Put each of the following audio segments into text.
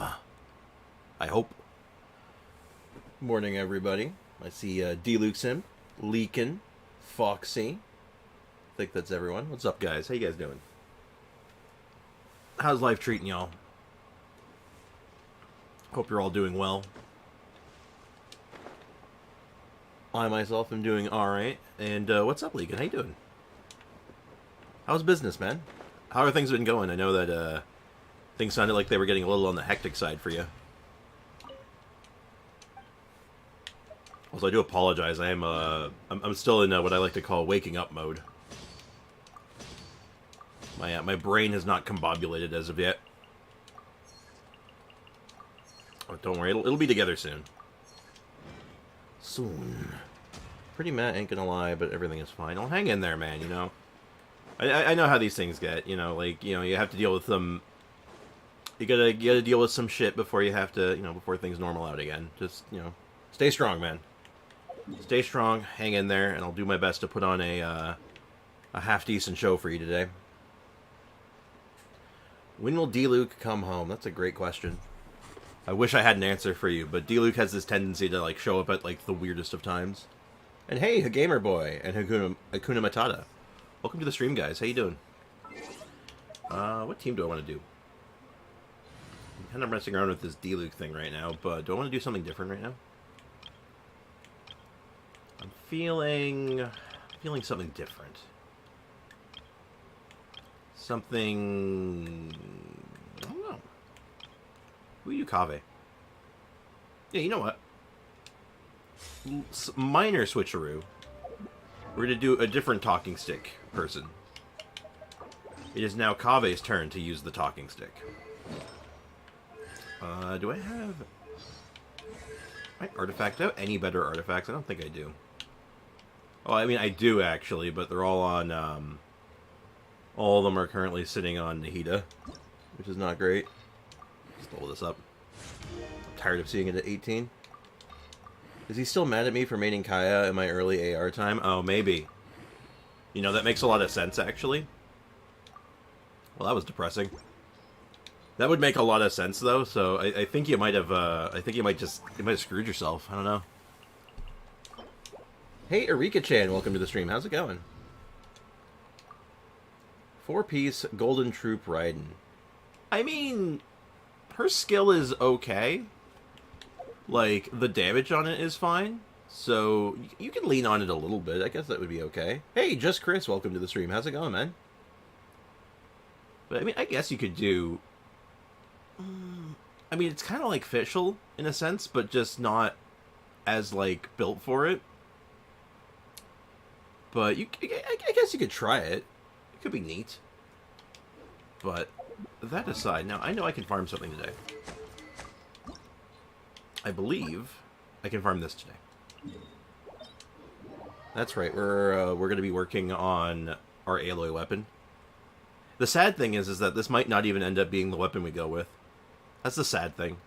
I hope. Morning, everybody. I see D-Luke's Leakin, Foxy. I think that's everyone. What's up, guys? How you guys doing? How's life treating y'all? Hope you're all doing well. I myself am doing alright. And what's up, Leakin? How you doing? How's business, man? How are things been going? I know that things sounded like they were getting a little on the hectic side for you. Also, I do apologize. I am I'm still in what I like to call waking up mode. My brain has not combobulated as of yet. Oh, don't worry, it'll be together soon. Soon. Pretty mad, ain't gonna lie, but everything is fine. I'll hang in there, man. You know, I know how these things get. You know, like you have to deal with them. You gotta deal with some shit before you have to, before things normal out again. Just stay strong, man. Stay strong, hang in there, and I'll do my best to put on a half-decent show for you today. When will D-Luke come home? That's a great question. I wish I had an answer for you, but D-Luke has this tendency to, like, show up at, like, the weirdest of times. And hey, Gamer Boy and Hakuna Matata. Welcome to the stream, guys. How you doing? What team do I want to do? I'm kind of messing around with this D-Luke thing right now, but do I want to do something different right now? I'm feeling something different. Something... I don't know. We do Kave. Yeah, you know what? Minor switcheroo. We're going to do a different talking stick person. It is now Kave's turn to use the talking stick. Do I have... my artifact? Do I have any better artifacts? I don't think I do. Oh, I mean, I do, actually, but they're all on, all of them are currently sitting on Nahida, which is not great. Stole this up. I'm tired of seeing it at 18. Is he still mad at me for maining Kaya in my early AR time? Oh, maybe. You know, that makes a lot of sense, actually. Well, that was depressing. That would make a lot of sense, though, so I think you might have, you might have screwed yourself. I don't know. Hey, Erika-chan, welcome to the stream. How's it going? 4-piece Golden Troop Raiden. I mean, her skill is okay. Like, the damage on it is fine. So, you can lean on it a little bit. I guess that would be okay. Hey, Just Chris, welcome to the stream. How's it going, man? But, I mean, I guess you could do... I mean, it's kind of like Fischl, in a sense, but just not as, like, built for it. But I guess you could try it. It could be neat. But that aside, now I know I can farm something today. I believe I can farm this today. That's right. We're going to be working on our Aloy weapon. The sad thing is that this might not even end up being the weapon we go with. That's the sad thing.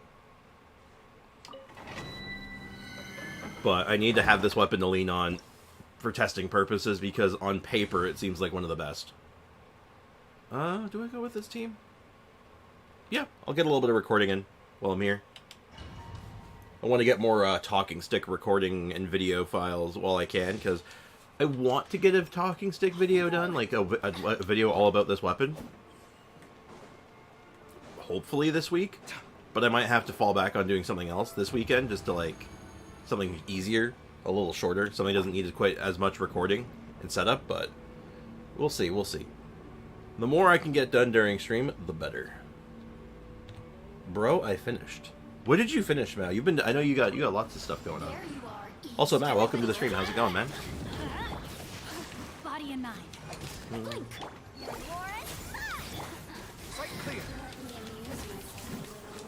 But I need to have this weapon to lean on for testing purposes, because on paper it seems like one of the best. Do I go with this team? Yeah, I'll get a little bit of recording in while I'm here. I want to get more talking stick recording and video files while I can, because I want to get a talking stick video done, like a video all about this weapon. Hopefully this week, but I might have to fall back on doing something else this weekend, just to, like, something easier. A little shorter. Something doesn't need quite as much recording and setup, but we'll see, we'll see. The more I can get done during stream, the better. Bro, I finished. What did you finish, Mal? I know you got lots of stuff going on. Also, Mal, welcome to the stream. How's it going, man? Body and mind.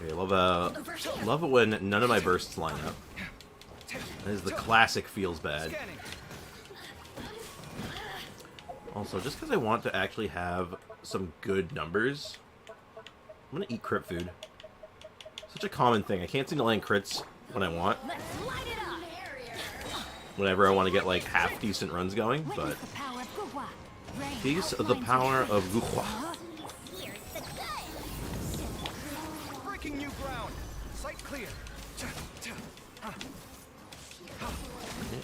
Okay, love it when none of my bursts line up. That is the classic feels bad. Also, just because I want to actually have some good numbers, I'm going to eat crit food. Such a common thing. I can't seem to land crits when I want. Whenever I want to get, like, half-decent runs going, but... Piece of the power of Guhua. ground. Sight clear.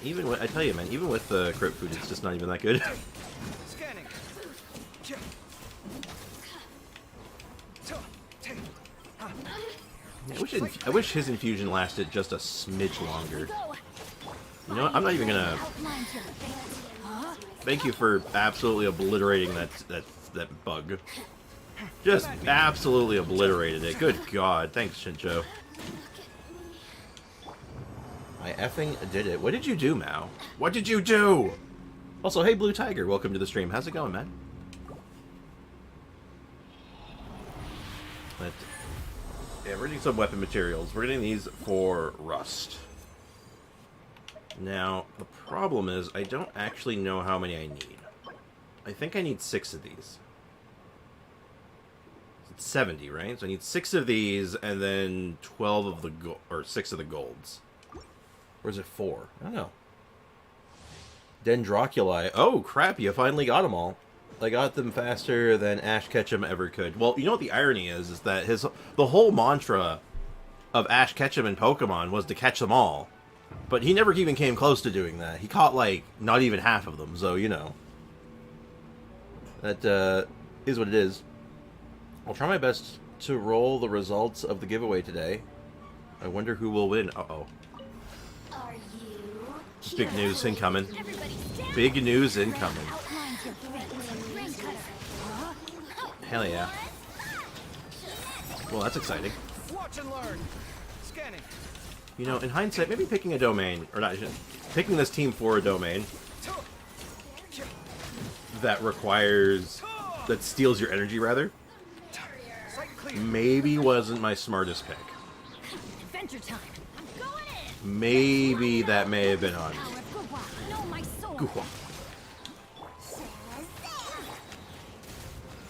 Even with, I tell you, man, even with the crit food, it's just not even that good. Scanning. I wish his infusion lasted just a smidge longer. You know what? I'm not even gonna. Thank you for absolutely obliterating that bug. Just absolutely obliterated it. Good God. Thanks, Shincho. I effing did it. What did you do, Mao? What did you do? Also, hey, Blue Tiger. Welcome to the stream. How's it going, man? Yeah, we're getting some weapon materials. We're getting these for Rust. Now, the problem is I don't actually know how many I need. I think I need 6 of these. It's 70, right? So I need 6 of these and then 12 of the or 6 of the golds. Or is it 4? I don't know. Dendroculi. Oh, crap, you finally got them all. I got them faster than Ash Ketchum ever could. Well, you know what the irony is that the whole mantra of Ash Ketchum in Pokemon was to catch them all. But he never even came close to doing that. He caught, like, not even half of them, so, you know. That, is what it is. I'll try my best to roll the results of the giveaway today. I wonder who will win. Uh-oh. Big news incoming. Big news incoming. Hell yeah. Well, that's exciting. Watch and learn. Scanning. You know, in hindsight, maybe picking a domain, or not, picking this team for a domain that requires, that steals your energy, rather, maybe wasn't my smartest pick. Adventure time. I'm going in. Maybe that may have been on me. Goo-wah.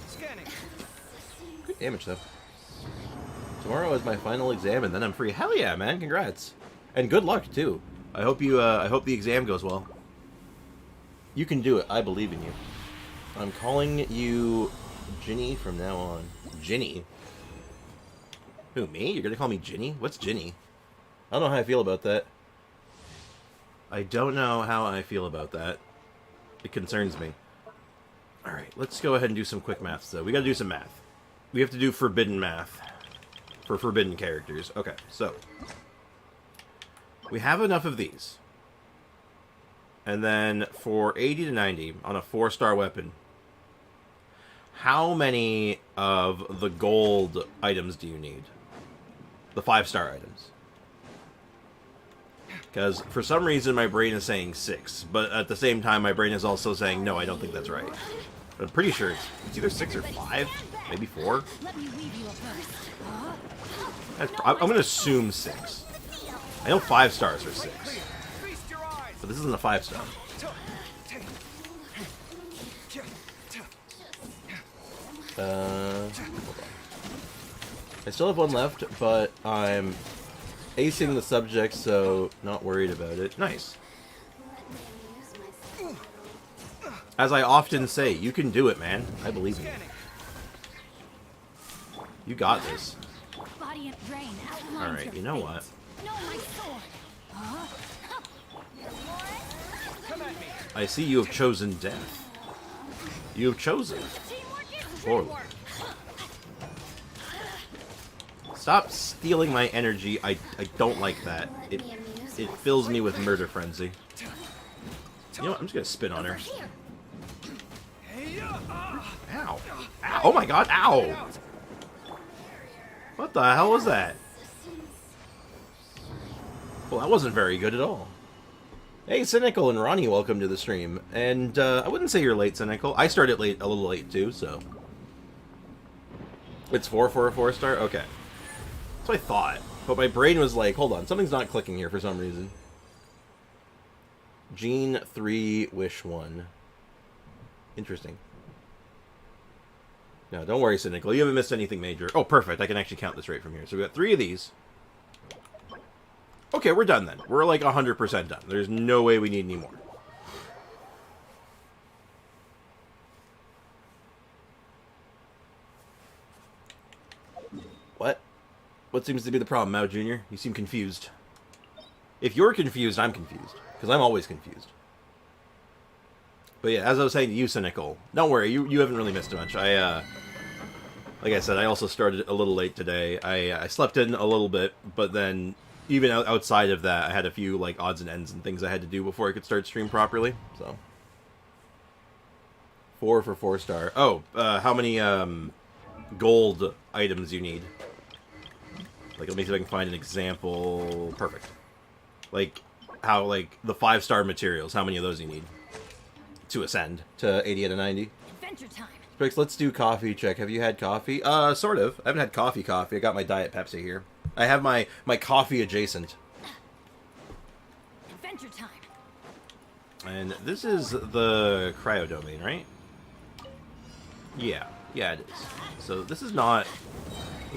Scanning. Good damage, though. Tomorrow is my final exam, and then I'm free. Hell yeah, man! Congrats, and good luck too. I hope you. I hope the exam goes well. You can do it. I believe in you. I'm calling you Ginny from now on. Ginny? Who, me? You're gonna call me Ginny? What's Ginny? I don't know how I feel about that. I don't know how I feel about that. It concerns me. Alright, let's go ahead and do some quick maths, though. We gotta do some math. We have to do forbidden math. For forbidden characters. Okay, so. We have enough of these. And then for 80 to 90 on a 4-star weapon, how many of the gold items do you need? The 5-star items. Because for some reason my brain is saying 6, but at the same time my brain is also saying, no, I don't think that's right. But I'm pretty sure it's either 6 or 5, maybe 4. I'm going to assume 6. I know 5 stars are 6. But this isn't a 5-star. Hold on. I still have one left, but I'm acing the subject, so not worried about it. Nice. As I often say, you can do it, man. I believe in you. You got this. Alright, you know what? I see you have chosen death. You have chosen. Horrible. Stop stealing my energy. I don't like that. It fills me with murder frenzy. You know what? I'm just gonna spin on her. Ow. Ow. Oh my god, ow! What the hell was that? Well, that wasn't very good at all. Hey, Cynical and Ronnie, welcome to the stream. And, I wouldn't say you're late, Cynical. I started late, a little late, too, so... It's 4 for a 4-star? Okay. That's what I thought. But my brain was like, hold on, something's not clicking here for some reason. Gene 3, Wish 1. Interesting. No, don't worry, Cynical. You haven't missed anything major. Oh, perfect. I can actually count this right from here. So we got 3 of these. Okay, we're done then. We're like 100% done. There's no way we need any more. What? What seems to be the problem, Mao Jr.? You seem confused. If you're confused, I'm confused. Because I'm always confused. But yeah, as I was saying to you, Cynical, don't worry, you haven't really missed much. Like I said, I also started a little late today. I slept in a little bit, but then even outside of that, I had a few like odds and ends and things I had to do before I could start stream properly. So 4 for 4-star. Oh, how many gold items you need? Like, let me see if I can find an example. Perfect. Like how like the 5-star materials. How many of those you need to ascend to 80 out of 90? Adventure time. Spix, let's do coffee check. Have you had coffee? Sort of. I haven't had coffee. I got my Diet Pepsi here. I have my coffee adjacent. Adventure time. And this is the cryo domain, right? Yeah. Yeah, it is. So this is not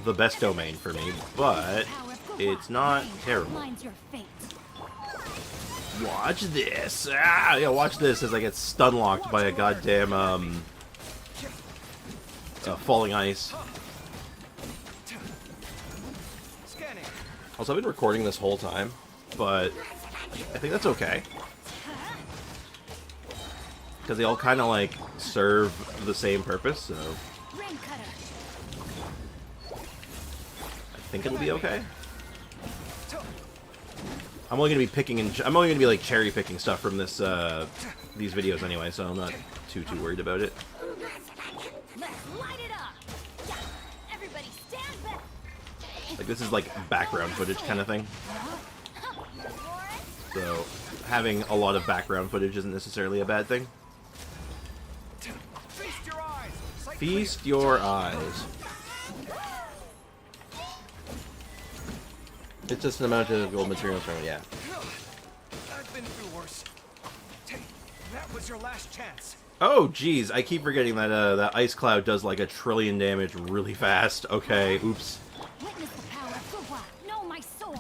the best domain for me, but it's not terrible. Mine's your fate. Watch this. Ah, yeah, watch this as I get stun locked by a goddamn falling ice. Scanning. Also, I've been recording this whole time, but I think that's okay. Because they all kind of, like, serve the same purpose, so Rain cutter. I think it'll be okay. I'm only gonna be picking and I'm only gonna be like cherry picking stuff from this these videos anyway, so I'm not too worried about it. Let's light it up. Yeah. Everybody stand back. Like this is like background footage kind of thing. So having a lot of background footage isn't necessarily a bad thing. Feast your eyes. Sight Feast your eyes. It's just an amount of gold materials from it, yeah. clear. I've been through worse. That was your last chance. Oh, geez, I keep forgetting that that ice cloud does like 1 trillion damage really fast. Okay, oops. Witness the power of Fuwa. Know my sword.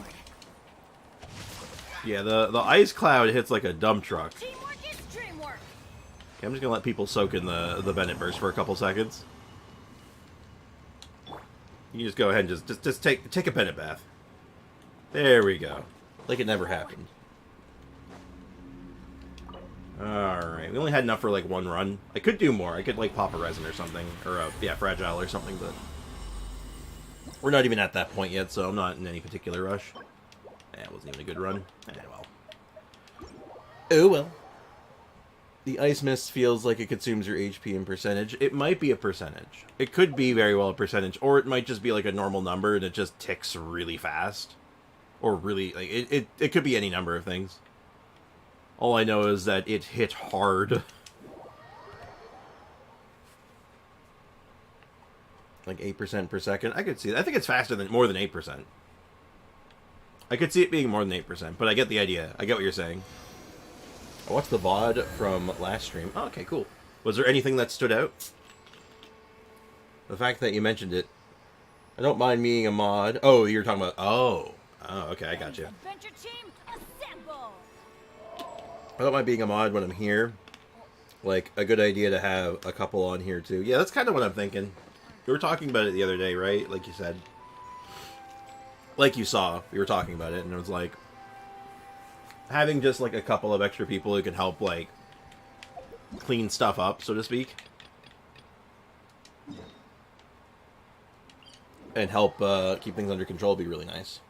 Yeah, the ice cloud hits like a dump truck. Teamwork is dreamwork. Okay, I'm just gonna let people soak in the Bennett burst for a couple seconds. You can just go ahead and just take a Bennett bath. There we go. Like it never happened. Alright, we only had enough for like 1 run. I could do more. I could like pop a resin or something. Or yeah, fragile or something, but we're not even at that point yet, so I'm not in any particular rush. It wasn't even a good run. Well. Oh well. The ice mist feels like it consumes your HP in percentage. It might be a percentage. It could be very well a percentage, or it might just be like a normal number and it just ticks really fast. Or really, like, it could be any number of things. All I know is that it hit hard. Like 8% per second. I could see that. I think it's faster than more than 8%. I could see it being more than 8%, but I get the idea. I get what you're saying. I watched the VOD from last stream. Oh, okay, cool. Was there anything that stood out? The fact that you mentioned it. I don't mind being a mod. Oh, you're talking about... Oh, okay, I got you. Adventure team, assemble. I don't mind being a mod when I'm here. Like, a good idea to have a couple on here, too. Yeah, that's kind of what I'm thinking. We were talking about it the other day, right? Like you said. Like you saw. We were talking about it, and it was like... having just, like, a couple of extra people who can help, like, clean stuff up, so to speak. And help keep things under control would be really nice.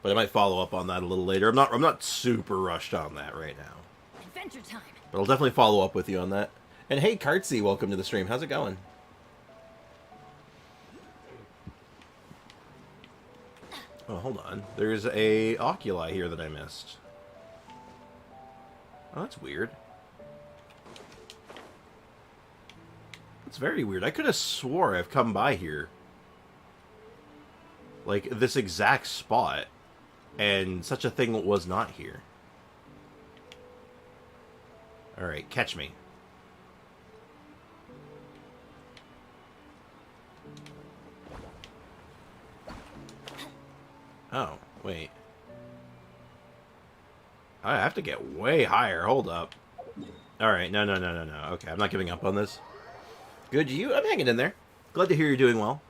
But I might follow up on that a little later. I'm not super rushed on that right now. Adventure time. But I'll definitely follow up with you on that. And hey, Kartsy, welcome to the stream. How's it going? Oh, hold on. There's a oculi here that I missed. Oh, that's weird. It's very weird. I could have swore I've come by here. Like, this exact spot. And such a thing was not here. Alright, catch me. Oh, wait. I have to get way higher. Hold up. Alright, no. Okay, I'm not giving up on this. Good, you? I'm hanging in there. Glad to hear you're doing well.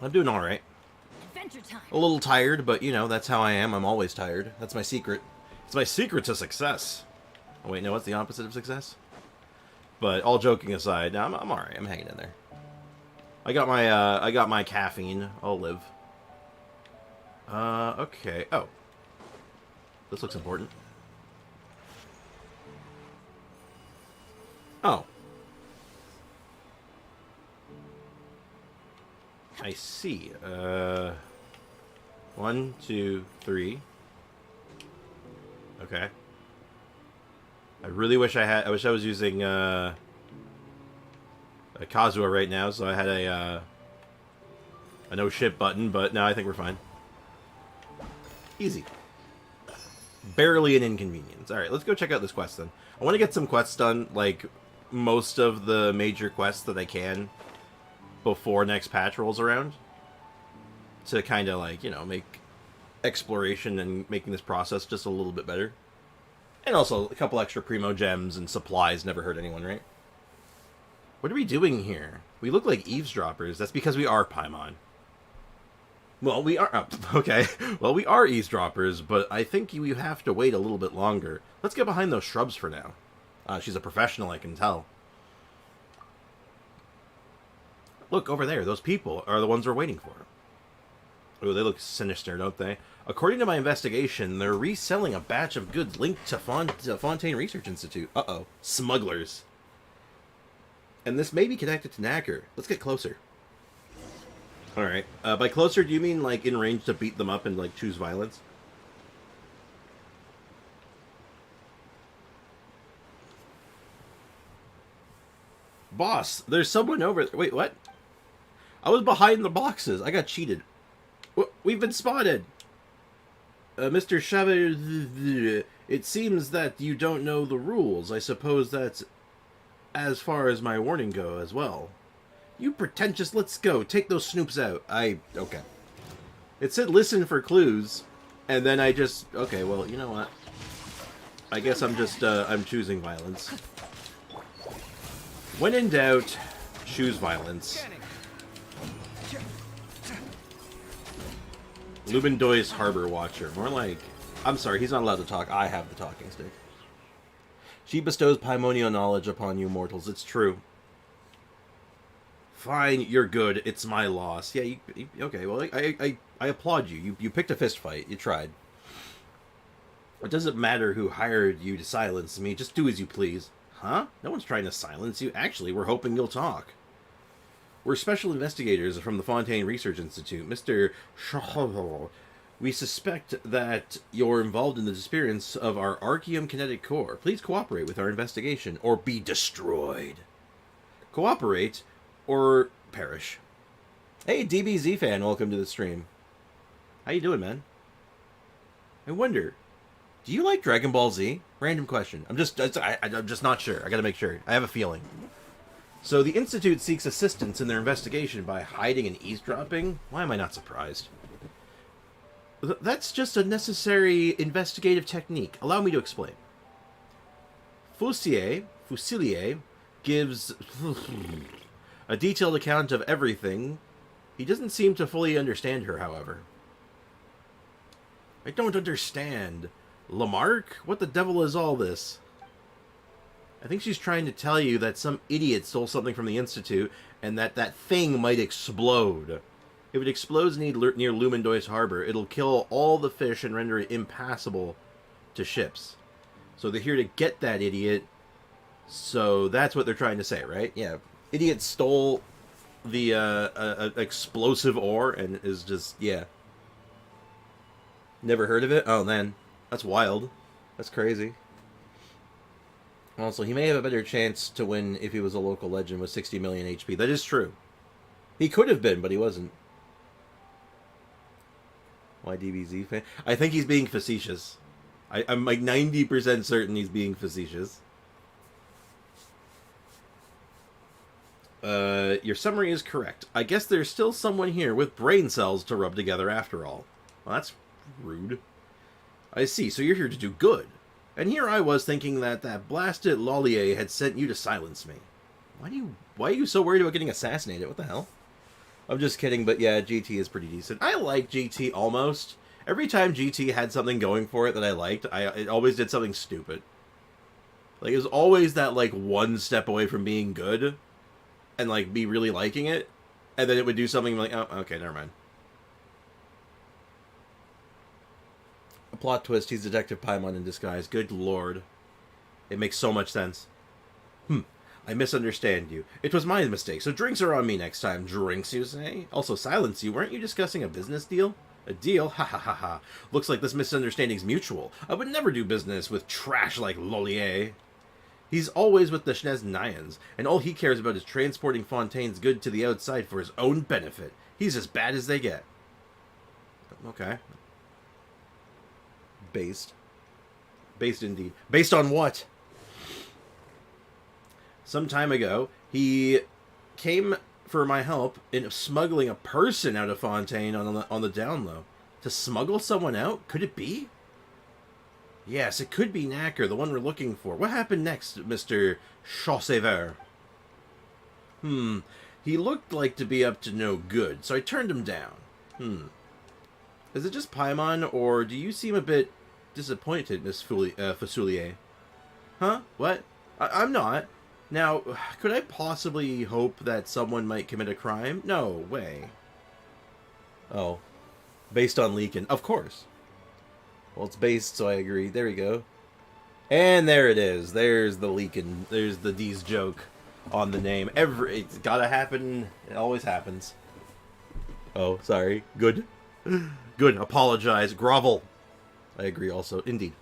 I'm doing all right. Adventure time. A little tired, but you know, that's how I am. I'm always tired. That's my secret. It's my secret to success. Oh wait, no, what's the opposite of success? But all joking aside, I'm all right. I'm hanging in there. I got my caffeine. I'll live. Okay. Oh, this looks important. Oh, I see. 1, 2, 3. Okay. I really wish I wish I was using a Kazuha right now, so I had a no ship button, but now I think we're fine. Easy. Barely an inconvenience. Alright, let's go check out this quest then. I want to get some quests done, like most of the major quests that I can before next patch rolls around. To kind of like, you know, make exploration and making this process just a little bit better. And also, a couple extra primo gems and supplies never hurt anyone, right? What are we doing here? We look like eavesdroppers. That's because we are Paimon. Well, we are... Oh, okay. Well, we are eavesdroppers, but I think you have to wait a little bit longer. Let's get behind those shrubs for now. She's a professional, I can tell. Look, over there. Those people are the ones we're waiting for. Oh, they look sinister, don't they? According to my investigation, they're reselling a batch of goods linked to Fontaine Research Institute. Uh-oh. Smugglers. And this may be connected to Knacker. Let's get closer. Alright. By closer, do you mean, like, in range to beat them up and, like, choose violence? Boss, there's someone over there. Wait, what? I was behind the boxes. I got cheated. We've been spotted. Mr. Chavez, it seems that you don't know the rules. I suppose that's as far as my warning go as well. You pretentious, let's go. Take those snoops out. Okay. It said listen for clues, and then I just... Okay, well, you know what? I guess I'm just, I'm choosing violence. When in doubt, choose violence. Lubendoy's Harbor Watcher. More like... I'm sorry, he's not allowed to talk. I have the talking stick. She bestows Paimonial knowledge upon you mortals. It's true. Fine, you're good. It's my loss. Yeah, okay, well, I applaud you. You picked a fist fight. You tried. It doesn't matter who hired you to silence me. Just do as you please. Huh? No one's trying to silence you. Actually, we're hoping you'll talk. We're special investigators from the Fontaine Research Institute. Mr. Shaw, we suspect that you're involved in the disappearance of our Archeum kinetic core. Please cooperate with our investigation, or be destroyed. Cooperate, or perish. Hey, DBZ fan, welcome to the stream. How you doing, man? I wonder, do you like Dragon Ball Z? Random question. I'm just not sure. I gotta make sure. I have a feeling. So the Institute seeks assistance in their investigation by hiding and eavesdropping? Why am I not surprised? That's just a necessary investigative technique. Allow me to explain. Fusilier gives a detailed account of everything. He doesn't seem to fully understand her, however. I don't understand. Lamarck? What the devil is all this? I think she's trying to tell you that some idiot stole something from the Institute, and that thing might explode. If it explodes near Lumendois Harbor, it'll kill all the fish and render it impassable to ships. So they're here to get that idiot, so that's what they're trying to say, right? Yeah. Idiot stole the explosive ore and is just, yeah. Never heard of it? Oh, man. That's wild. That's crazy. Also, he may have a better chance to win if he was a local legend with 60 million HP. That is true. He could have been, but he wasn't. Why DBZ fan? I think he's being facetious. I'm like 90% certain he's being facetious. Your summary is correct. I guess there's still someone here with brain cells to rub together after all. Well, that's rude. I see, so you're here to do good. And here I was thinking that blasted Lollier had sent you to silence me. Why are you so worried about getting assassinated? What the hell? I'm just kidding, but yeah, GT is pretty decent. I like GT almost. Every time GT had something going for it that I liked, it always did something stupid. Like, it was always that, like, one step away from being good, and, like, be really liking it, and then it would do something like, oh, okay, never mind. A plot twist, he's Detective Paimon in disguise. Good lord. It makes so much sense. I misunderstand you. It was my mistake, so drinks are on me next time. Drinks, you say? Also, silence you. Weren't you discussing a business deal? A deal? Ha ha ha ha. Looks like this misunderstanding's mutual. I would never do business with trash like Lollier. He's always with the Schnez Nyans, and all he cares about is transporting Fontaine's good to the outside for his own benefit. He's as bad as they get. Okay. Based. Based indeed. Based on what? Some time ago, he came for my help in smuggling a person out of Fontaine on the down low. To smuggle someone out? Could it be? Yes, it could be Knacker, the one we're looking for. What happened next, Mr. Chaussever? He looked like to be up to no good, so I turned him down. Is it just Paimon, or do you seem a bit disappointed, Miss Fuselier? Huh? What? I'm not. Now, could I possibly hope that someone might commit a crime? No way. Oh. Based on Leakin. Of course. Well, it's based, so I agree. There we go. And there it is. There's the Leakin. There's the D's joke on the name. It's gotta happen. It always happens. Oh, sorry. Good. Good. Apologize. Grovel. I agree also. Indeed.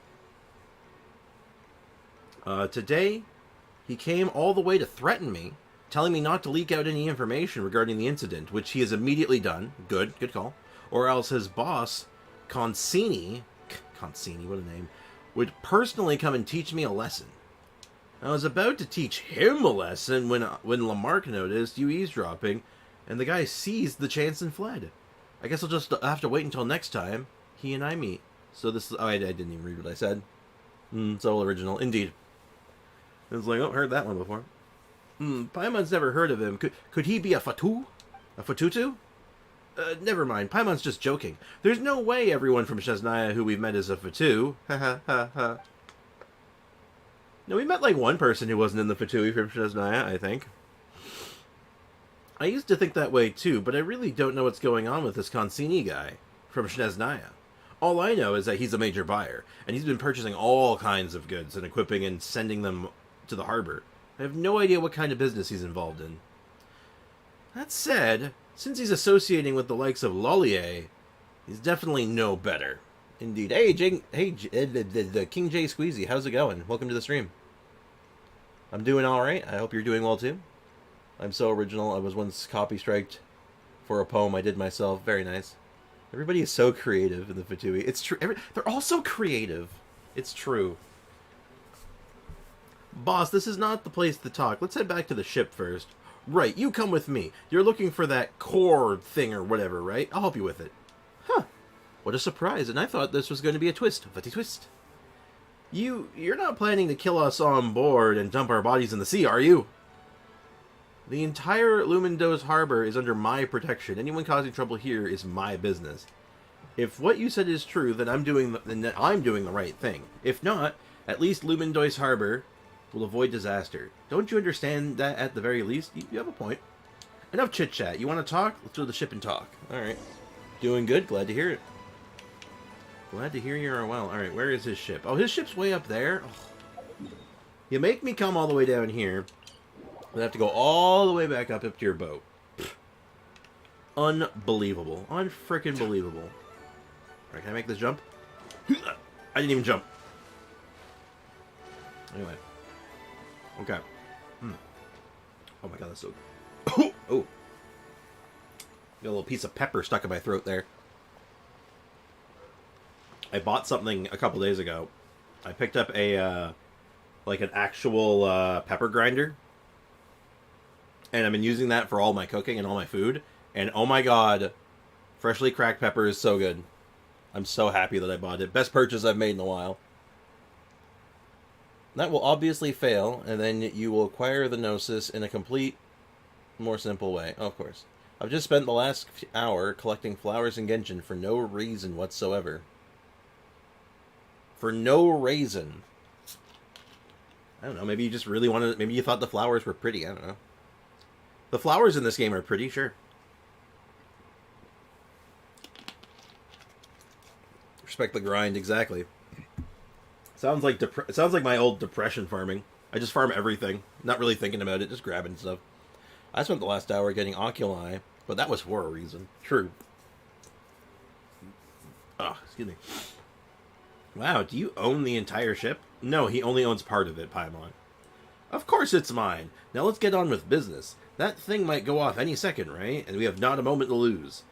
Today, he came all the way to threaten me, telling me not to leak out any information regarding the incident, which he has immediately done. Good call. Or else his boss, Consini, what a name, would personally come and teach me a lesson. I was about to teach him a lesson when Lamarck noticed you eavesdropping, and the guy seized the chance and fled. I guess I'll just have to wait until next time he and I meet. So this is... Oh, I didn't even read what I said. So original. Indeed. It was like, oh, heard that one before. Paimon's never heard of him. Could he be a Fatu? A Fatutu? Never mind. Paimon's just joking. There's no way everyone from Chesnaya who we've met is a Fatu. Ha ha ha ha. No, we met like one person who wasn't in the Fatui from Chesnaya, I think. I used to think that way too, but I really don't know what's going on with this Consini guy from Chesnaya. All I know is that he's a major buyer, and he's been purchasing all kinds of goods and equipping and sending them to the harbor. I have no idea what kind of business he's involved in. That said, since he's associating with the likes of Lollier, he's definitely no better. Indeed. Hey, the King J Squeezy, how's it going? Welcome to the stream. I'm doing alright. I hope you're doing well too. I'm so original. I was once copy striked for a poem I did myself. Very nice. Everybody is so creative in the Fatui. It's true. They're all so creative. It's true. Boss, this is not the place to talk. Let's head back to the ship first. Right, you come with me. You're looking for that core thing or whatever, right? I'll help you with it. Huh. What a surprise, and I thought this was going to be a twist. What a twist. You're not planning to kill us on board and dump our bodies in the sea, are you? The entire Lumendos Harbor is under my protection. Anyone causing trouble here is my business. If what you said is true, then I'm doing the right thing. If not, at least Lumendois Harbor will avoid disaster. Don't you understand that at the very least? You have a point. Enough chit-chat. You want to talk? Let's go to the ship and talk. Alright. Doing good. Glad to hear it. Glad to hear you're well. Alright, where is his ship? Oh, his ship's way up there? Oh. You make me come all the way down here. I have to go all the way back up to your boat. Unbelievable. Unfrickin' believable. Alright, can I make this jump? I didn't even jump. Anyway. Okay. Oh my god, that's so... Oh! Got a little piece of pepper stuck in my throat there. I bought something a couple days ago. I picked up a, like an actual, pepper grinder. And I've been using that for all my cooking and all my food. And oh my god, freshly cracked pepper is so good. I'm so happy that I bought it. Best purchase I've made in a while. That will obviously fail, and then you will acquire the Gnosis in a complete, more simple way. Oh, of course. I've just spent the last hour collecting flowers in Genshin for no reason whatsoever. For no reason. I don't know, maybe you just really wanted... Maybe you thought the flowers were pretty, I don't know. The flowers in this game are pretty, sure. Respect the grind, exactly. Sounds like it sounds like my old depression farming. I just farm everything, not really thinking about it, just grabbing stuff. I spent the last hour getting oculi, but that was for a reason. True. Oh, excuse me. Wow, do you own the entire ship? No, he only owns part of it, Paimon. Of course it's mine. Now let's get on with business. That thing might go off any second, right? And we have not a moment to lose.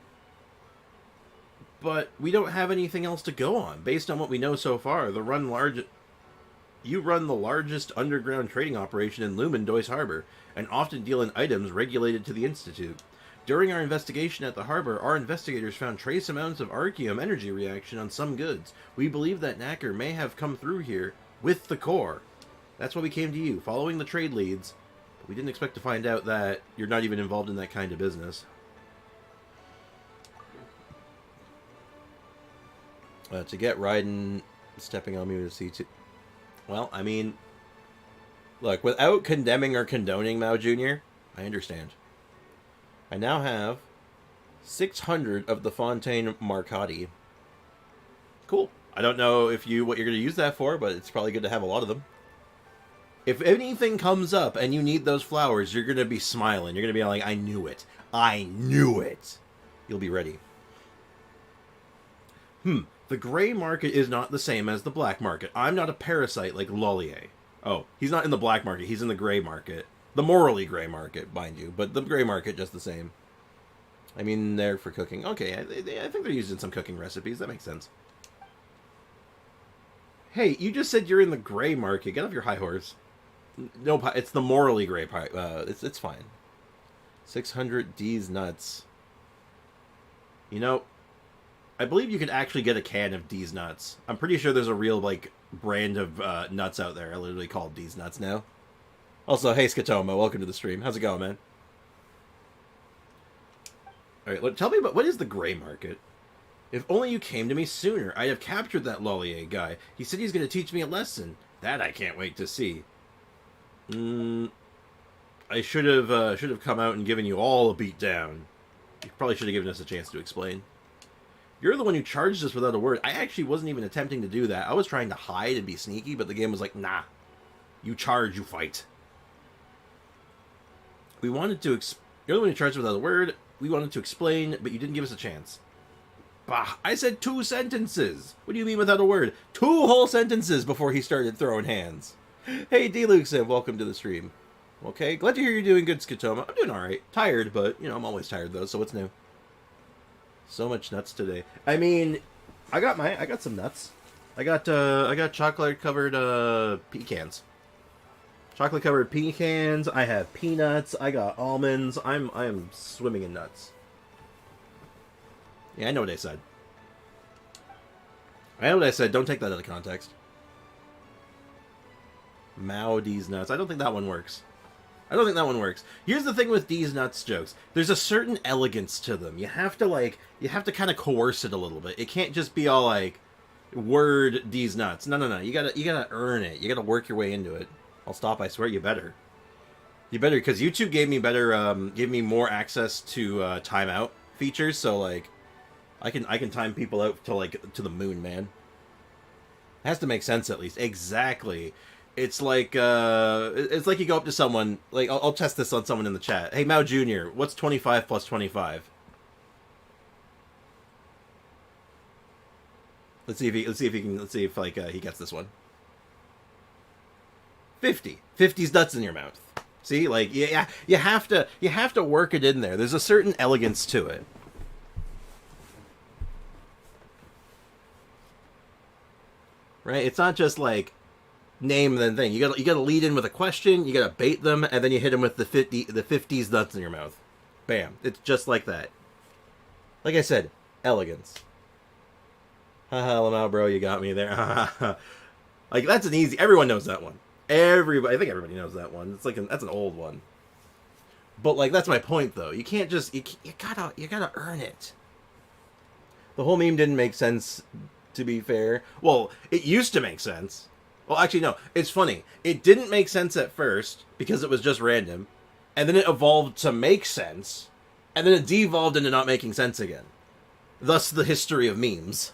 But we don't have anything else to go on. Based on what we know so far, you run the largest underground trading operation in Lumendois Harbor, and often deal in items regulated to the Institute. During our investigation at the harbor, our investigators found trace amounts of Archeum energy reaction on some goods. We believe that Knacker may have come through here with the core. That's why we came to you, following the trade leads. But we didn't expect to find out that you're not even involved in that kind of business. To get Raiden stepping on me with C2. Well, I mean, look, without condemning or condoning Mao Jr., I understand. I now have 600 of the Fontaine Marcotti. Cool. I don't know what you're going to use that for, but it's probably good to have a lot of them. If anything comes up and you need those flowers, you're going to be smiling. You're going to be like, I knew it. I knew it. You'll be ready. The gray market is not the same as the black market. I'm not a parasite like Lollier. Oh, he's not in the black market. He's in the gray market. The morally gray market, mind you. But the gray market, just the same. I mean, they're for cooking. Okay, I think they're used in some cooking recipes. That makes sense. Hey, you just said you're in the gray market. Get off your high horse. No, it's the morally gray part. It's fine. 600 D's nuts. You know, I believe you could actually get a can of D's nuts. I'm pretty sure there's a real, like, brand of nuts out there literally called D's nuts now. Also, hey, Skatoma, welcome to the stream. How's it going, man? Alright, tell me about, what is the gray market? If only you came to me sooner, I'd have captured that Lollier guy. He said he's going to teach me a lesson. That I can't wait to see. I should have come out and given you all a beat down. You probably should have given us a chance to explain. You're the one who charged us without a word. I actually wasn't even attempting to do that. I was trying to hide and be sneaky, but the game was like, nah. You charge, you fight. We wanted to... You're the one who charged without a word. We wanted to explain, but you didn't give us a chance. Bah, I said 2 sentences. What do you mean without a word? 2 whole sentences before he started throwing hands. Hey, D-Luke, welcome to the stream. Okay, glad to hear you're doing good, Skatoma. I'm doing alright. Tired, but, you know, I'm always tired, though, so what's new? So much nuts today. I mean, I got some nuts. I got chocolate-covered, pecans. Chocolate-covered pecans. I have peanuts. I got almonds. I am swimming in nuts. Yeah, I know what I said. I know what I said. Don't take that out of context. Mao D's nuts. I don't think that one works. I don't think that one works. Here's the thing with D's nuts jokes. There's a certain elegance to them. You have to kind of coerce it a little bit. It can't just be all like, word D's nuts. No. You gotta earn it. You gotta work your way into it. I'll stop. I swear. You better. You better, because YouTube gave me more access to timeout features. So like, I can time people out to the moon, man. It has to make sense at least. Exactly. It's like you go up to someone, like, I'll test this on someone in the chat. Hey, Mao Jr., what's 25 plus 25? Let's see if he gets this one. 50. 50's nuts in your mouth. See, like, yeah, you have to work it in there. There's a certain elegance to it. Right? It's not just like name then thing. You gotta lead in with a question, you gotta bait them, and then you hit them with the 50's nuts in your mouth. Bam. It's just like that. Like I said, elegance. Haha, Lamau, bro, you got me there. Like, that's an easy... Everyone knows that one. I think everybody knows that one. It's like that's an old one. But like that's my point though. You can't just you gotta earn it. The whole meme didn't make sense, to be fair. Well, it used to make sense. Well, actually no, it's funny. It didn't make sense at first because it was just random, and then it evolved to make sense, and then it devolved into not making sense again. Thus the history of memes.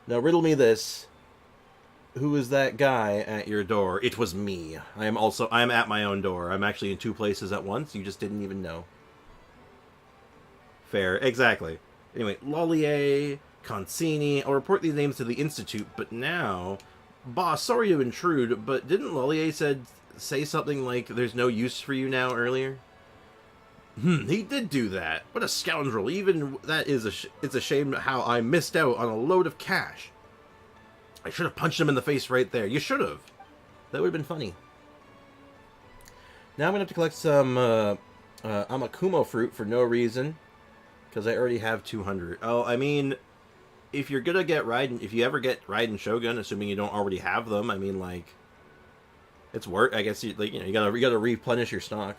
Now riddle me this. Who is that guy at your door? It was me. I am at my own door. I'm actually in two places at once. You just didn't even know. Fair. Exactly. Anyway, Lollier, Concini. I'll report these names to the Institute, but now... Boss, sorry to intrude, but didn't Lollier say something like there's no use for you now earlier? He did do that. What a scoundrel. Even that is it's a shame how I missed out on a load of cash. I should have punched him in the face right there. You should have. That would have been funny. Now I'm going to have to collect some Amakumo fruit for no reason. Because I already have 200. Oh, I mean, if you're going to get Raiden... If you ever get Raiden Shogun, assuming you don't already have them, I mean, like... It's worth... I guess, you gotta replenish your stock.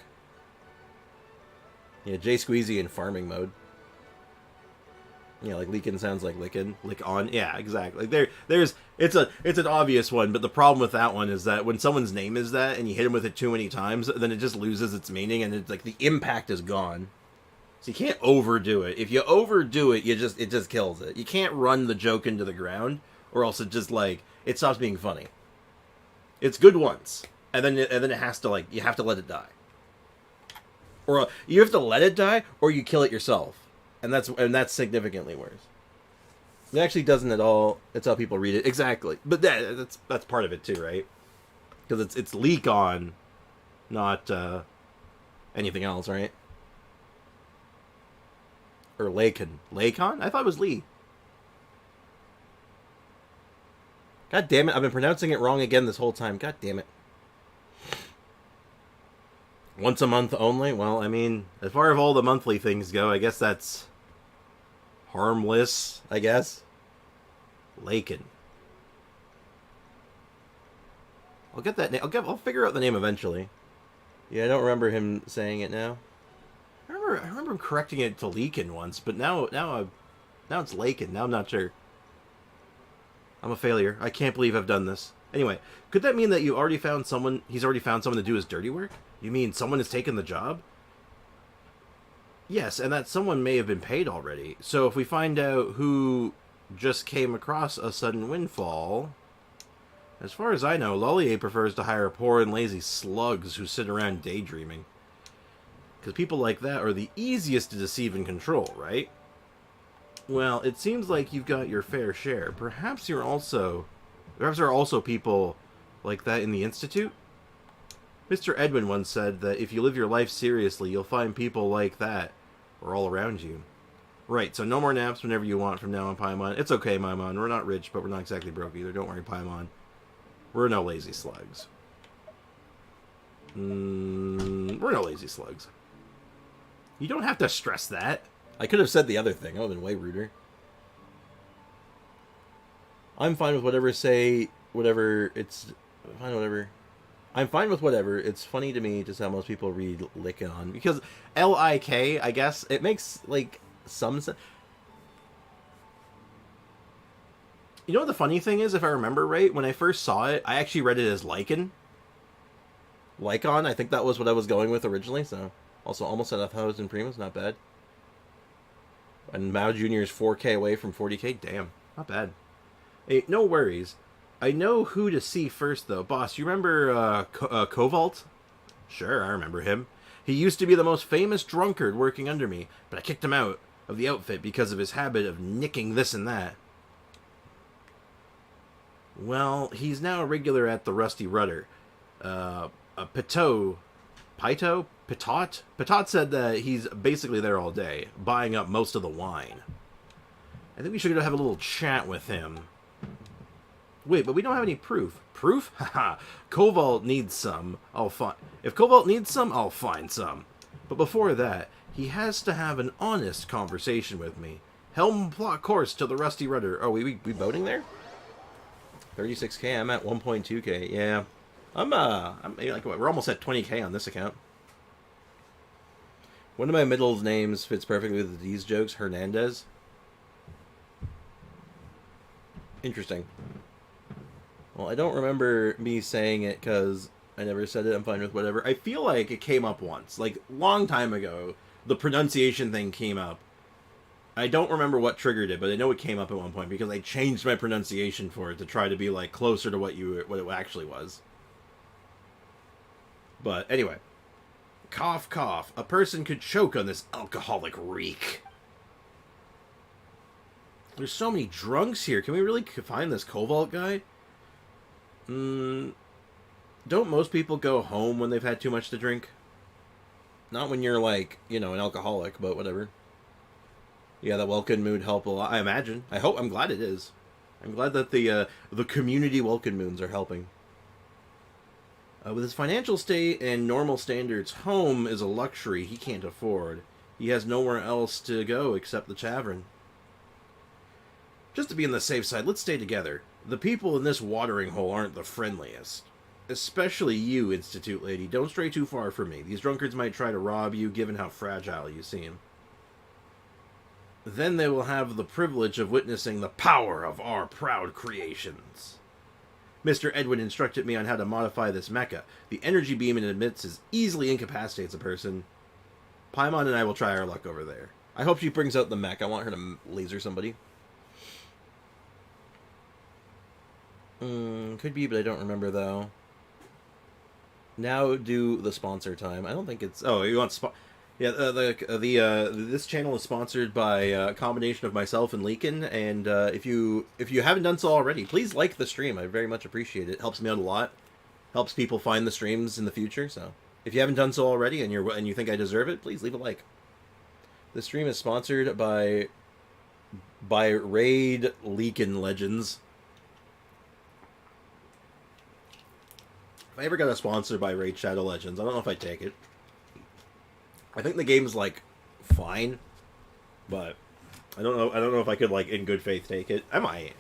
Yeah, J Squeezy in farming mode. Yeah, like leakin sounds like lickin', lick on. Yeah, exactly. It's an obvious one, but the problem with that one is that when someone's name is that and you hit them with it too many times, then it just loses its meaning and it's like the impact is gone. So you can't overdo it. If you overdo it, it just kills it. You can't run the joke into the ground, or else it stops being funny. It's good once, and then it has to you have to let it die, or you have to let it die, or you kill it yourself. And that's significantly worse. It actually doesn't at all. It's how people read it. Exactly. But that's part of it too, right? Because it's leak on, not anything else, right? Or Lakon. Lakon? I thought it was Lee. God damn it. I've been pronouncing it wrong again this whole time. God damn it. Once a month only? Well, I mean, as far as all the monthly things go, I guess that's... harmless, I guess. Lakon. I'll get that name. I'll figure out the name eventually. Yeah, I don't remember him saying it now. I remember him correcting it to Leakin once, but now it's Lakon. Now I'm not sure. I'm a failure. I can't believe I've done this. Anyway, could that mean that you already found someone? He's already found someone to do his dirty work? You mean someone has taken the job? Yes, and that someone may have been paid already. So if we find out who just came across a sudden windfall... As far as I know, Lollier prefers to hire poor and lazy slugs who sit around daydreaming. Because people like that are the easiest to deceive and control, right? Well, it seems like you've got your fair share. Perhaps there are also people like that in the Institute? Mr. Edwin once said that if you live your life seriously, you'll find people like that are all around you. Right, so no more naps whenever you want from now on, Paimon. It's okay, Maimon. We're not rich, but we're not exactly broke either. Don't worry, Paimon. We're no lazy slugs. We're no lazy slugs. You don't have to stress that. I could have said the other thing. I would have been way ruder. I'm fine with whatever, it's... Fine, whatever. I'm fine with whatever. It's funny to me just how most people read Likon. Because L-I-K, I guess, it makes, some sense. You know what the funny thing is, if I remember right? When I first saw it, I actually read it as Lycan. Lycon, I think that was what I was going with originally, so... Also, almost said I thought it was in Primus, not bad. And Mao Jr. is 4K away from 40K, damn, not bad. Hey, no worries. I know who to see first, though. Boss, you remember Kovalt? Sure, I remember him. He used to be the most famous drunkard working under me, but I kicked him out of the outfit because of his habit of nicking this and that. Well, he's now a regular at the Rusty Rudder. Pitot said that he's basically there all day, buying up most of the wine. I think we should go have a little chat with him. Wait, but we don't have any proof. Proof? Haha. Kovalt needs some. If Kovalt needs some, I'll find some. But before that, he has to have an honest conversation with me. Helm plot course to the Rusty Rudder. Oh, we boating there? 36K. I'm at 1.2K. Yeah. We're almost at 20K on this account. One of my middle names fits perfectly with these jokes. Hernandez. Interesting. Well, I don't remember me saying it because I never said it. I'm fine with whatever. I feel like it came up once. Like, long time ago, the pronunciation thing came up. I don't remember what triggered it, but I know it came up at one point because I changed my pronunciation for it to try to be, like, closer to what it actually was. But, anyway. Cough, cough. A person could choke on this alcoholic reek. There's so many drunks here. Can we really find this Cobalt guy? Don't most people go home when they've had too much to drink? Not when you're, like, you know, an alcoholic, but whatever. Yeah, the Welkin Moon help a lot, I imagine. I hope, I'm glad it is. I'm glad that the community Welkin Moons are helping. With his financial state and normal standards, home is a luxury he can't afford. He has nowhere else to go except the tavern. Just to be on the safe side, let's stay together. The people in this watering hole aren't the friendliest. Especially you, Institute Lady. Don't stray too far from me. These drunkards might try to rob you, given how fragile you seem. Then they will have the privilege of witnessing the power of our proud creations. Mr. Edwin instructed me on how to modify this mecha. The energy beam it emits easily incapacitates a person. Paimon and I will try our luck over there. I hope she brings out the mech. I want her to laser somebody. Could be, but I don't remember, though. Now do the sponsor time. I don't think it's... Oh, you want... Yeah, this channel is sponsored by a combination of myself and Leakin, and if you haven't done so already, please like the stream. I very much appreciate it. It helps me out a lot. Helps people find the streams in the future. So if you haven't done so already and you think I deserve it, please leave a like. The stream is sponsored by Raid Leakin Legends. If I ever got a sponsor by Raid Shadow Legends, I don't know if I'd take it. I think the game's, like, fine, but I don't know if I could, like, in good faith take it. I might.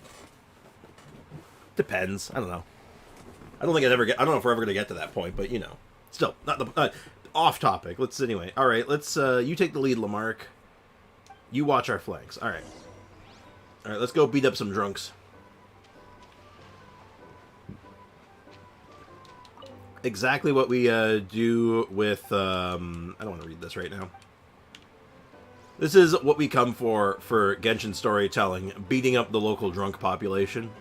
Depends. I don't know. I don't know if we're ever gonna get to that point, but, you know. Still, off topic. Anyway. Alright, let's, you take the lead, Lamarck. You watch our flanks. Alright. Alright, let's go beat up some drunks. Exactly what we do with... I don't want to read this right now. This is what we come for Genshin storytelling. Beating up the local drunk population.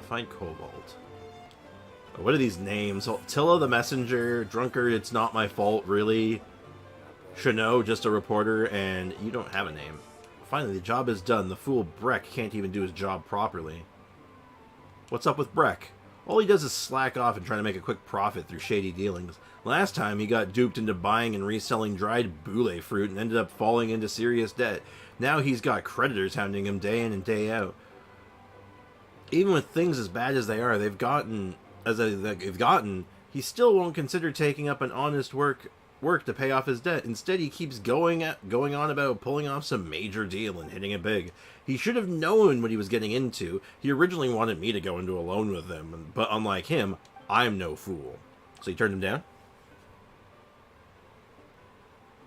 Find Cobalt. What are these names? Tilla the Messenger, Drunkard, It's Not My Fault, Really? Chano, just a reporter, and you don't have a name. Finally, the job is done. The fool Breck can't even do his job properly. What's up with Breck? All he does is slack off and try to make a quick profit through shady dealings. Last time, he got duped into buying and reselling dried boule fruit and ended up falling into serious debt. Now he's got creditors hounding him day in and day out. Even with things as bad as they are, he still won't consider taking up an honest work to pay off his debt. Instead, he keeps going on about pulling off some major deal and hitting it big. He should have known what he was getting into. He originally wanted me to go into a loan with him, but unlike him, I'm no fool. So you turned him down?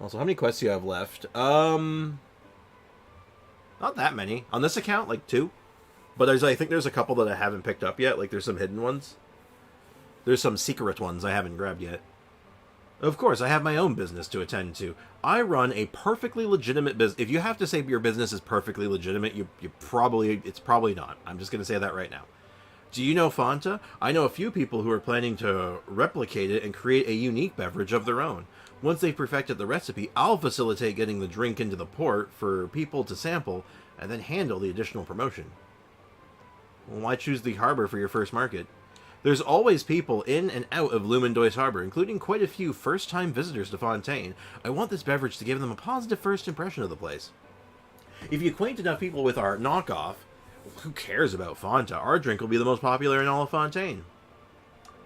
Also, how many quests do you have left? Not that many. On this account, like 2. But I think there's a couple that I haven't picked up yet. Like, there's some hidden ones. There's some secret ones I haven't grabbed yet. Of course, I have my own business to attend to. I run a perfectly legitimate business. If you have to say your business is perfectly legitimate, it's probably not. I'm just going to say that right now. Do you know Fanta? I know a few people who are planning to replicate it and create a unique beverage of their own. Once they've perfected the recipe, I'll facilitate getting the drink into the port for people to sample and then handle the additional promotion. Well, why choose the harbor for your first market? There's always people in and out of Lumendois Harbor, including quite a few first-time visitors to Fontaine. I want this beverage to give them a positive first impression of the place. If you acquaint enough people with our knockoff, who cares about Fanta? Our drink will be the most popular in all of Fontaine.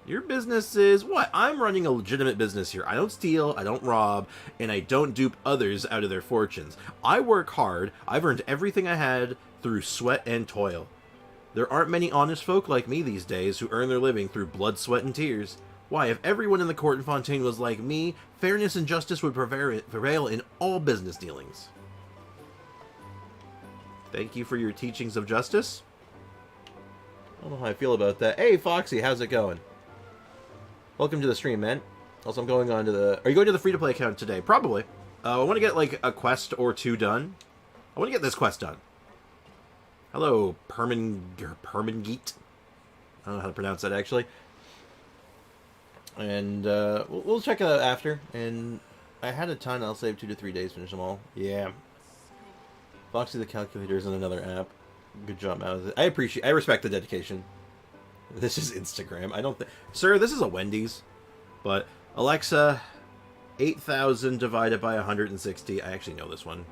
Your business is what? I'm running a legitimate business here. I don't steal, I don't rob, and I don't dupe others out of their fortunes. I work hard. I've earned everything I had through sweat and toil. There aren't many honest folk like me these days who earn their living through blood, sweat, and tears. Why, if everyone in the court in Fontaine was like me, fairness and justice would prevail in all business dealings. Thank you for your teachings of justice. I don't know how I feel about that. Hey, Foxy, how's it going? Welcome to the stream, man. Also, I'm going on to the... Are you going to the free-to-play account today? Probably. I want to get, like, a quest or two done. I want to get this quest done. Hello, Permangeet. I don't know how to pronounce that, actually. And we'll check it out after. And I had a ton. I'll save 2 to 3 days to finish them all. Yeah. Foxy the Calculator is in another app. Good job, Mouse. I respect the dedication. This is Instagram. I don't think... Sir, this is a Wendy's. But, Alexa, 8,000 divided by 160. I actually know this one.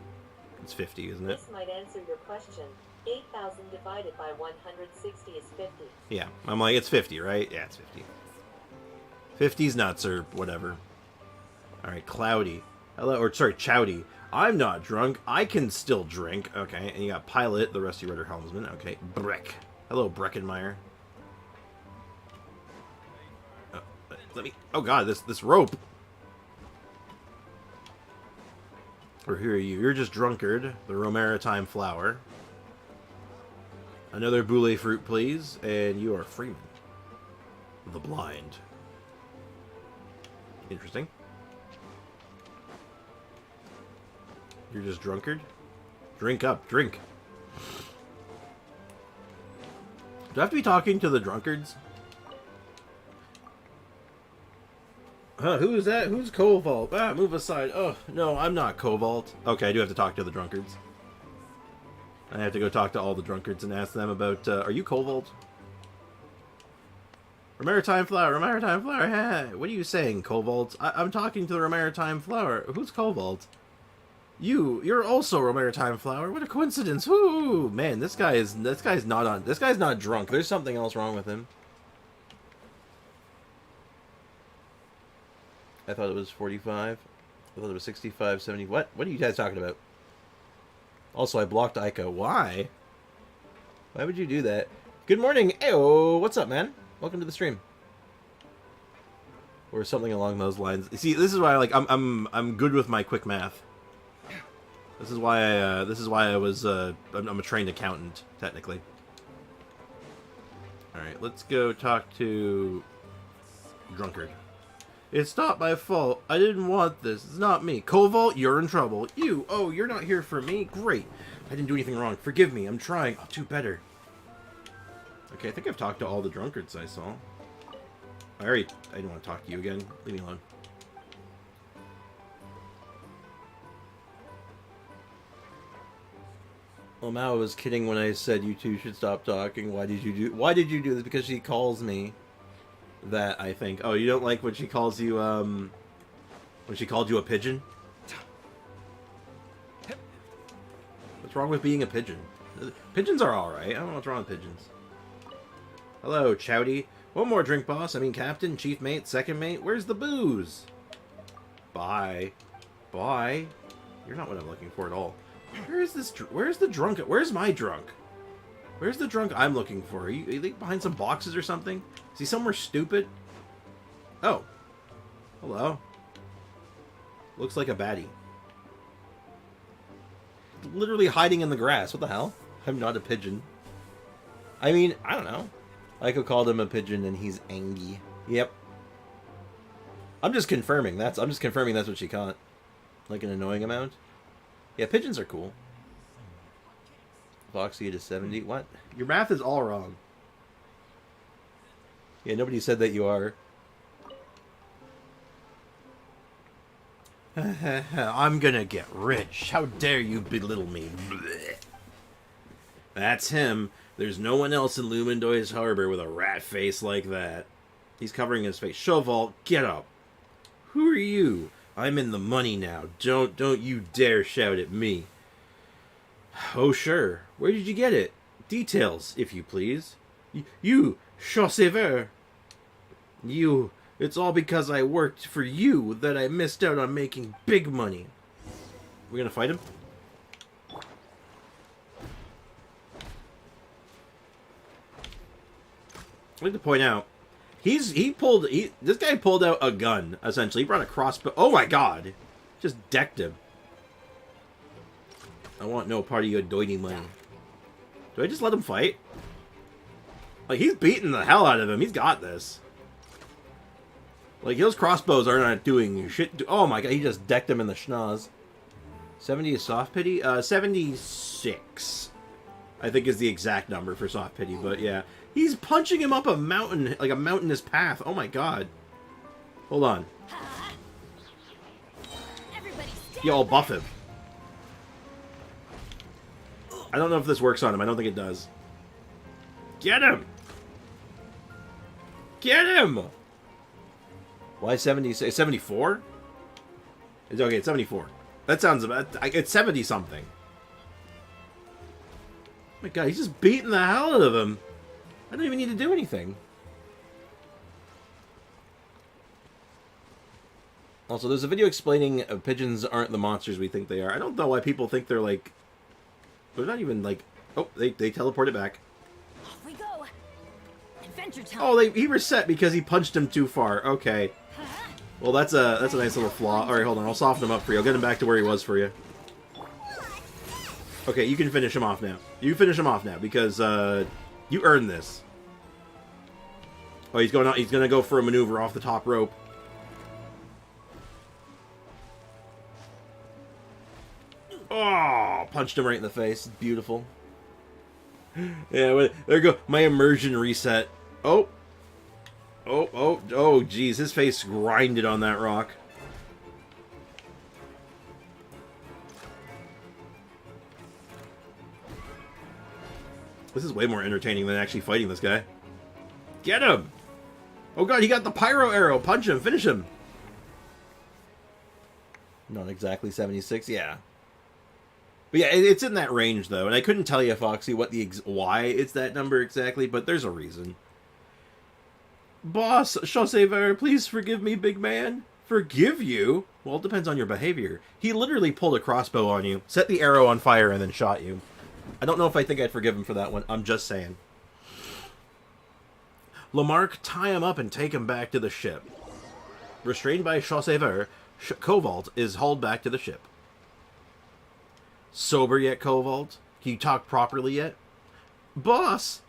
It's 50, isn't it? This might answer your question. 8,000 divided by 160 is 50. Yeah. I'm like, it's 50, right? Yeah, it's 50. 50's nuts or whatever. Alright, Cloudy. Hello, or sorry, Chowdy. I'm not drunk. I can still drink. Okay, and you got Pilot, the Rusty Rudder Helmsman. Okay, Breck. Hello, Breckenmeyer. Let me... Oh god, this rope. Or who are you? You're just Drunkard, the Romaritime Flower. Another Boule fruit, please. And you are Freeman. The Blind. Interesting. You're just Drunkard? Drink up, drink. Do I have to be talking to the drunkards? Huh, who is that? Who's Cobalt? Ah, move aside. Oh, no, I'm not Cobalt. Okay, I do have to talk to the drunkards. I have to go talk to all the drunkards and ask them about, are you Cobalt? Romaritime Flower, Romaritime Flower, hey, what are you saying, Cobalt? I'm talking to the Romaritime Flower. Who's Cobalt? You're also Romaritime Flower. What a coincidence. Woo! Man, this guy's not drunk. There's something else wrong with him. I thought it was 45. I thought it was 65, 70. What? What are you guys talking about? Also, I blocked Ico. Why? Why would you do that? Good morning. Ayo, what's up, man? Welcome to the stream. Or something along those lines. See, this is why I'm good with my quick math. This is why I was I'm a trained accountant technically. All right, let's go talk to Drunkard. It's not my fault. I didn't want this. It's not me. Cobalt, you're in trouble. Oh, you're not here for me? Great. I didn't do anything wrong. Forgive me. I'm trying. I'll do better. Okay, I think I've talked to all the drunkards I saw. I didn't want to talk to you again. Leave me alone. Well, Mao was kidding when I said you two should stop talking. Why did you do this? Because she calls me that, I think. Oh, you don't like when she calls you, when she called you a pigeon? What's wrong with being a pigeon? Pigeons are alright. I don't know what's wrong with pigeons. Hello, Chowdy. One more drink, boss. I mean, captain, chief mate, second mate. Where's the booze? Bye. Bye. You're not what I'm looking for at all. Where's the drunk? Where's my drunk? Where's the drunk I'm looking for? Are you behind some boxes or something? Is he somewhere stupid? Oh. Hello. Looks like a baddie. Literally hiding in the grass. What the hell? I'm not a pigeon. I mean, I don't know. Ico called him a pigeon and he's angry. Yep. I'm just confirming that's what she caught. Like an annoying amount. Yeah, pigeons are cool. Foxy to 70. What? Your math is all wrong. Yeah, nobody said that you are. I'm gonna get rich. How dare you belittle me. Blech. That's him. There's no one else in Lumendoy's Harbor with a rat face like that. He's covering his face. Chauvel, get up. Who are you? I'm in the money now. Don't you dare shout at me. Oh, sure. Where did you get it? Details, if you please. You, Chasseur. You, it's all because I worked for you that I missed out on making big money. We're gonna fight him? I'd like to point out, This guy pulled out a gun, essentially. He brought a crossbow. Oh my god. Just decked him. I want no part of your doity money. Do I just let him fight? Like, he's beating the hell out of him. He's got this. Like, those crossbows are not doing shit. Oh my god, he just decked him in the schnoz. 70 is soft pity? 76. I think is the exact number for soft pity, but yeah. He's punching him up a mountain, like a mountainous path. Oh my god. Hold on. Yo, I'll buff him. I don't know if this works on him. I don't think it does. Get him! Get him! Why 70? 74? It's okay, it's 74. That sounds about... It's 70-something. Oh my god, he's just beating the hell out of him. I don't even need to do anything. Also, there's a video explaining pigeons aren't the monsters we think they are. I don't know why people think they're like... They're not even like... Oh, they teleported back. Off we go. Adventure time. Oh, he reset because he punched him too far. Okay. Well, that's a nice little flaw. All right, hold on. I'll soften him up for you. I'll get him back to where he was for you. Okay, you can finish him off now. You finish him off now because you earned this. Oh, he's going out. He's gonna go for a maneuver off the top rope. Oh, punched him right in the face. Beautiful. Yeah, there go. My immersion reset. Oh. Oh, geez. His face grinded on that rock. This is way more entertaining than actually fighting this guy. Get him! Oh god, he got the pyro arrow. Punch him. Finish him. Not exactly 76. Yeah. But yeah, it's in that range, though. And I couldn't tell you, Foxy, why it's that number exactly, but there's a reason. Boss, Chausseur, please forgive me, big man. Forgive you? Well, it depends on your behavior. He literally pulled a crossbow on you, set the arrow on fire, and then shot you. I don't know if I think I'd forgive him for that one. I'm just saying. Lamarck, tie him up and take him back to the ship. Restrained by Chausseur, Cobalt is hauled back to the ship. Sober yet, Cobalt? Can you talk properly yet? Boss!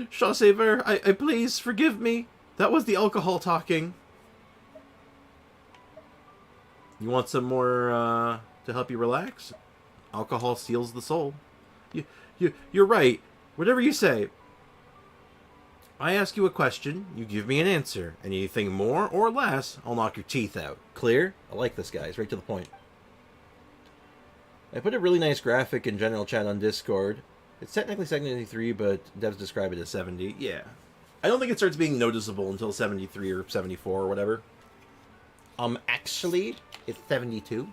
Chausseur, I please, forgive me. That was the alcohol talking. You want some more, to help you relax? Alcohol steals the soul. You're right. Whatever you say. I ask you a question, you give me an answer. Anything more or less, I'll knock your teeth out. Clear? I like this guy. It's right to the point. I put a really nice graphic in general chat on Discord. It's technically 73, but devs describe it as 70. Yeah. I don't think it starts being noticeable until 73 or 74 or whatever. Actually, it's 72.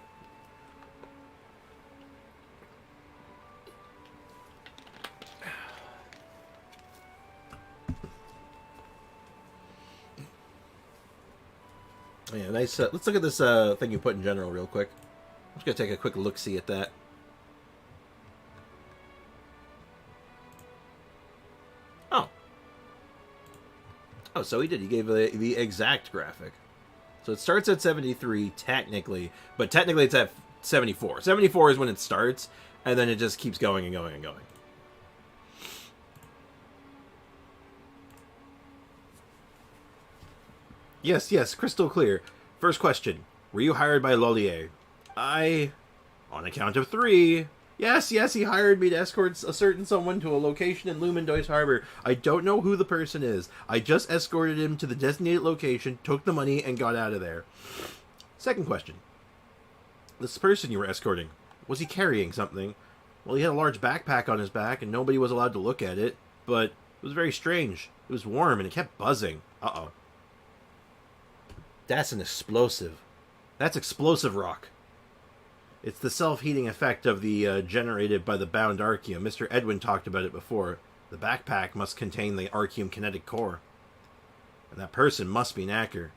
Yeah, nice. Let's look at this thing you put in general real quick. I'm just going to take a quick look-see at that. Oh, so he did. He gave the exact graphic. So it starts at 73, technically. But technically it's at 74. 74 is when it starts, and then it just keeps going and going and going. Yes, crystal clear. First question. Were you hired by Lollier? On a count of 3... Yes, he hired me to escort a certain someone to a location in Lumendois Harbor. I don't know who the person is. I just escorted him to the designated location, took the money, and got out of there. Second question. This person you were escorting, was he carrying something? Well, he had a large backpack on his back, and nobody was allowed to look at it, but it was very strange. It was warm, and it kept buzzing. Uh-oh. That's an explosive. That's explosive rock. It's the self-heating effect of the generated by the bound Archeum. Mr. Edwin talked about it before. The backpack must contain the Archeum kinetic core. And that person must be Knacker.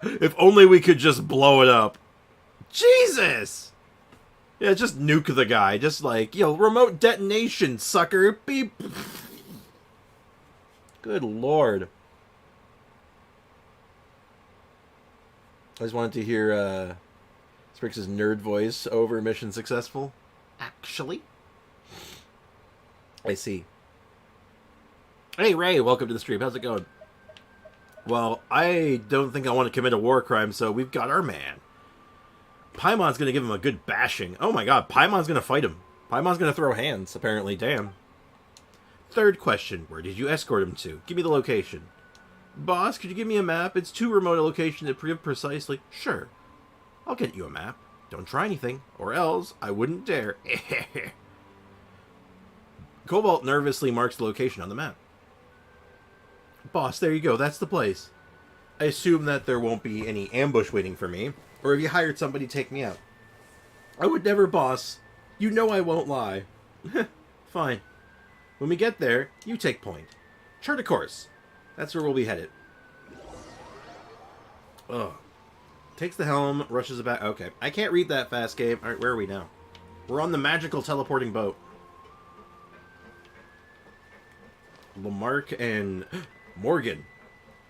If only we could just blow it up. Jesus! Yeah, just nuke the guy. Just like, remote detonation, sucker. Beep. Good lord. I just wanted to hear Sprix's nerd voice over mission successful. Actually. I see. Hey, Ray, welcome to the stream. How's it going? Well, I don't think I want to commit a war crime, so we've got our man. Paimon's going to give him a good bashing. Oh my god, Paimon's going to fight him. Paimon's going to throw hands, apparently. Damn. Third question. Where did you escort him to? Give me the location. Boss, could you give me a map? It's too remote a location to give precisely. Sure. I'll get you a map. Don't try anything, or else I wouldn't dare. Cobalt nervously marks the location on the map. Boss, there you go. That's the place. I assume that there won't be any ambush waiting for me, or have you hired somebody to take me out? I would never, boss. You know I won't lie. Fine. When we get there, you take point. Chart a course. That's where we'll be headed. Ugh. Takes the helm, rushes back. Okay. I can't read that fast, game. Alright, where are we now? We're on the magical teleporting boat. Lamarck and Morgan.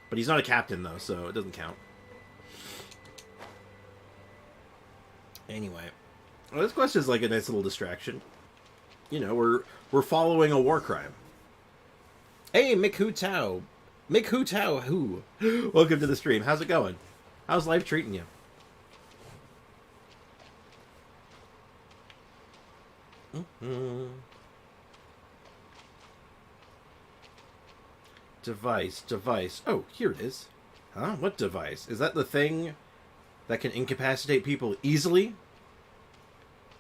But he's not a captain, though, so it doesn't count. Anyway. Well, this quest is like a nice little distraction. You know, we're following a war crime. Hey, Mick Hu Tao. Mick Hu Tao Who? Welcome to the stream. How's it going? How's life treating you? Device. Oh, here it is. Huh? What device? Is that the thing that can incapacitate people easily?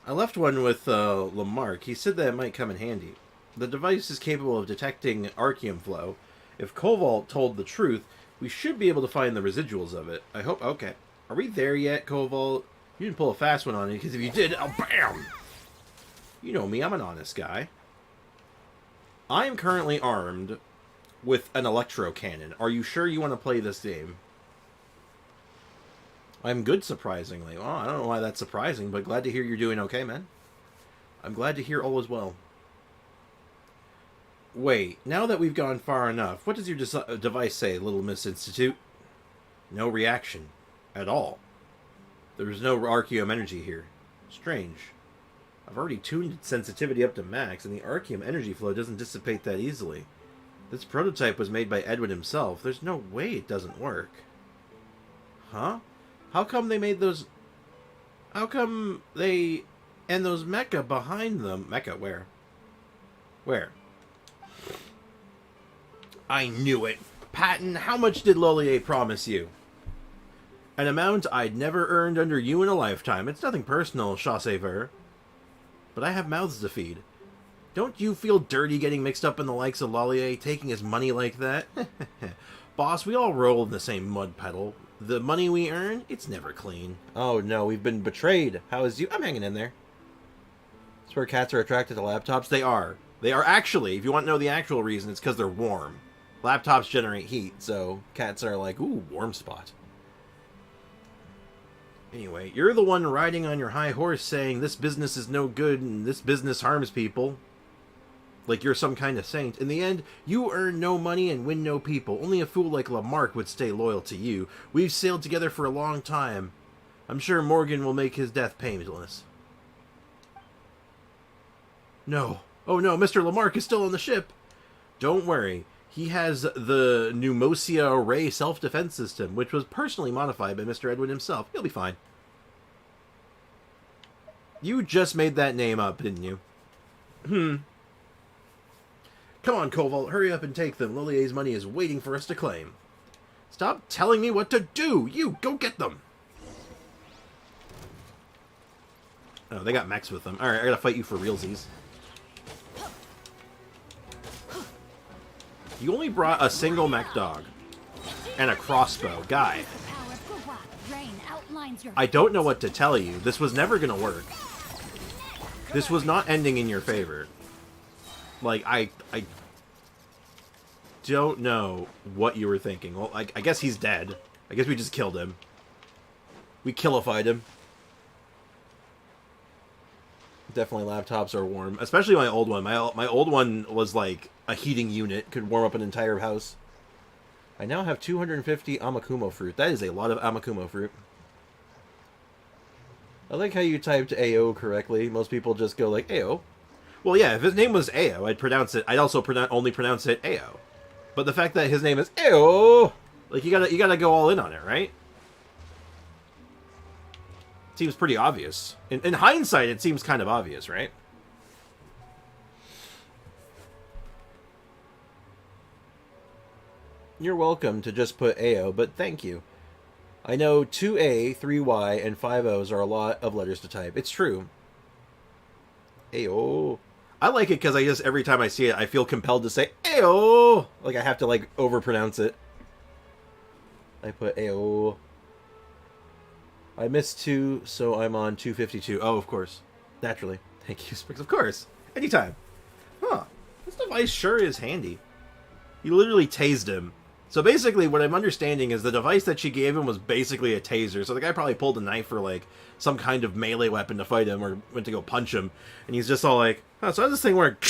I left one with Lamarck. He said that it might come in handy. The device is capable of detecting archeum flow. If Cobalt told the truth, we should be able to find the residuals of it. I hope. Okay. Are we there yet, Cobalt? You didn't pull a fast one on me, because if you did, oh, bam! You know me, I'm an honest guy. I am currently armed with an electro cannon. Are you sure you want to play this game? I'm good, surprisingly. Well, I don't know why that's surprising, but glad to hear you're doing okay, man. I'm glad to hear all is well. Wait, now that we've gone far enough, what does your device say, Little Miss Institute? No reaction. At all. There's no archeum energy here. Strange. I've already tuned its sensitivity up to max, and the archeum energy flow doesn't dissipate that easily. This prototype was made by Edwin himself. There's no way it doesn't work. Huh? How come they made those... How come they... And those mecha behind them... Mecha, where? Where? I knew it. Patton, how much did Lolier promise you? An amount I'd never earned under you in a lifetime. It's nothing personal, Chasseur. But I have mouths to feed. Don't you feel dirty getting mixed up in the likes of Lolier, taking his money like that? Boss, we all roll in the same mud puddle. The money we earn, it's never clean. Oh no, we've been betrayed. How is you? I'm hanging in there. That's where cats are attracted to laptops? They are. They are actually, if you want to know the actual reason, it's because they're warm. Laptops generate heat, so cats are like, ooh, warm spot. Anyway, you're the one riding on your high horse saying this business is no good and this business harms people. Like you're some kind of saint. In the end, you earn no money and win no people. Only a fool like Lamarck would stay loyal to you. We've sailed together for a long time. I'm sure Morgan will make his death painless. No. Oh no, Mr. Lamarck is still on the ship. Don't worry. He has the Pneumosia Ray self-defense system, which was personally modified by Mr. Edwin himself. He'll be fine. You just made that name up, didn't you? Come on, Cobalt, hurry up and take them. Lolier's money is waiting for us to claim. Stop telling me what to do! You, go get them! Oh, they got mechs with them. Alright, I gotta fight you for realsies. You only brought a single mech dog. And a crossbow. Guy. I don't know what to tell you. This was never gonna work. This was not ending in your favor. Like, I don't know what you were thinking. Well, I guess he's dead. I guess we just killed him. We killified him. Definitely laptops are warm, especially my old one. My old one was like a heating unit, could warm up an entire house. I now have 250 Amakumo fruit. That is a lot of Amakumo fruit. I like how you typed AO correctly. Most people just go like AO. Well, yeah, if his name was AO, I'd pronounce it. I'd also only pronounce it AO. But the fact that his name is AO, like you gotta go all in on it, right? Seems pretty obvious. In hindsight, it seems kind of obvious, right? You're welcome to just put AO, but thank you. I know 2A, 3Y, and 5 O's are a lot of letters to type. It's true. AO. I like it because I just, every time I see it, I feel compelled to say AO. Like I have to like overpronounce it. I put AO. I missed 2, so I'm on 252. Oh, of course. Naturally. Thank you, Spriggs. Of course. Anytime. Huh. This device sure is handy. You literally tased him. So basically, what I'm understanding is the device that she gave him was basically a taser. So the guy probably pulled a knife or, like, some kind of melee weapon to fight him or went to go punch him. And he's just all like, oh, so how does this thing work?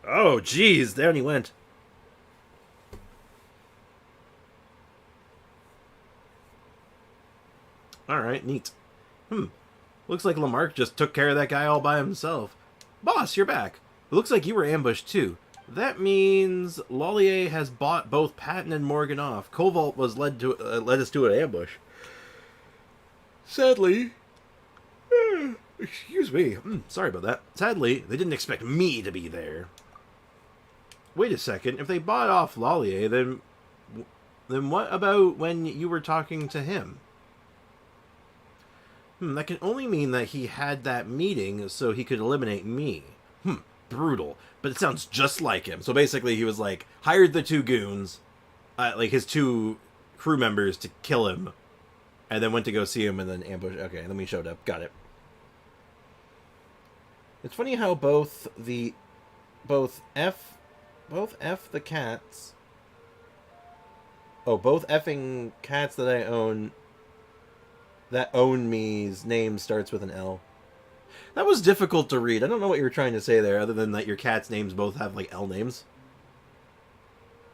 Oh, jeez. Down he went. Alright, neat. Looks like Lamarck just took care of that guy all by himself. Boss, you're back. It looks like you were ambushed, too. That means Lollier has bought both Patton and Morgan off. Cobalt was led us to an ambush. Sadly... excuse me. Sorry about that. Sadly, they didn't expect me to be there. Wait a second. If they bought off Lollier, then what about when you were talking to him? That can only mean that he had that meeting so he could eliminate me. Brutal. But it sounds just like him. So basically he was like, hired the 2 goons, like his 2 crew members to kill him, and then went to go see him and then ambush. Okay, then we showed up. Got it. It's funny how both F the cats. Oh, both effing cats that I own, that own me's name starts with an L. That was difficult to read. I don't know what you were trying to say there, other than that your cat's names both have, like, L names.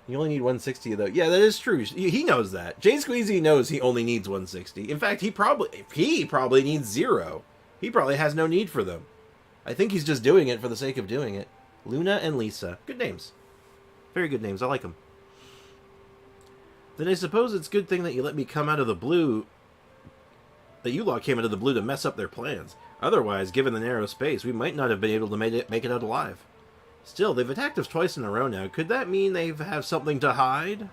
You only need 160, though. Yeah, that is true. He knows that. Jay Squeezy knows he only needs 160. In fact, he probably needs 0. He probably has no need for them. I think he's just doing it for the sake of doing it. Luna and Lisa. Good names. Very good names. I like them. Then I suppose it's a good thing that you let me come out of the blue... that you lot came out of the blue to mess up their plans. Otherwise, given the narrow space, we might not have been able to make it out alive. Still, they've attacked us twice in a row now. Could that mean they have something to hide?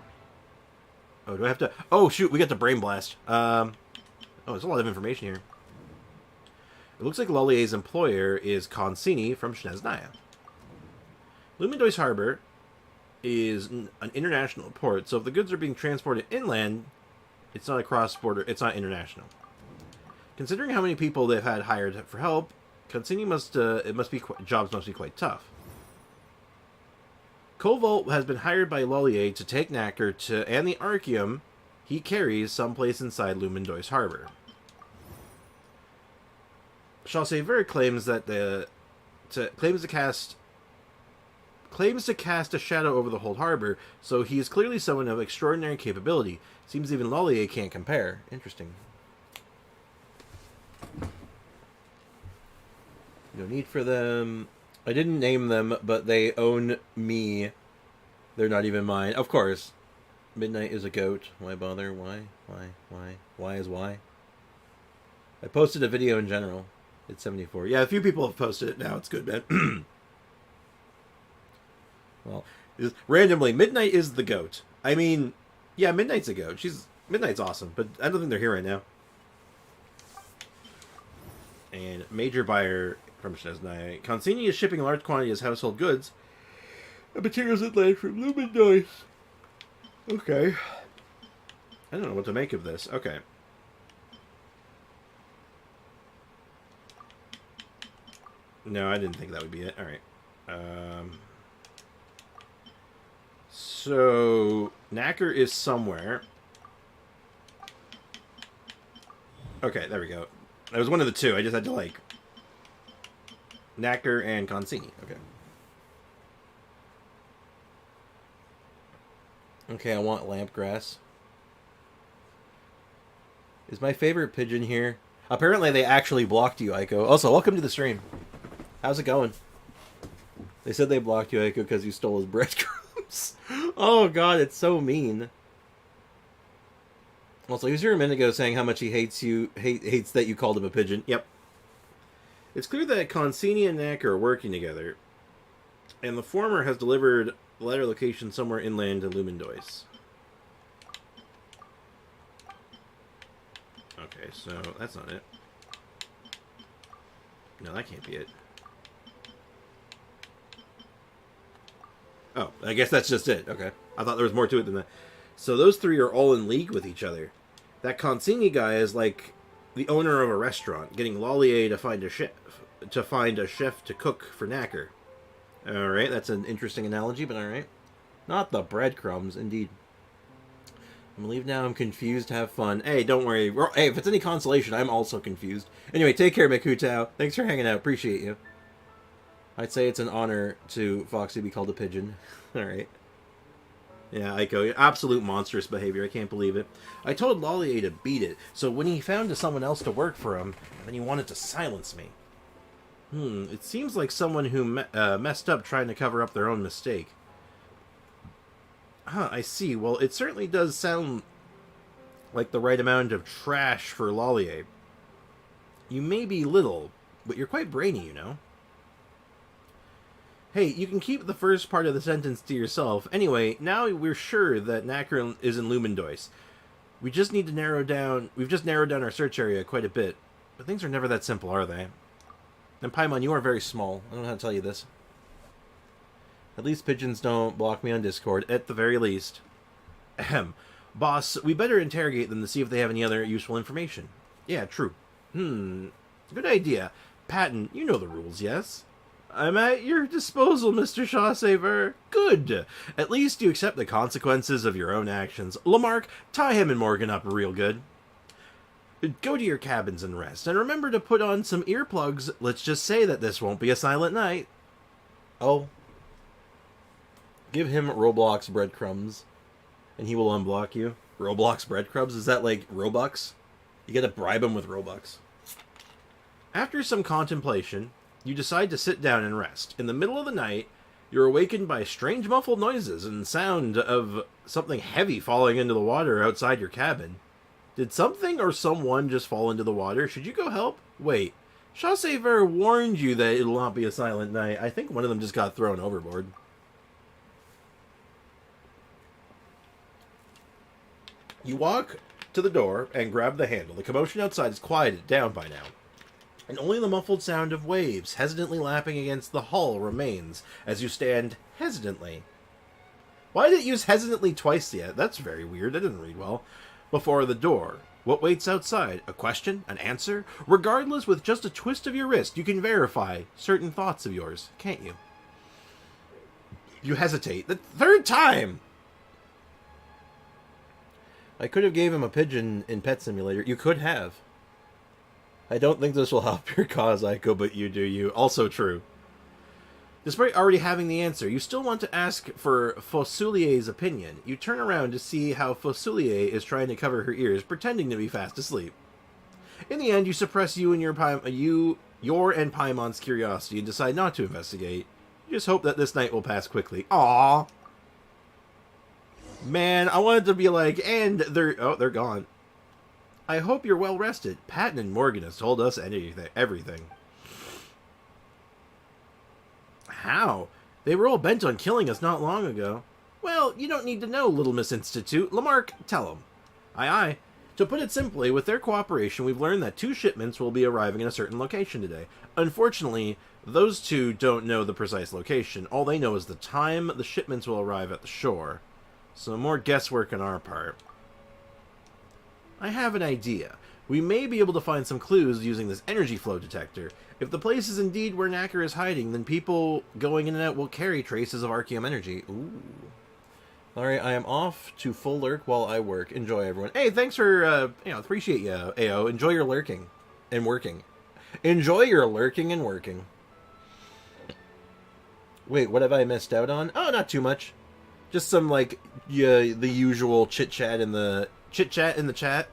Oh, do I have to... Oh, shoot, we got the Brain Blast. Oh, there's a lot of information here. It looks like Lollier's employer is Consini from Snezhnaya. Lumendois Harbor is an international port, so if the goods are being transported inland, it's not a cross-border... It's not international. Considering how many people they've had hired for help, Consini jobs must be quite tough. Cobalt has been hired by Lollier to take Knacker and the Archeum he carries someplace inside Lumendois Harbor. Chasseur claims to cast a shadow over the whole harbor, so he is clearly someone of extraordinary capability. Seems even Lollier can't compare. Interesting. No need for them. I didn't name them, but they own me. They're not even mine. Of course. Midnight is a goat. Why bother? Why? Why is why? I posted a video in general. It's 74. Yeah, a few people have posted it now. It's good, man. Well, randomly, Midnight is the goat. I mean, yeah, Midnight's a goat. Midnight's awesome, but I don't think they're here right now. And major buyer from Snezhnaya. Consini is shipping large quantities of household goods and materials inland from Lumendois. Okay. I don't know what to make of this. Okay. No, I didn't think that would be it. Alright. So, Knacker is somewhere. Okay, there we go. That was one of the 2. I just had to, like... Knacker and Consini. Okay. Okay, I want lampgrass. Is my favorite pigeon here? Apparently they actually blocked you, Aiko. Also, welcome to the stream. How's it going? They said they blocked you, Aiko, because you stole his breadcrumbs. Oh god, it's so mean. Also, he was here a minute ago saying how much he hates you, hates that you called him a pigeon. Yep. It's clear that Consini and Knacker are working together, and the former has delivered the latter location somewhere inland to Lumendois. Okay, so that's not it. No, that can't be it. Oh, I guess that's just it. Okay. I thought there was more to it than that. So those three are all in league with each other. That Consini guy is like the owner of a restaurant, getting Lollier to find a chef to cook for Knacker. Alright, that's an interesting analogy, but alright. Not the breadcrumbs, indeed. I'm gonna leave now, I'm confused, have fun. Hey, don't worry. Hey, if it's any consolation, I'm also confused. Anyway, take care, Mikutao. Thanks for hanging out, appreciate you. I'd say it's an honor to Foxy be called a pigeon. Alright. Yeah, Aiko, absolute monstrous behavior. I can't believe it. I told Lollier to beat it, so when he found someone else to work for him, then he wanted to silence me. It seems like someone who messed up trying to cover up their own mistake. Huh, I see. Well, it certainly does sound like the right amount of trash for Lollier. You may be little, but you're quite brainy, you know. Hey, you can keep the first part of the sentence to yourself. Anyway, now we're sure that Knacker is in Lumendois. We've just narrowed down our search area quite a bit. But things are never that simple, are they? And Paimon, you are very small. I don't know how to tell you this. At least pigeons don't block me on Discord, at the very least. Ahem. Boss, we better interrogate them to see if they have any other useful information. Yeah, true. Good idea. Patton, you know the rules, yes? I'm at your disposal, Mr. Shawsaver. Good. At least you accept the consequences of your own actions. Lamarck, tie him and Morgan up real good. Go to your cabins and rest, and remember to put on some earplugs. Let's just say that this won't be a silent night. Oh. Give him Roblox breadcrumbs, and he will unblock you. Roblox breadcrumbs? Is that like Robux? You gotta bribe him with Robux. After some contemplation, you decide to sit down and rest. In the middle of the night, you're awakened by strange muffled noises and sound of something heavy falling into the water outside your cabin. Did something or someone just fall into the water? Should you go help? Wait, Shawsaver warned you that it'll not be a silent night. I think one of them just got thrown overboard. You walk to the door and grab the handle. The commotion outside is quieted down by now, and only the muffled sound of waves hesitantly lapping against the hull remains as you stand hesitantly. Why did it use hesitantly twice yet? That's very weird. That didn't read well. Before the door. What waits outside? A question? An answer? Regardless, with just a twist of your wrist, you can verify certain thoughts of yours, can't you? You hesitate. The third time! I could have gave him a pigeon in Pet Simulator. You could have. I don't think this will help your cause, Aiko, but you do you. Also true. Despite already having the answer, you still want to ask for Fossulier's opinion. You turn around to see how Fossulier is trying to cover her ears, pretending to be fast asleep. In the end, you suppress your and Paimon's curiosity and decide not to investigate. You just hope that this night will pass quickly. Aww. Man, I wanted to be like, and they're gone. I hope you're well rested. Patton and Morgan has told us everything. How? They were all bent on killing us not long ago. Well, you don't need to know, Little Miss Institute. Lamarck, tell them. Aye, aye. To put it simply, with their cooperation, we've learned that 2 shipments will be arriving in a certain location today. Unfortunately, those 2 don't know the precise location. All they know is the time the shipments will arrive at the shore. So more guesswork on our part. I have an idea. We may be able to find some clues using this energy flow detector. If the place is indeed where Knacker is hiding, then people going in and out will carry traces of Archeum energy. Ooh. Alright, I am off to full lurk while I work. Enjoy, everyone. Hey, thanks for, appreciate you, AO. Enjoy your lurking and working. Enjoy your lurking and working. Wait, what have I missed out on? Oh, not too much. Just some like the usual chit chat in the chat,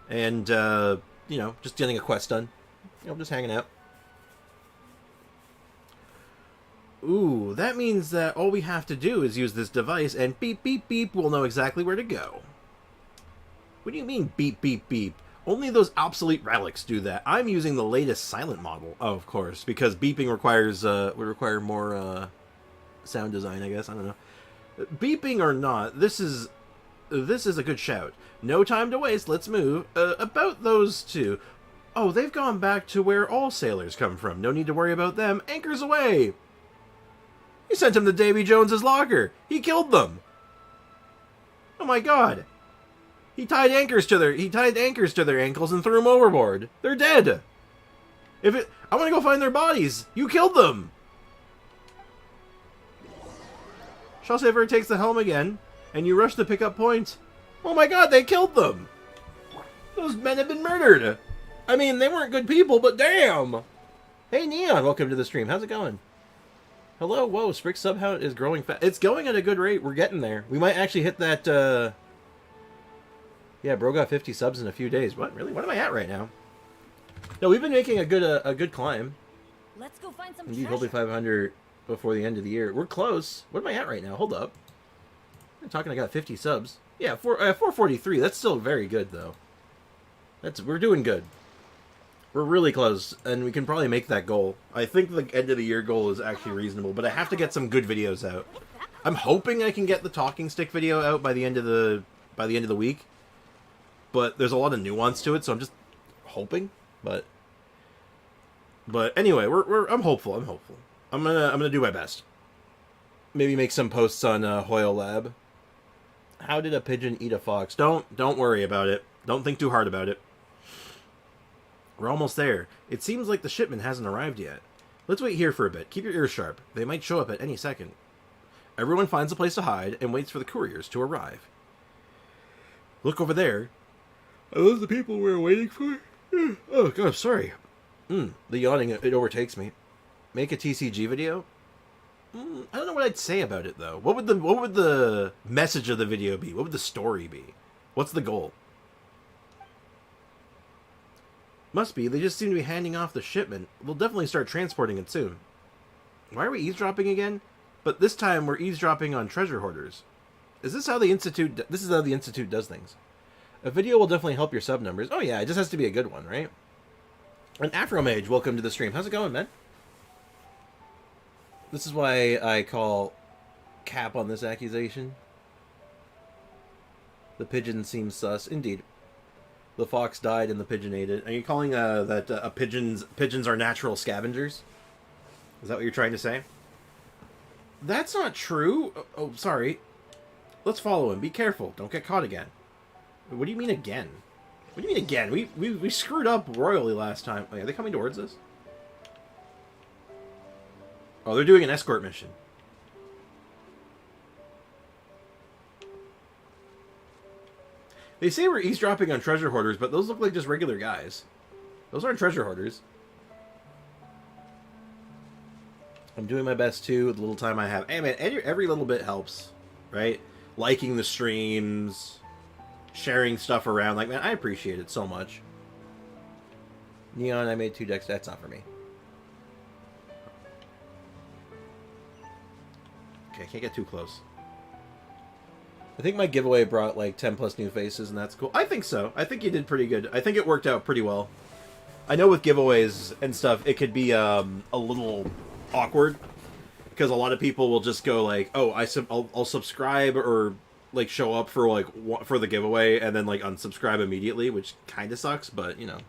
and just getting a quest done. Just hanging out. Ooh, that means that all we have to do is use this device, and beep beep beep, we'll know exactly where to go. What do you mean beep beep beep? Only those obsolete relics do that. I'm using the latest silent model, of course, because beeping would require more sound design, I guess. I don't know. Beeping or not, this is a good shout. No time to waste, let's move. About those two. Oh, they've gone back to where all sailors come from. No need to worry about them. Anchors away! You sent him to Davy Jones's locker. He killed them. Oh my god. He tied anchors to their ankles and threw them overboard. They're dead. I want to go find their bodies. You killed them. Shawsaver takes the helm again, and you rush to pick up points. Oh my god, they killed them! Those men have been murdered! I mean, they weren't good people, but damn! Hey, Neon, welcome to the stream. How's it going? Hello, whoa, Sprick sub count is growing fast. It's going at a good rate. We're getting there. We might actually hit that, Yeah, bro got 50 subs in a few days. What? Really? What am I at right now? No, we've been making a good climb. Let's go find some Indeed, treasure. hopefully 500 before the end of the year. We're close. What am I at right now? Hold up. I'm talking I got 50 subs. Yeah, 443. That's still very good, though. We're doing good. We're really close, and we can probably make that goal. I think the end of the year goal is actually reasonable, but I have to get some good videos out. I'm hoping I can get the talking stick video out by the end of the week. But there's a lot of nuance to it, so I'm just hoping. But anyway, I'm hopeful. I'm gonna do my best. Maybe make some posts on Hoyle Lab. How did a pigeon eat a fox? Don't worry about it. Don't think too hard about it. We're almost there. It seems like the shipment hasn't arrived yet. Let's wait here for a bit. Keep your ears sharp. They might show up at any second. Everyone finds a place to hide and waits for the couriers to arrive. Look over there. Are those the people we're waiting for? Oh god, sorry. The yawning, it overtakes me. Make a TCG video? I don't know what I'd say about it though. What would the message of the video be? What would the story be? What's the goal? Must be. They just seem to be handing off the shipment. We'll definitely start transporting it soon. Why are we eavesdropping again? But this time we're eavesdropping on treasure hoarders. Is this how the Institute... This is how the Institute does things. A video will definitely help your sub numbers. Oh yeah, it just has to be a good one, right? And Afromage, welcome to the stream. How's it going, man? This is why I call cap on this accusation. The pigeon seems sus. Indeed. The fox died and the pigeon ate it. Are you calling that pigeons are natural scavengers? Is that what you're trying to say? That's not true. Oh, sorry. Let's follow him. Be careful. Don't get caught again. What do you mean again? What do you mean again? We screwed up royally last time. Wait, are they coming towards us? Oh, they're doing an escort mission. They say we're eavesdropping on treasure hoarders, but those look like just regular guys. Those aren't treasure hoarders. I'm doing my best too with the little time I have. Hey man, every little bit helps, right? Liking the streams, sharing stuff around. Like, man, I appreciate it so much. Neon, I made 2 decks. That's not for me. Okay, I can't get too close. I think my giveaway brought like 10 plus new faces, and that's cool. I think so. I think you did pretty good. I think it worked out pretty well. I know with giveaways and stuff, it could be a little awkward because a lot of people will just go like, "Oh, I'll subscribe or like show up for for the giveaway and then like unsubscribe immediately," which kind of sucks, but you know,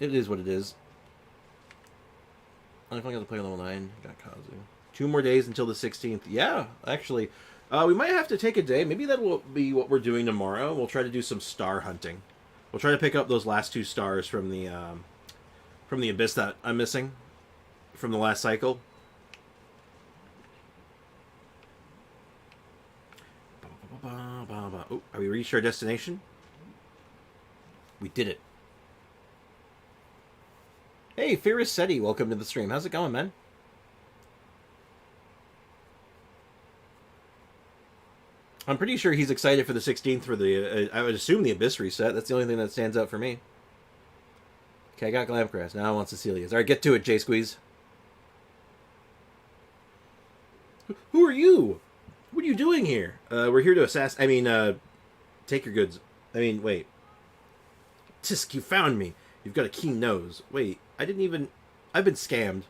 it is what it is. I'm finally got to play level 9. Got Kazu. 2 more days until the 16th. Yeah, actually. We might have to take a day. Maybe that will be what we're doing tomorrow. We'll try to do some star hunting. We'll try to pick up those last 2 stars from the abyss that I'm missing from the last cycle. Oh, are we reached our destination? We did it. Hey, Ferris Seti, welcome to the stream. How's it going, man? I'm pretty sure he's excited for the 16th for the, I would assume the Abyss reset. That's the only thing that stands out for me. Okay, I got Glamcrest. Now I want Cecilia's. Alright, get to it, J-Squeeze. Who are you? What are you doing here? We're here to take your goods. Wait. Tisk, you found me. You've got a keen nose. Wait, I've been scammed.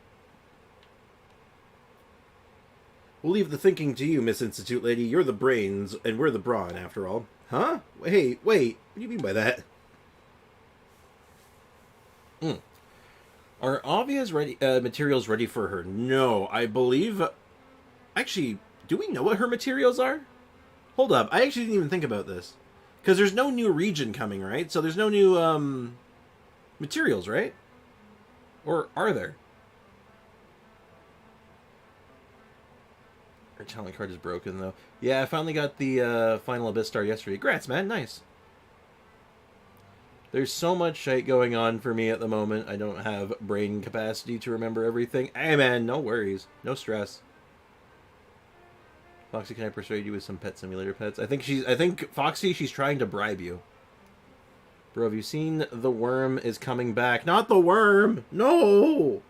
We'll leave the thinking to you, Miss Institute Lady. You're the brains, and we're the brawn, after all. Huh? Hey, wait. What do you mean by that? Are Avia's materials ready for her? No, I believe... Actually, do we know what her materials are? Hold up. I actually didn't even think about this. Because there's no new region coming, right? So there's no new, materials, right? Or are there? Her talent card is broken, though. Yeah, I finally got the final Abyss Star yesterday. Congrats, man. Nice. There's so much shite going on for me at the moment. I don't have brain capacity to remember everything. Hey, man, no worries. No stress. Foxy, can I persuade you with some Pet Simulator pets? I think Foxy, she's trying to bribe you. Bro, have you seen the worm is coming back? Not the worm! No!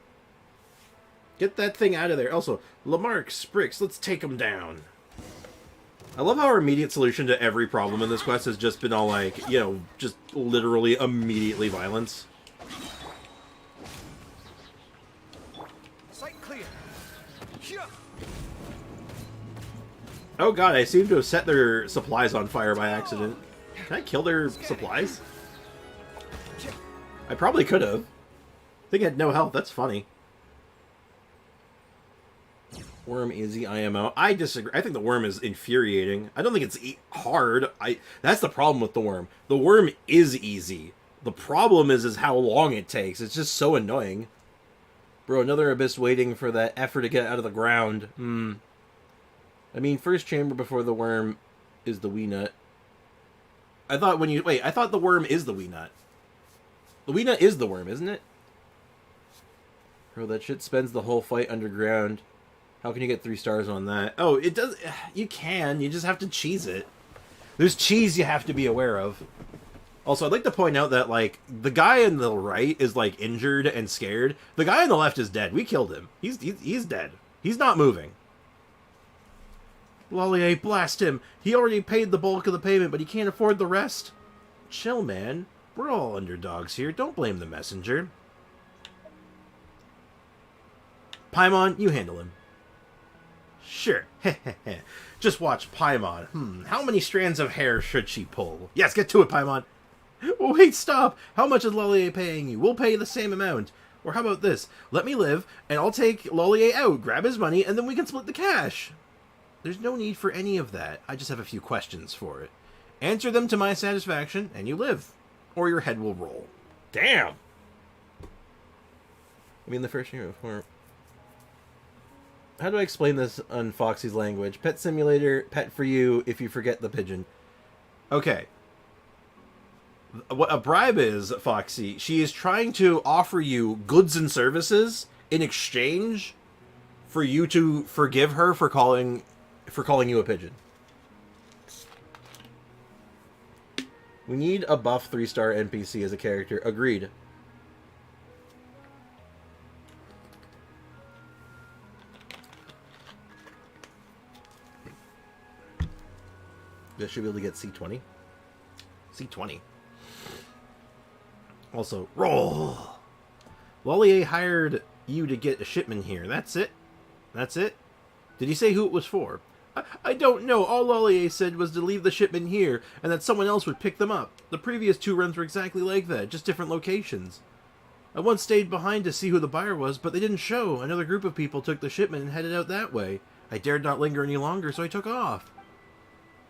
Get that thing out of there. Also, Lamarck, Sprix, let's take him down. I love how our immediate solution to every problem in this quest has just been all like, you know, just literally immediately violence. Sight clear. Oh god, I seem to have set their supplies on fire by accident. Can I kill their supplies? I probably could have. I think I had no health. That's funny. Worm easy IMO. I disagree. I think the worm is infuriating. I don't think it's hard. That's the problem with the worm. The worm is easy. The problem is how long it takes. It's just so annoying. Bro, another Abyss waiting for that effort to get out of the ground. I mean, first chamber before the worm is the wee nut. I thought the worm is the wee nut. The wee nut is the worm, isn't it? Bro, that shit spends the whole fight underground. How can you get 3 stars on that? Oh, it does... You can. You just have to cheese it. There's cheese you have to be aware of. Also, I'd like to point out that, like, the guy on the right is, like, injured and scared. The guy on the left is dead. We killed him. He's dead. He's not moving. Lollier, blast him. He already paid the bulk of the payment, but he can't afford the rest. Chill, man. We're all underdogs here. Don't blame the messenger. Paimon, you handle him. Sure. Just watch Paimon. How many strands of hair should she pull? Yes, get to it, Paimon. Wait, stop. How much is Lollier paying you? We'll pay the same amount. Or how about this? Let me live, and I'll take Lollier out, grab his money, and then we can split the cash. There's no need for any of that. I just have a few questions for it. Answer them to my satisfaction, and you live. Or your head will roll. Damn! I mean, the first year before... How do I explain this on Foxy's language? Pet simulator, pet for you if you forget the pigeon. Okay. What a bribe is, Foxy, she is trying to offer you goods and services in exchange for you to forgive her for calling you a pigeon. We need a buff 3-star NPC as a character. Agreed. I should be able to get C20. C20. Also, roll! Lollier hired you to get a shipment here. That's it? That's it? Did he say who it was for? I don't know. All Lollier said was to leave the shipment here, and that someone else would pick them up. The previous 2 runs were exactly like that, just different locations. I once stayed behind to see who the buyer was, but they didn't show. Another group of people took the shipment and headed out that way. I dared not linger any longer, so I took off.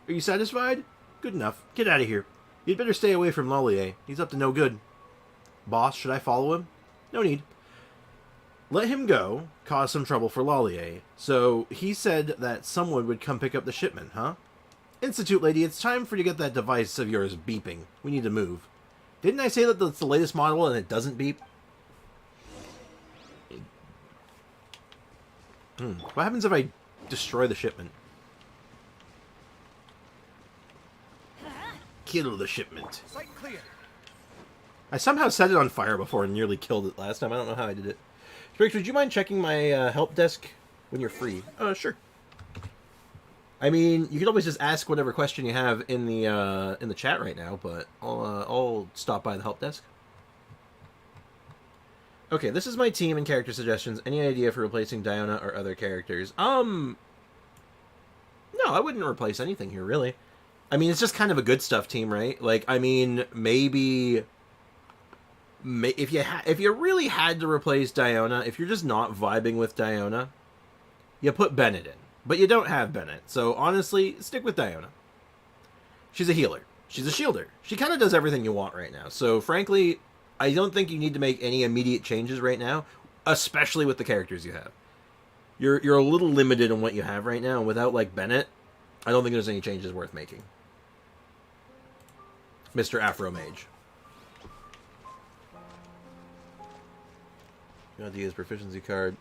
Are you satisfied? Good enough. Get out of here. You'd better stay away from Lollier. He's up to no good. Boss, should I follow him? No need. Let him go, cause some trouble for Lollier. So, he said that someone would come pick up the shipment, huh? Institute lady, it's time for you to get that device of yours beeping. We need to move. Didn't I say that it's the latest model and it doesn't beep? What happens if I destroy the shipment? Kill the shipment. Site clear. I somehow set it on fire before and nearly killed it last time. I don't know how I did it. Spriggs, would you mind checking my help desk when you're free? Sure. I mean, you can always just ask whatever question you have in the chat right now, but I'll stop by the help desk. Okay, this is my team and character suggestions. Any idea for replacing Diona or other characters? No, I wouldn't replace anything here, really. I mean, it's just kind of a good stuff team, right? Like, I mean, maybe if you really had to replace Diona, if you're just not vibing with Diona, you put Bennett in. But you don't have Bennett, so honestly, stick with Diona. She's a healer. She's a shielder. She kind of does everything you want right now. So, frankly, I don't think you need to make any immediate changes right now, especially with the characters you have. You're a little limited on what you have right now, and without, like, Bennett, I don't think there's any changes worth making. Mr. Afro Mage. You want to use proficiency card.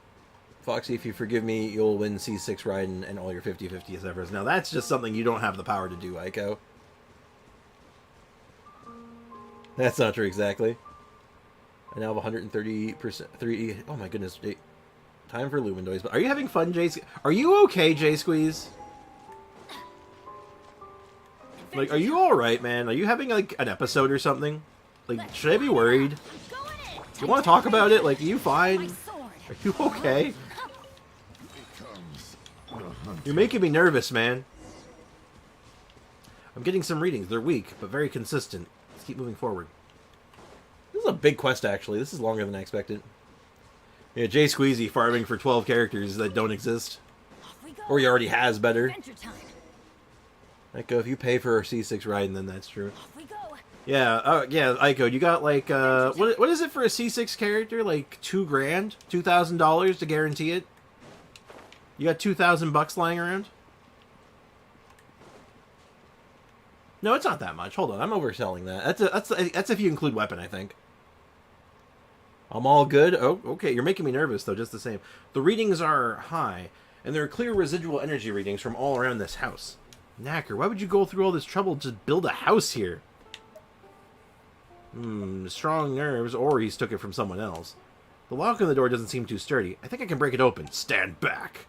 Foxy, if you forgive me, you'll win C6 Raiden and all your 50-50 Severs. Now, that's just something you don't have the power to do, Aiko. That's not true, exactly. I now have 130%. Oh my goodness. Time for Lumindoys. But are you having fun, Jay? Are you okay, Jay Squeeze? Like, are you alright, man? Are you having, like, an episode or something? Like, should I be worried? You want to talk about it? Like, are you fine? Are you okay? You're making me nervous, man. I'm getting some readings. They're weak, but very consistent. Let's keep moving forward. This is a big quest, actually. This is longer than I expected. Yeah, Jay Squeezy farming for 12 characters that don't exist. Or he already has better. Aiko, if you pay for C6 Raiden, then that's true. Yeah, yeah, Aiko, you got like, what is it for a C6 character? Like $2,000? $2,000 to guarantee it? You got $2,000 lying around? No, it's not that much. Hold on, I'm overselling that. That's if you include weapon, I think. I'm all good? Oh, okay, you're making me nervous, though, just the same. The readings are high, and there are clear residual energy readings from all around this house. Knacker, why would you go through all this trouble to build a house here? Strong nerves, or he's took it from someone else. The lock on the door doesn't seem too sturdy. I think I can break it open. Stand back.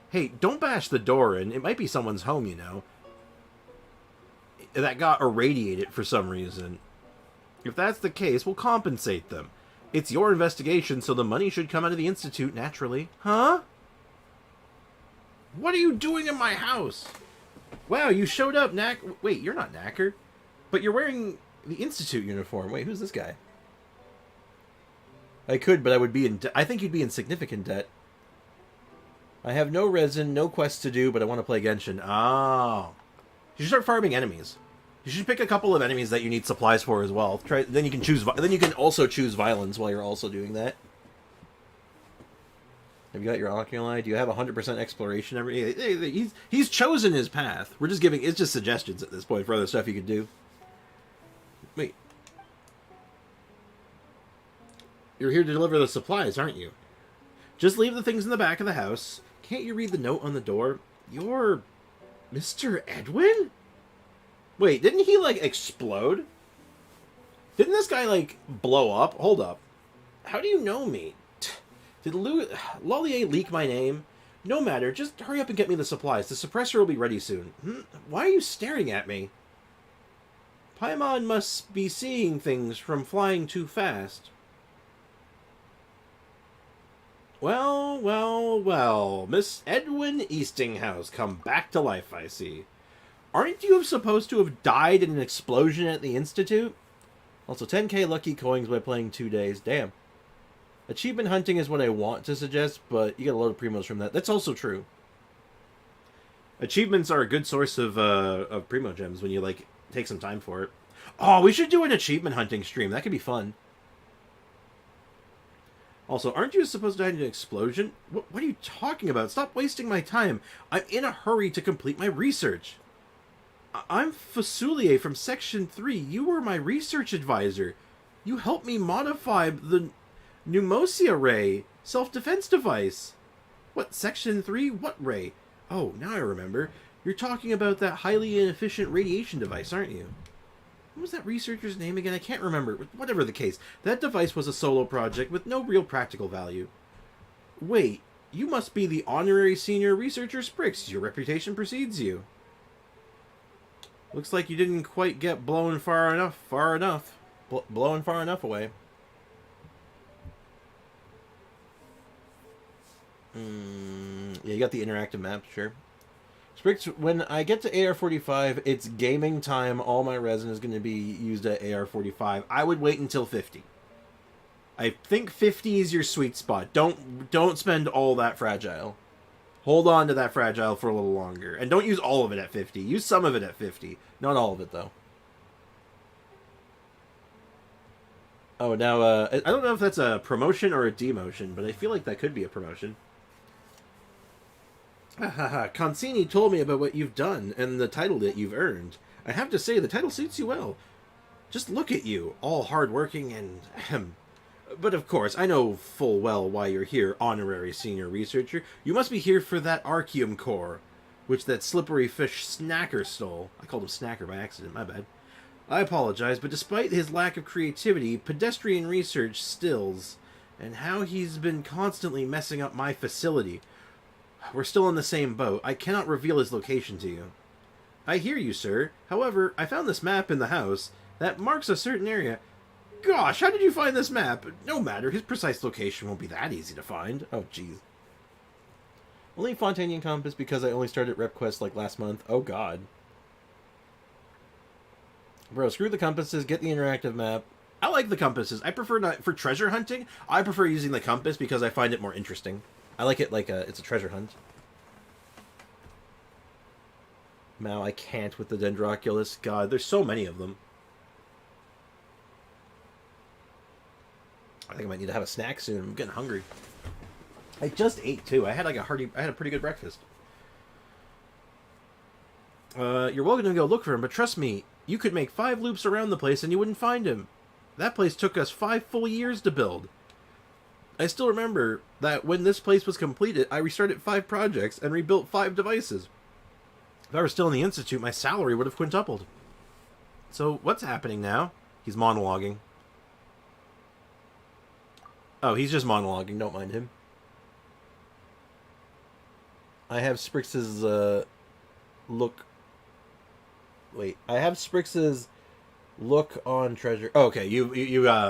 Hey, don't bash the door in. It might be someone's home, you know. That got irradiated for some reason. If that's the case, we'll compensate them. It's your investigation, so the money should come out of the Institute naturally. Huh? What are you doing in my house? Wow, you showed up, Knack. Wait, you're not Knacker. But you're wearing the Institute uniform. Wait, who's this guy? I could, but I would be in I think you'd be in significant debt. I have no resin, no quests to do, but I want to play Genshin. Oh. You should start farming enemies. You should pick a couple of enemies that you need supplies for as well. Then you can choose. Then you can also choose violence while you're also doing that. Have you got your oculi? Do you have 100% exploration? He's chosen his path. We're just giving. It's just suggestions at this point for other stuff you could do. Wait. You're here to deliver the supplies, aren't you? Just leave the things in the back of the house. Can't you read the note on the door? You're Mr. Edwin? Wait, didn't he, like, explode? Didn't this guy, like, blow up? Hold up. How do you know me? Did Lollier leak my name? No matter, just hurry up and get me the supplies. The suppressor will be ready soon. Why are you staring at me? Paimon must be seeing things from flying too fast. Well, well, well. Miss Edwin Eastinghouse come back to life, I see. Aren't you supposed to have died in an explosion at the Institute? Also, 10k lucky coins by playing 2 days. Damn. Achievement hunting is what I want to suggest, but you get a lot of primos from that. That's also true. Achievements are a good source of primo gems when you, like, take some time for it. Oh, we should do an achievement hunting stream. That could be fun. Also, aren't you supposed to die in an explosion? What are you talking about? Stop wasting my time. I'm in a hurry to complete my research. I'm Fasulier from Section 3. You were my research advisor. You helped me modify the Pneumosia Ray self-defense device. What, Section 3? What ray? Oh, now I remember. You're talking about that highly inefficient radiation device, aren't you? What was that researcher's name again? I can't remember. Whatever the case, that device was a solo project with no real practical value. Wait, you must be the honorary senior researcher Sprix. Your reputation precedes you. Looks like you didn't quite get blown far enough away. Yeah, you got the interactive map, sure. Sprix, when I get to AR-45, it's gaming time. All my resin is going to be used at AR-45. I would wait until 50. I think 50 is your sweet spot. Don't spend all that fragile. Hold on to that fragile for a little longer. And don't use all of it at 50. Use some of it at 50. Not all of it, though. Oh, now, I don't know if that's a promotion or a demotion, but I feel like that could be a promotion. Consini told me about what you've done and the title that you've earned. I have to say, the title suits you well. Just look at you, all hardworking and... But of course, I know full well why you're here, honorary senior researcher. You must be here for that Archeum core, which that slippery fish Snacker stole. I called him Snacker by accident, my bad. I apologize, but despite his lack of creativity, pedestrian research stills, and how he's been constantly messing up my facility. We're still in the same boat. I cannot reveal his location to you. I hear you, sir. However, I found this map in the house that marks a certain area. Gosh, how did you find this map? No matter, his precise location won't be that easy to find. Oh, jeez. Only Fontanian Compass because I only started RepQuest like last month. Oh, God. Bro, screw the compasses. Get the interactive map. I like the compasses. I prefer not... For treasure hunting, I prefer using the compass because I find it more interesting. I like it like it's a treasure hunt. Now I can't with the Dendroculus. God, there's so many of them. I think I might need to have a snack soon. I'm getting hungry. I just ate too. I had a pretty good breakfast. You're welcome to go look for him, but trust me, you could make 5 loops around the place and you wouldn't find him. That place took us 5 full years to build. I still remember that when this place was completed, I restarted 5 projects and rebuilt 5 devices. If I were still in the Institute, my salary would have quintupled. So, what's happening now? He's monologuing. Oh, he's just monologuing. Don't mind him. I have Sprix's, look... Wait, I have Sprix's look on treasure. Oh, okay,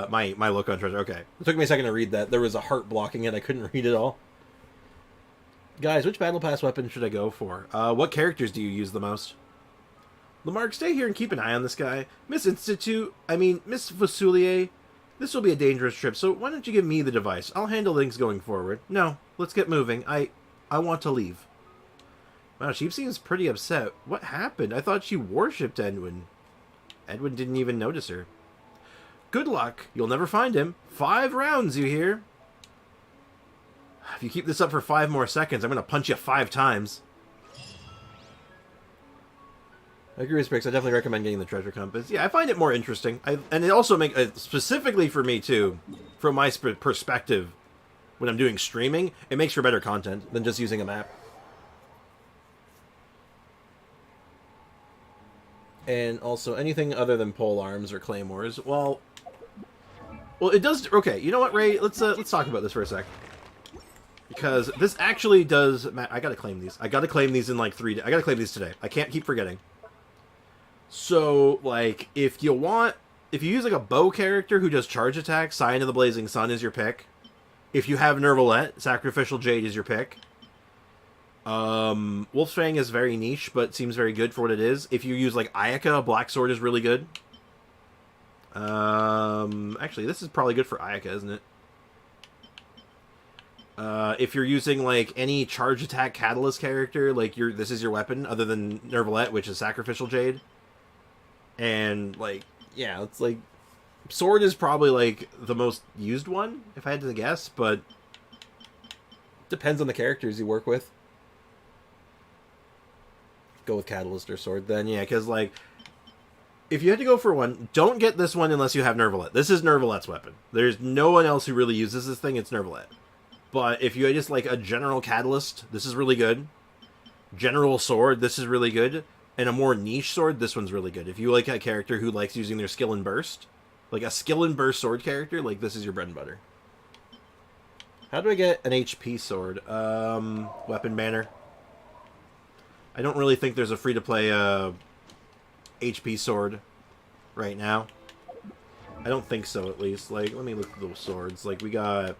my look on treasure. Okay. It took me a second to read that. There was a heart blocking it. I couldn't read it all. Guys, which Battle Pass weapon should I go for? What characters do you use the most? Lamarck, stay here and keep an eye on this guy. Miss Fusilier, this will be a dangerous trip, so why don't you give me the device? I'll handle things going forward. No, let's get moving. I want to leave. Wow, she seems pretty upset. What happened? I thought she worshipped Edwin. Edwin didn't even notice her. Good luck. You'll never find him. 5 rounds, you hear? If you keep this up for 5 more seconds, I'm going to punch you 5 times. I agree with Sprix. I definitely recommend getting the treasure compass. Yeah, I find it more interesting. And it also makes, specifically for me too, from my perspective, when I'm doing streaming, it makes for better content than just using a map. And also anything other than pole arms or claymores. Well, it does. Okay, you know what, Ray? Let's talk about this for a sec. Because this actually does. I gotta claim these. I gotta claim these in like 3 days. I gotta claim these today. I can't keep forgetting. So, like, if you use like a bow character who does charge attacks, Sign of the Blazing Sun is your pick. If you have Nervalette, Sacrificial Jade is your pick. Wolfsfang is very niche, but seems very good for what it is. If you use, like, Ayaka, Black Sword is really good. Actually, this is probably good for Ayaka, isn't it? If you're using, like, any charge attack Catalyst character, like, this is your weapon, other than Nervalette, which is Sacrificial Jade. And, like, yeah, it's, like, Sword is probably, like, the most used one, if I had to guess, but depends on the characters you work with. Go with Catalyst or Sword then, yeah, because, like, if you had to go for one, don't get this one unless you have Nervalette. This is Nervalette's weapon. There's no one else who really uses this thing, it's Nervalette. But if you just like a general Catalyst, this is really good. General Sword, this is really good. and a more niche sword, this one's really good. If you like a character who likes using their skill and burst, like a skill and burst sword character, like this is your bread and butter. How do I get an HP sword? Weapon banner. I don't really think there's a free-to-play HP sword right now. I don't think so, at least. Like, let me look at those swords. Like, we got...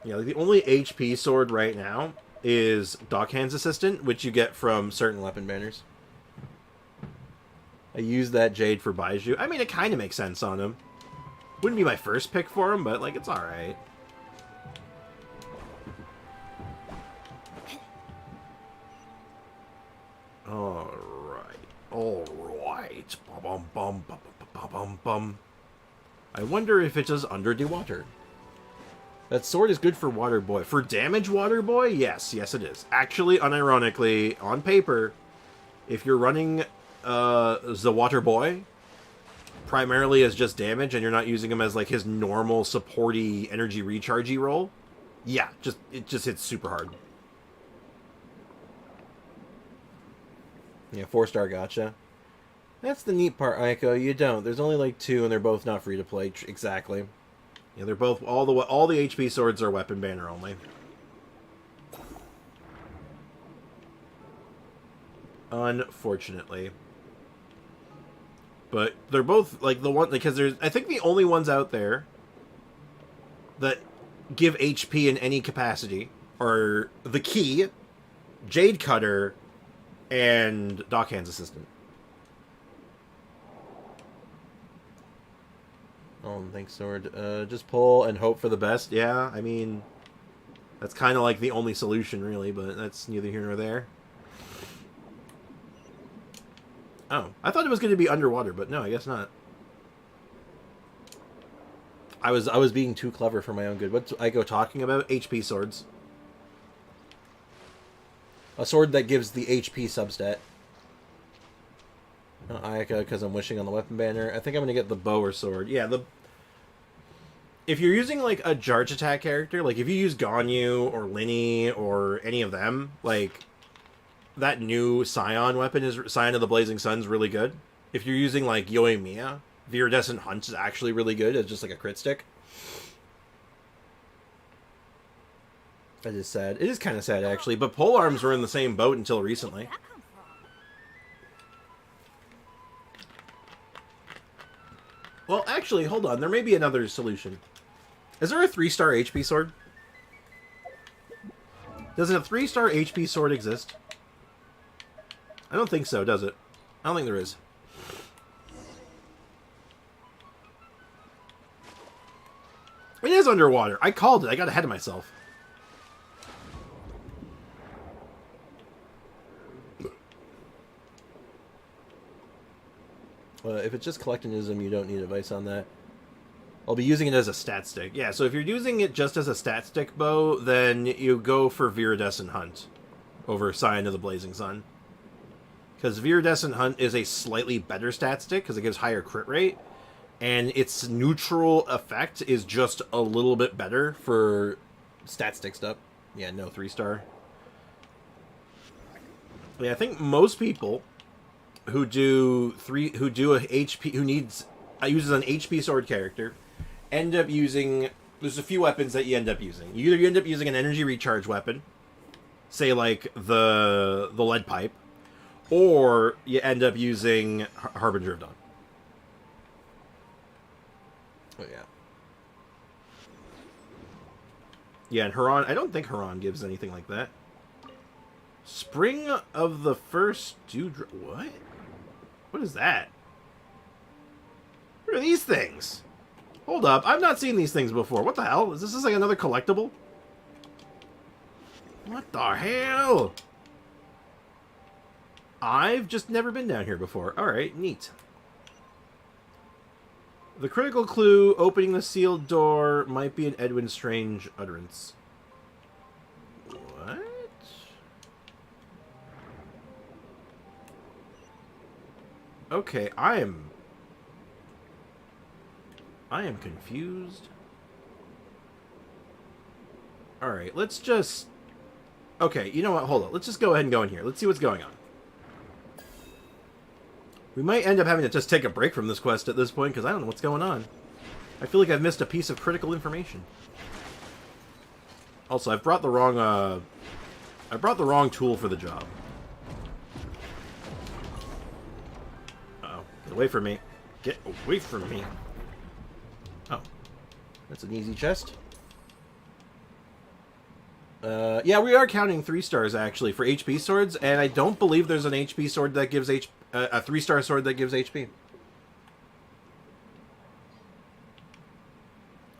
Yeah, like, the only HP sword right now is Dockhand's Assistant, which you get from certain weapon banners. I use that Jade for Baiju. I mean, it kind of makes sense on him. Wouldn't be my first pick for him, but, like, it's alright. Alright. Bum, bum, bum, bum, bum, bum. I wonder if it does under the water. That sword is good for Water Boy. For damage Water Boy? Yes, yes it is. Actually, unironically, on paper, if you're running the Water Boy primarily as just damage and you're not using him as like his normal supporty energy rechargey role, yeah, it just hits super hard. Yeah, 4-star gotcha. That's the neat part, Aiko. You don't. There's only like 2 and they're both not free to play. Exactly. Yeah, they're both all the HP swords are weapon banner only. Unfortunately. But they're both like the one because there's I think the only ones out there that give HP in any capacity are the Key, Jade Cutter, and Dockhand's Assistant. Oh, thanks, Sword. Just pull and hope for the best. Yeah, I mean, that's kind of like the only solution, really, but that's neither here nor there. Oh, I thought it was going to be underwater, but no, I guess not. I was being too clever for my own good. What's Aiko talking about? HP swords. A sword that gives the HP substat. Ayaka, because I'm wishing on the weapon banner. I think I'm going to get the bow or sword. Yeah, if you're using, like, a charge attack character, like, if you use Ganyu or Linny or any of them, like, that new Scion weapon, Scion of the Blazing Sun, is really good. If you're using, like, Yoimiya, Viridescent Hunt is actually really good as just, like, a crit stick. That is sad. It is kind of sad, actually, but polearms were in the same boat until recently. Well, actually, hold on. There may be another solution. Is there a 3-star HP sword? Does a 3-star HP sword exist? I don't think so, does it? I don't think there is. It is underwater. I called it. I got ahead of myself. If it's just collectivism, you don't need advice on that. I'll be using it as a stat stick. Yeah, so if you're using it just as a stat stick bow, then you go for Viridescent Hunt over Scion of the Blazing Sun. Because Viridescent Hunt is a slightly better stat stick because it gives higher crit rate. And its neutral effect is just a little bit better for stat stick stuff. Yeah, no 3-star. Yeah, I think most people who uses an HP sword character end up using, there's a few weapons that you end up using. You end up using an energy recharge weapon, say like the lead pipe, or you end up using Harbinger of Dawn. Oh yeah. Yeah, and Huron, I don't think Huron gives anything like that. Spring of the First Dewdrop. What? What is that? What are these things? Hold up, I've not seen these things before. What the hell? Is this like another collectible? What the hell? I've just never been down here before. Alright, neat. The critical clue opening the sealed door might be an Edwin Strange utterance. What? Okay, I am confused. Alright, let's just Okay, you know what? Hold on. Let's just go ahead and go in here. Let's see what's going on. We might end up having to just take a break from this quest at this point, because I don't know what's going on. I feel like I've missed a piece of critical information. Also, I've brought the wrong, I brought the wrong tool for the job. Uh-oh. Get away from me. Get away from me. Oh. That's an easy chest. Yeah, we are counting 3 stars, actually, for HP swords, and I don't believe there's an HP sword that gives a 3-star sword that gives HP.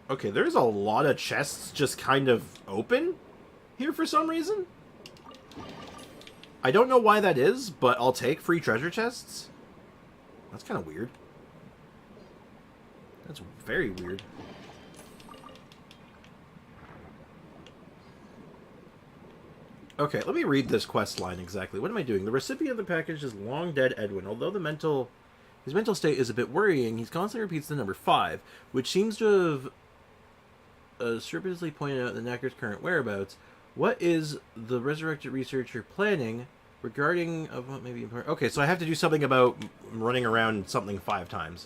Okay, there's a lot of chests just kind of open here for some reason. I don't know why that is, but I'll take free treasure chests. That's kind of weird. That's very weird. Okay, let me read this quest line exactly. What am I doing? The recipient of the package is long dead Edwin. Although his mental state is a bit worrying, he constantly repeats the number 5, which seems to have surreptitiously pointed out the knacker's current whereabouts. What is the resurrected researcher planning regarding of what may be important? Okay, so I have to do something about running around something 5 times.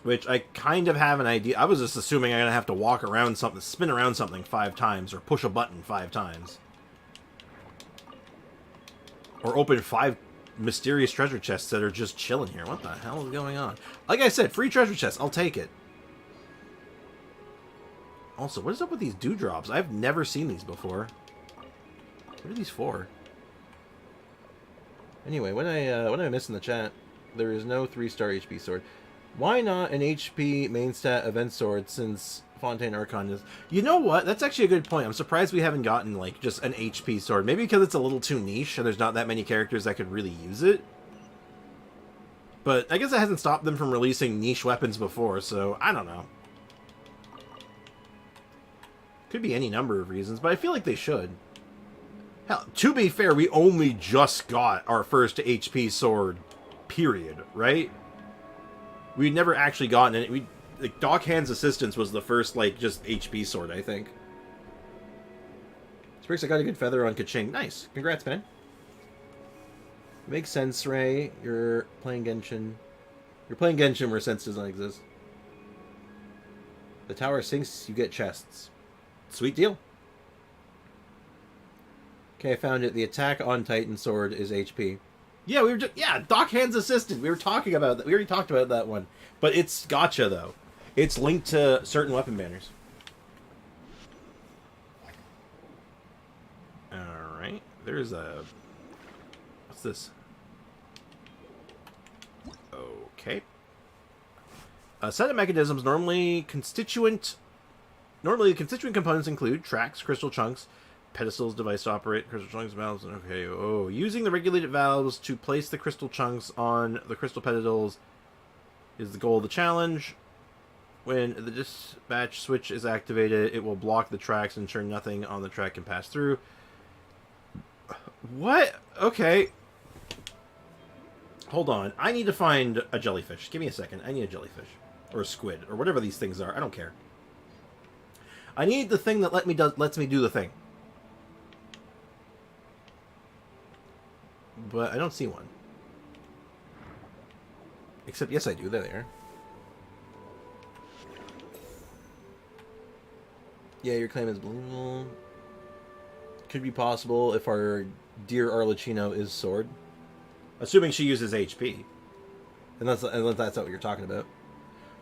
Which I kind of have an idea. I was just assuming I'm going to have to walk around something, spin around something 5 times, or push a button 5 times. Or open 5 mysterious treasure chests that are just chilling here. What the hell is going on? Like I said, free treasure chests. I'll take it. Also, what is up with these dewdrops? I've never seen these before. What are these for? Anyway, what did I miss in the chat? There is no 3-star HP sword. Why not an HP main stat event sword since Fontaine Archon is... You know what? That's actually a good point. I'm surprised we haven't gotten, like, just an HP sword. Maybe because it's a little too niche and there's not that many characters that could really use it. But I guess it hasn't stopped them from releasing niche weapons before, so I don't know. Could be any number of reasons, but I feel like they should. Hell, to be fair, we only just got our first HP sword, period, right? We'd never actually gotten it. Like, Doc Hand's Assistance was the first, like, just HP sword, I think. Sprix, I got a good feather on Kaching. Nice. Congrats, man. Makes sense, Ray. You're playing Genshin. You're playing Genshin where sense does not exist. The tower sinks, you get chests. Sweet deal. Okay, I found it. The attack on Titan Sword is HP. Yeah, we were just... Yeah, Doc Hand's Assistant. We were talking about that. We already talked about that one. But it's gotcha, though. It's linked to certain weapon banners. Alright. There's a... What's this? Okay. A set of mechanisms normally the constituent components include tracks, crystal chunks, pedestals, device to operate, crystal chunks, valves, okay, oh. Using the regulated valves to place the crystal chunks on the crystal pedestals is the goal of the challenge. When the dispatch switch is activated, it will block the tracks and ensure nothing on the track can pass through. What? Okay. Hold on. I need to find a jellyfish. Give me a second. I need a jellyfish. Or a squid. Or whatever these things are. I don't care. I need the thing that lets me do the thing. But I don't see one. Except, yes, I do. There they are. Yeah, your claim is believable. Could be possible if our dear Arlecchino is sword. Assuming she uses HP. Unless that's what you're talking about.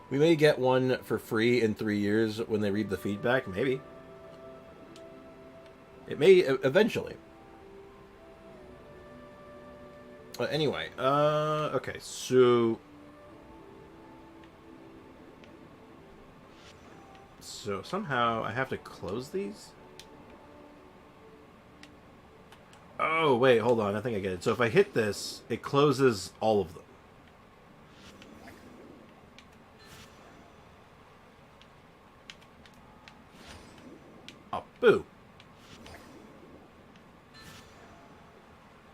We may get one for free in 3 years when they read the feedback. Maybe. It may eventually. But anyway, okay, so somehow I have to close these? Oh, wait, hold on, I think I get it. So if I hit this, it closes all of them. Oh, boo.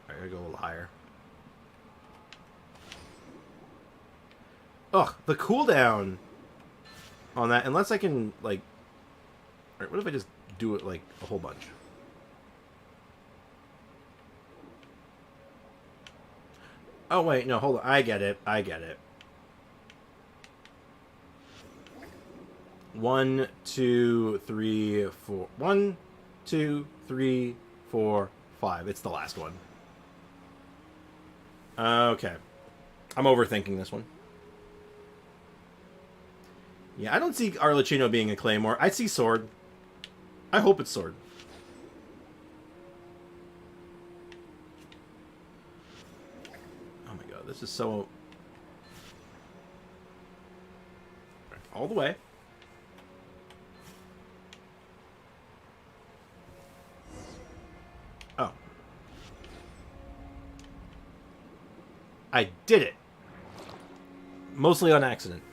I gotta go a little higher. Ugh, the cooldown on that, unless I can, like, Alright, what if I just do it, like, a whole bunch? Oh, wait, no, hold on. I get it. 1, 2, 3, 4. 1, 2, 3, 4, 5. It's the last one. Okay. I'm overthinking this one. Yeah, I don't see Arlecchino being a Claymore. I see Sword. I hope it's Sword. Oh my god, this is so... all the way. Oh. I did it. Mostly on accident.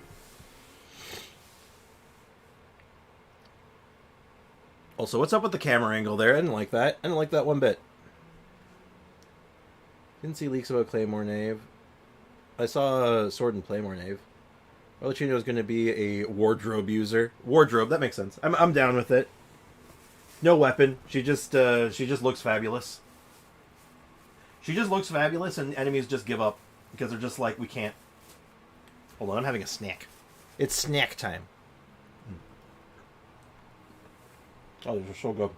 Also, what's up with the camera angle there? I didn't like that. I didn't like that one bit. Didn't see leaks about Claymore Knave. I saw Sword and Claymore Knave. Arlecchino is going to be a wardrobe user. Wardrobe, that makes sense. I'm down with it. No weapon. She just looks fabulous. She just looks fabulous, and enemies just give up because they're just like, we can't. Hold on, I'm having a snack. It's snack time. Oh, these are so good.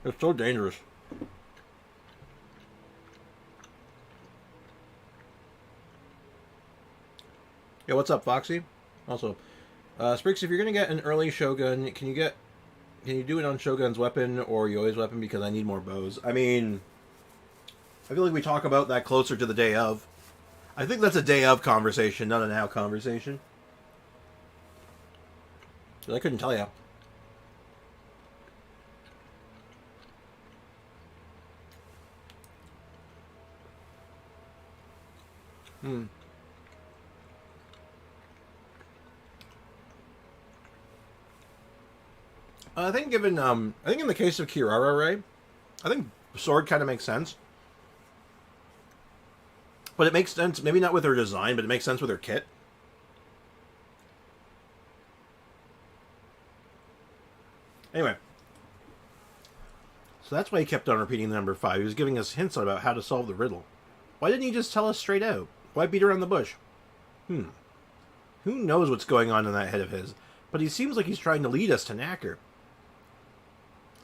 It's so dangerous. Yeah, what's up, Foxy? Also, Sprix, if you're gonna get an early Shogun, can you do it on Shogun's weapon or Yoi's weapon? Because I need more bows. I mean, I feel like we talk about that closer to the day of. I think that's a day of conversation, not a now conversation. I couldn't tell you. I think in the case of Kirara Ray, I think Sword kind of makes sense. But it makes sense, maybe not with her design, but it makes sense with her kit. Anyway. So that's why he kept on repeating the number 5. He was giving us hints about how to solve the riddle. Why didn't he just tell us straight out? Why beat around the bush? Who knows what's going on in that head of his? But he seems like he's trying to lead us to Knacker.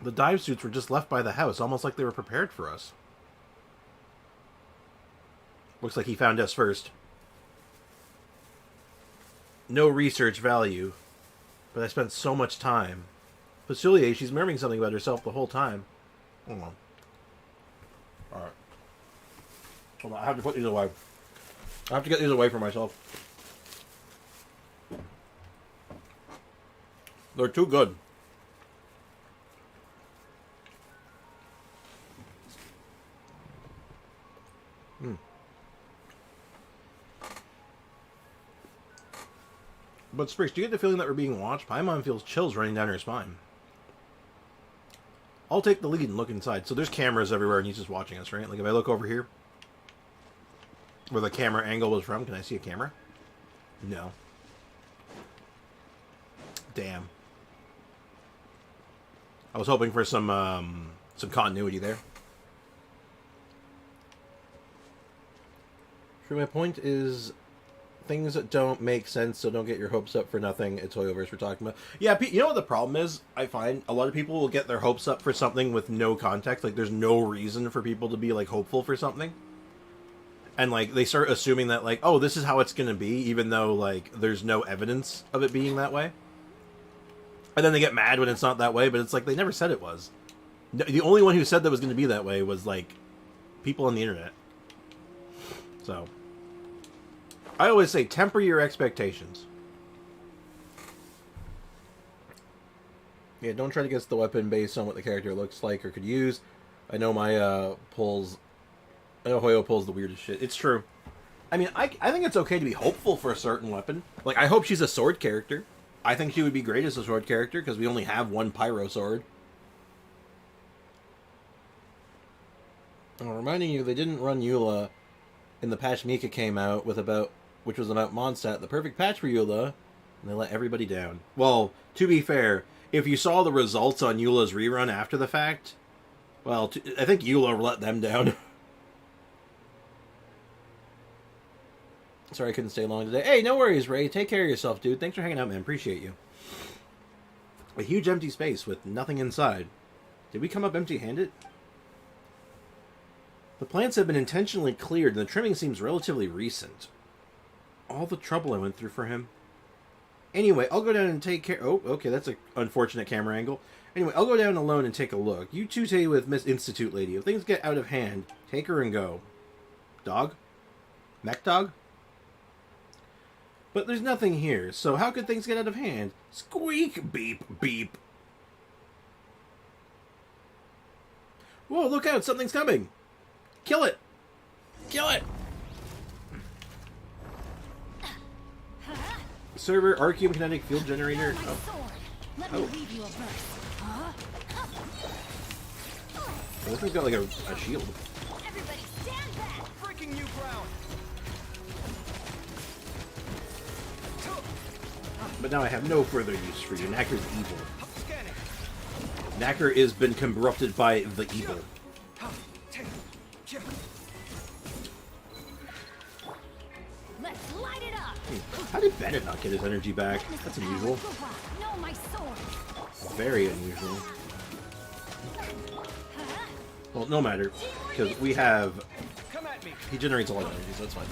The dive suits were just left by the house, almost like they were prepared for us. Looks like he found us first. No research value. But I spent so much time. Facilier, she's murmuring something about herself the whole time. Hold on. Alright. Hold on, I have to put these away. I have to get these away for myself. They're too good. But Sprix, do you get the feeling that we're being watched? Paimon feels chills running down her spine. I'll take the lead and look inside. So there's cameras everywhere and he's just watching us, right? Like if I look over here, where the camera angle was from, can I see a camera? No. Damn. I was hoping for some continuity there. Sure, my point is things that don't make sense, so don't get your hopes up for nothing. It's Hoyoverse we're talking about. Yeah, you know what the problem is? I find a lot of people will get their hopes up for something with no context. Like, there's no reason for people to be, like, hopeful for something. And, like, they start assuming that, like, oh, this is how it's gonna be, even though, like, there's no evidence of it being that way. And then they get mad when it's not that way, but it's like, they never said it was. The only one who said that was gonna be that way was, like, people on the internet. So I always say, temper your expectations. Yeah, don't try to guess the weapon based on what the character looks like or could use. I know my I know Hoyo pulls the weirdest shit. It's true. I mean, I think it's okay to be hopeful for a certain weapon. Like, I hope she's a sword character. I think she would be great as a sword character, because we only have one pyro sword. Oh, reminding you, they didn't run Eula in the patch Mika came out with which was about Mondstadt, the perfect patch for Eula, and they let everybody down. Well, to be fair, if you saw the results on Eula's rerun after the fact, well, I think Eula let them down. Sorry I couldn't stay long today. Hey, no worries, Ray. Take care of yourself, dude. Thanks for hanging out, man. Appreciate you. A huge empty space with nothing inside. Did we come up empty-handed? The plants have been intentionally cleared, and the trimming seems relatively recent. All the trouble I went through for him. Anyway, I'll go down and take care... Oh, okay, that's an unfortunate camera angle. Anyway, I'll go down alone and take a look. You two stay with Miss Institute Lady. If things get out of hand, take her and go. Dog? Mech dog? But there's nothing here, so how could things get out of hand? Squeak! Beep! Beep! Whoa, look out! Something's coming! Kill it! Kill it! Server, Arceum Kinetic Field Generator. My sword. Let me leave you a verse. Huh? Oh, this thing's got like a shield. Everybody stand back! Breaking new ground. But now I have no further use for you. Knacker's evil. Scanning. Knacker has been corrupted by the evil. Let's light it up! How did Bennett not get his energy back? That's unusual. No, my sword! Very unusual. Well, no matter, because we have... Come at me. He generates a lot of energy, so that's fine.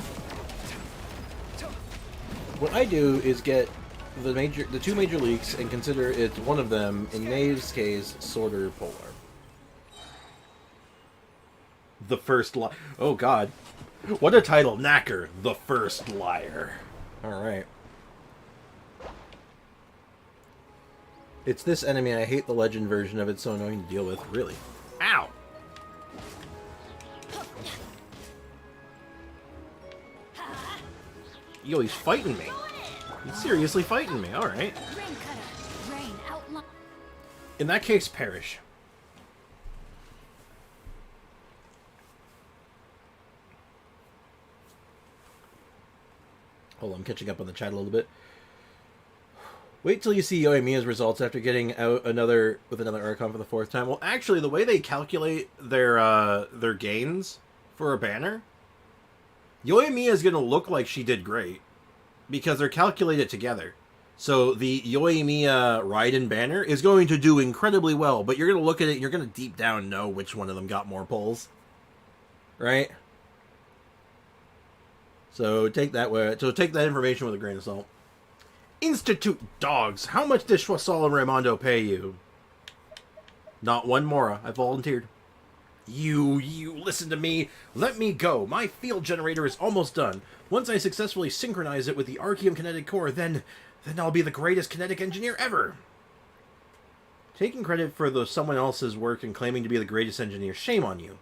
What I do is get the two major leaks and consider it one of them, in Nave's case, Sorter Polar. The first li- Oh god. What a title, Knacker, the first liar. Alright. It's this enemy, I hate the legend version of it, so annoying to deal with. Really. Ow! Yo, he's fighting me. He's seriously fighting me. Alright. In that case, perish. Hold on, I'm catching up on the chat a little bit. Wait till you see Yoimiya's results after getting out with another Archon for the 4th time. Well, actually, the way they calculate their gains for a banner, Yoimiya is going to look like she did great because they're calculated together. So the Yoimiya Raiden banner is going to do incredibly well, but you're going to look at it and you're going to deep down know which one of them got more pulls. Right? So take that information with a grain of salt. Institute dogs! How much did Choiseul and Raimondo pay you? Not one Mora. I volunteered. You listen to me. Let me go. My field generator is almost done. Once I successfully synchronize it with the Arceum Kinetic Core, then I'll be the greatest kinetic engineer ever. Taking credit for someone else's work and claiming to be the greatest engineer, shame on you.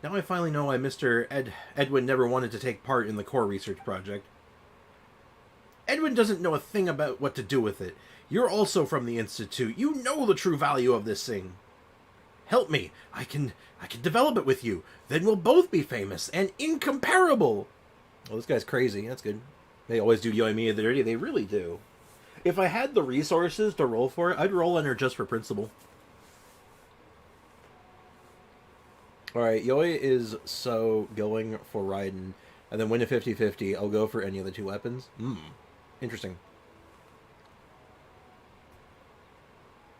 Now I finally know why Mr. Edwin never wanted to take part in the core research project. Edwin doesn't know a thing about what to do with it. You're also from the Institute. You know the true value of this thing. Help me. I can develop it with you. Then we'll both be famous and incomparable. Well, this guy's crazy. That's good. They always do Yoimiya dirty. They really do. If I had the resources to roll for it, I'd roll in her just for principle. Alright, Yoi is so going for Raiden, and then win a 50-50. I'll go for any of the two weapons. Interesting.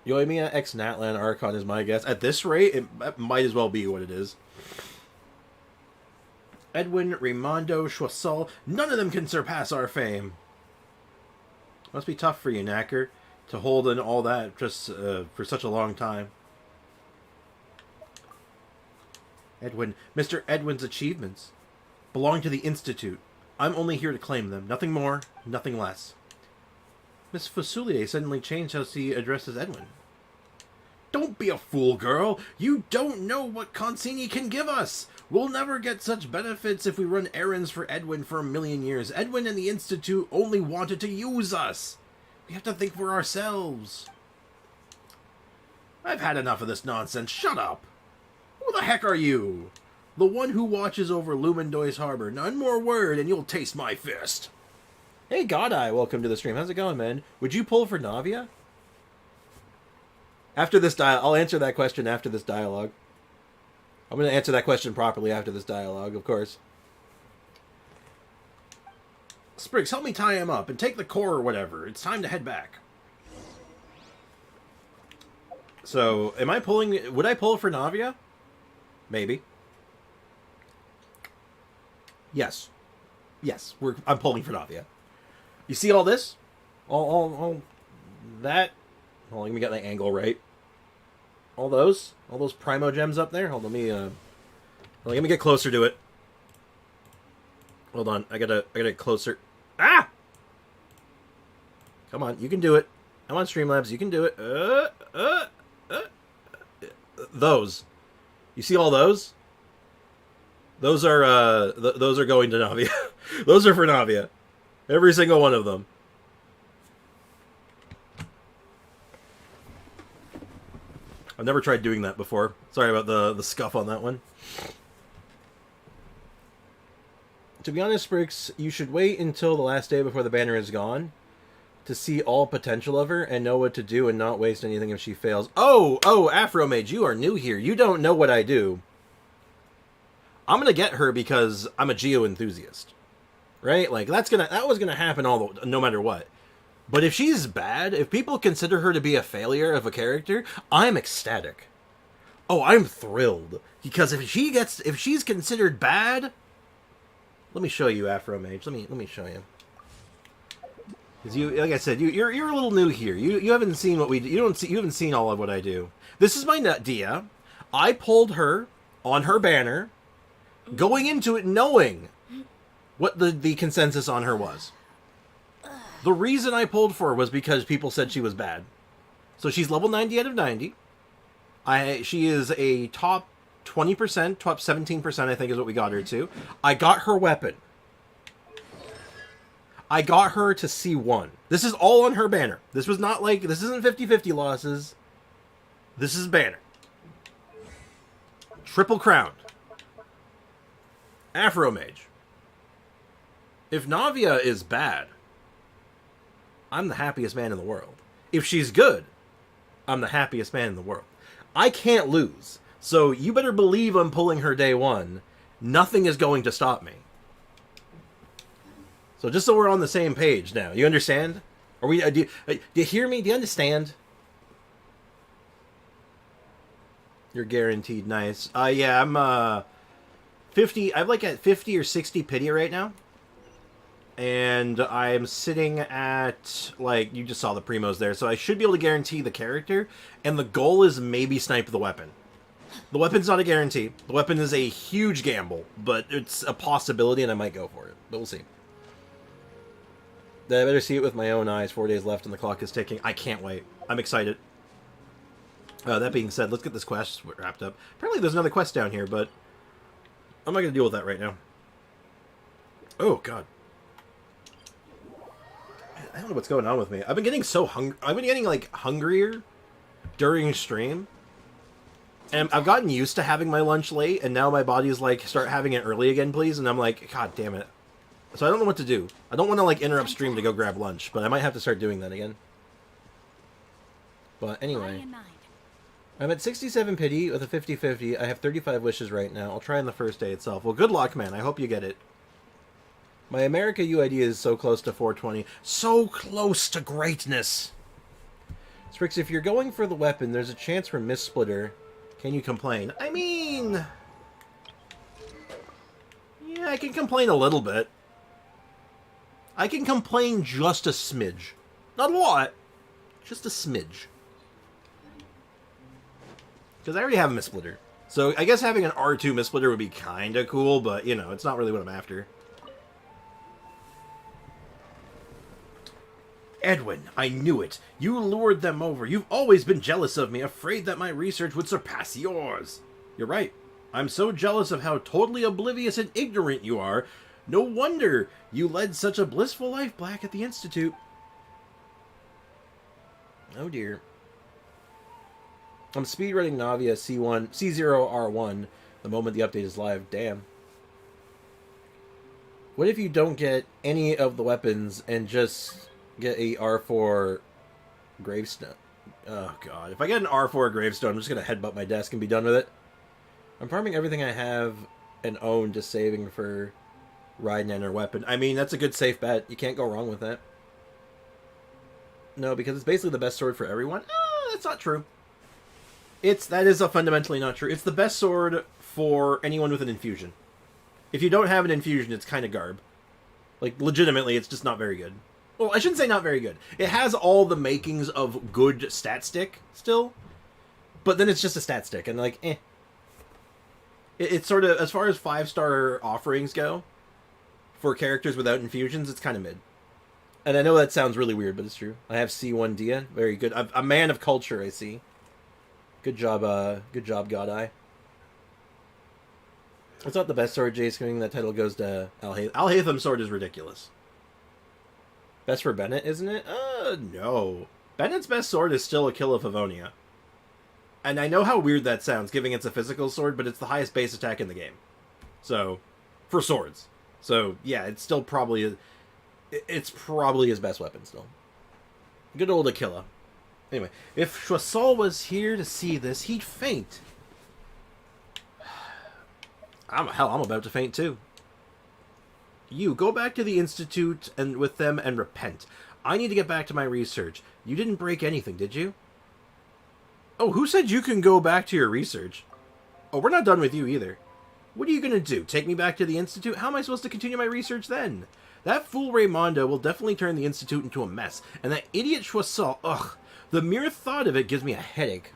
Yoimiya x Natlan Archon is my guess. At this rate, it might as well be what it is. Edwin, Raimondo, Choiseul, none of them can surpass our fame. Must be tough for you, Knacker, to hold in all that just for such a long time. Edwin, Mr. Edwin's achievements belong to the Institute. I'm only here to claim them. Nothing more, nothing less. Miss Fusilier suddenly changed how she addresses Edwin. Don't be a fool, girl. You don't know what Consini can give us. We'll never get such benefits if we run errands for Edwin for 1,000,000 years. Edwin and the Institute only wanted to use us. We have to think for ourselves. I've had enough of this nonsense. Shut up. Who the heck are you? The one who watches over Lumendoy's harbor. None more word and you'll taste my fist. Hey, Godeye, welcome to the stream. How's it going, man? Would you pull for Navia? After this I'll answer that question after this dialogue. I'm going to answer that question properly after this dialogue, of course. Spriggs, help me tie him up and take the core or whatever. It's time to head back. So, am I pulling... Would I pull for Navia? Maybe. Yes. Yes, I'm pulling for Navia. You see all this? All that... Hold on, let me get the angle right. All those Primo gems up there? Hold on, let me get closer to it. Hold on, I gotta get closer. Ah! Come on, you can do it. I'm on Streamlabs, you can do it. Those. You see all those? Those are those are going to Navia. Those are for Navia. Every single one of them. I've never tried doing that before. Sorry about the scuff on that one. To be honest, Sprix, you should wait until the last day before the banner is gone to see all potential of her and know what to do and not waste anything if she fails. Oh, Afro Mage, you are new here. You don't know what I do. I'm gonna get her because I'm a Geo enthusiast, right? Like that was gonna happen no matter what. But if she's bad, if people consider her to be a failure of a character, I'm ecstatic. Oh, I'm thrilled because if she's considered bad, let me show you, Afro Mage. Let me show you. Because like I said, you're a little new here. You haven't seen what we do. You haven't seen all of what I do. This is my Dia. I pulled her on her banner, going into it knowing what the consensus on her was. The reason I pulled for her was because people said she was bad. So she's level 90 out of 90. She is a top 20%, top 17%, I think is what we got her to. I got her weapon. I got her to C1. This is all on her banner. This was not like, this isn't 50-50 losses. This is banner. Triple crowned. Afro Mage. If Navia is bad, I'm the happiest man in the world. If she's good, I'm the happiest man in the world. I can't lose. So you better believe I'm pulling her day one. Nothing is going to stop me. So just so we're on the same page now. You understand? Are we? Do you hear me? Do you understand? You're guaranteed nice. Yeah, I'm 50. I'm like at 50 or 60 pity right now. And I'm sitting at, like, you just saw the primos there, so I should be able to guarantee the character, and the goal is maybe snipe the weapon. The weapon's not a guarantee. The weapon is a huge gamble, but it's a possibility, and I might go for it. But we'll see. I better see it with my own eyes. 4 days left, and the clock is ticking. I can't wait. I'm excited. That being said, let's get this quest wrapped up. Apparently there's another quest down here, but I'm not going to deal with that right now. Oh, God. I don't know what's going on with me. I've been getting so hungry. I've been getting, like, hungrier during stream. And I've gotten used to having my lunch late, and now my body is like, start having it early again, please. And I'm like, God damn it. So I don't know what to do. I don't want to, like, interrupt stream to go grab lunch, but I might have to start doing that again. But anyway. I'm at 67 pity with a 50-50. I have 35 wishes right now. I'll try on the first day itself. Well, good luck, man. I hope you get it. My America UID is so close to 420. So close to greatness! Strix, if you're going for the weapon, there's a chance for Miss Splitter. Can you complain? I mean... yeah, I can complain a little bit. I can complain just a smidge. Not a lot. Just a smidge. Because I already have a Miss Splitter. So I guess having an R2 Miss Splitter would be kind of cool, but, you know, it's not really what I'm after. Edwin, I knew it. You lured them over. You've always been jealous of me, afraid that my research would surpass yours. You're right. I'm so jealous of how totally oblivious and ignorant you are. No wonder you led such a blissful life back at the Institute. Oh dear. I'm speedrunning Navia C0R1 the moment the update is live. Damn. What if you don't get any of the weapons and just get a R4 gravestone? Oh, God. If I get an R4 gravestone, I'm just going to headbutt my desk and be done with it. I'm farming everything I have and own, just saving for Raiden or weapon. I mean, that's a good safe bet. You can't go wrong with that. No, because it's basically the best sword for everyone. That's not true. That is fundamentally not true. It's the best sword for anyone with an infusion. If you don't have an infusion, it's kind of garb. Like, legitimately, it's just not very good. Well, I shouldn't say not very good. It has all the makings of good stat stick still, but then it's just a stat stick, and like, eh. It's sort of, as far as 5-star offerings go, for characters without infusions, it's kind of mid. And I know that sounds really weird, but it's true. I have C1 Dia. Very good. A man of culture, I see. Good job, God Eye. It's not the best sword, Jace. That title goes to Al-Haytham's sword is ridiculous. Best for Bennett, isn't it? No. Bennett's best sword is still Aquila Favonia. And I know how weird that sounds, given it's a physical sword, but it's the highest base attack in the game. So, for swords. So, yeah, it's still probably... It's probably his best weapon still. Good old Aquila. Anyway, if Choiseul was here to see this, he'd faint. I'm about to faint too. You, go back to the Institute and with them and repent. I need to get back to my research. You didn't break anything, did you? Oh, who said you can go back to your research? Oh, we're not done with you either. What are you going to do? Take me back to the Institute? How am I supposed to continue my research then? That fool Raymondo will definitely turn the Institute into a mess. And that idiot Choiseul, ugh. The mere thought of it gives me a headache.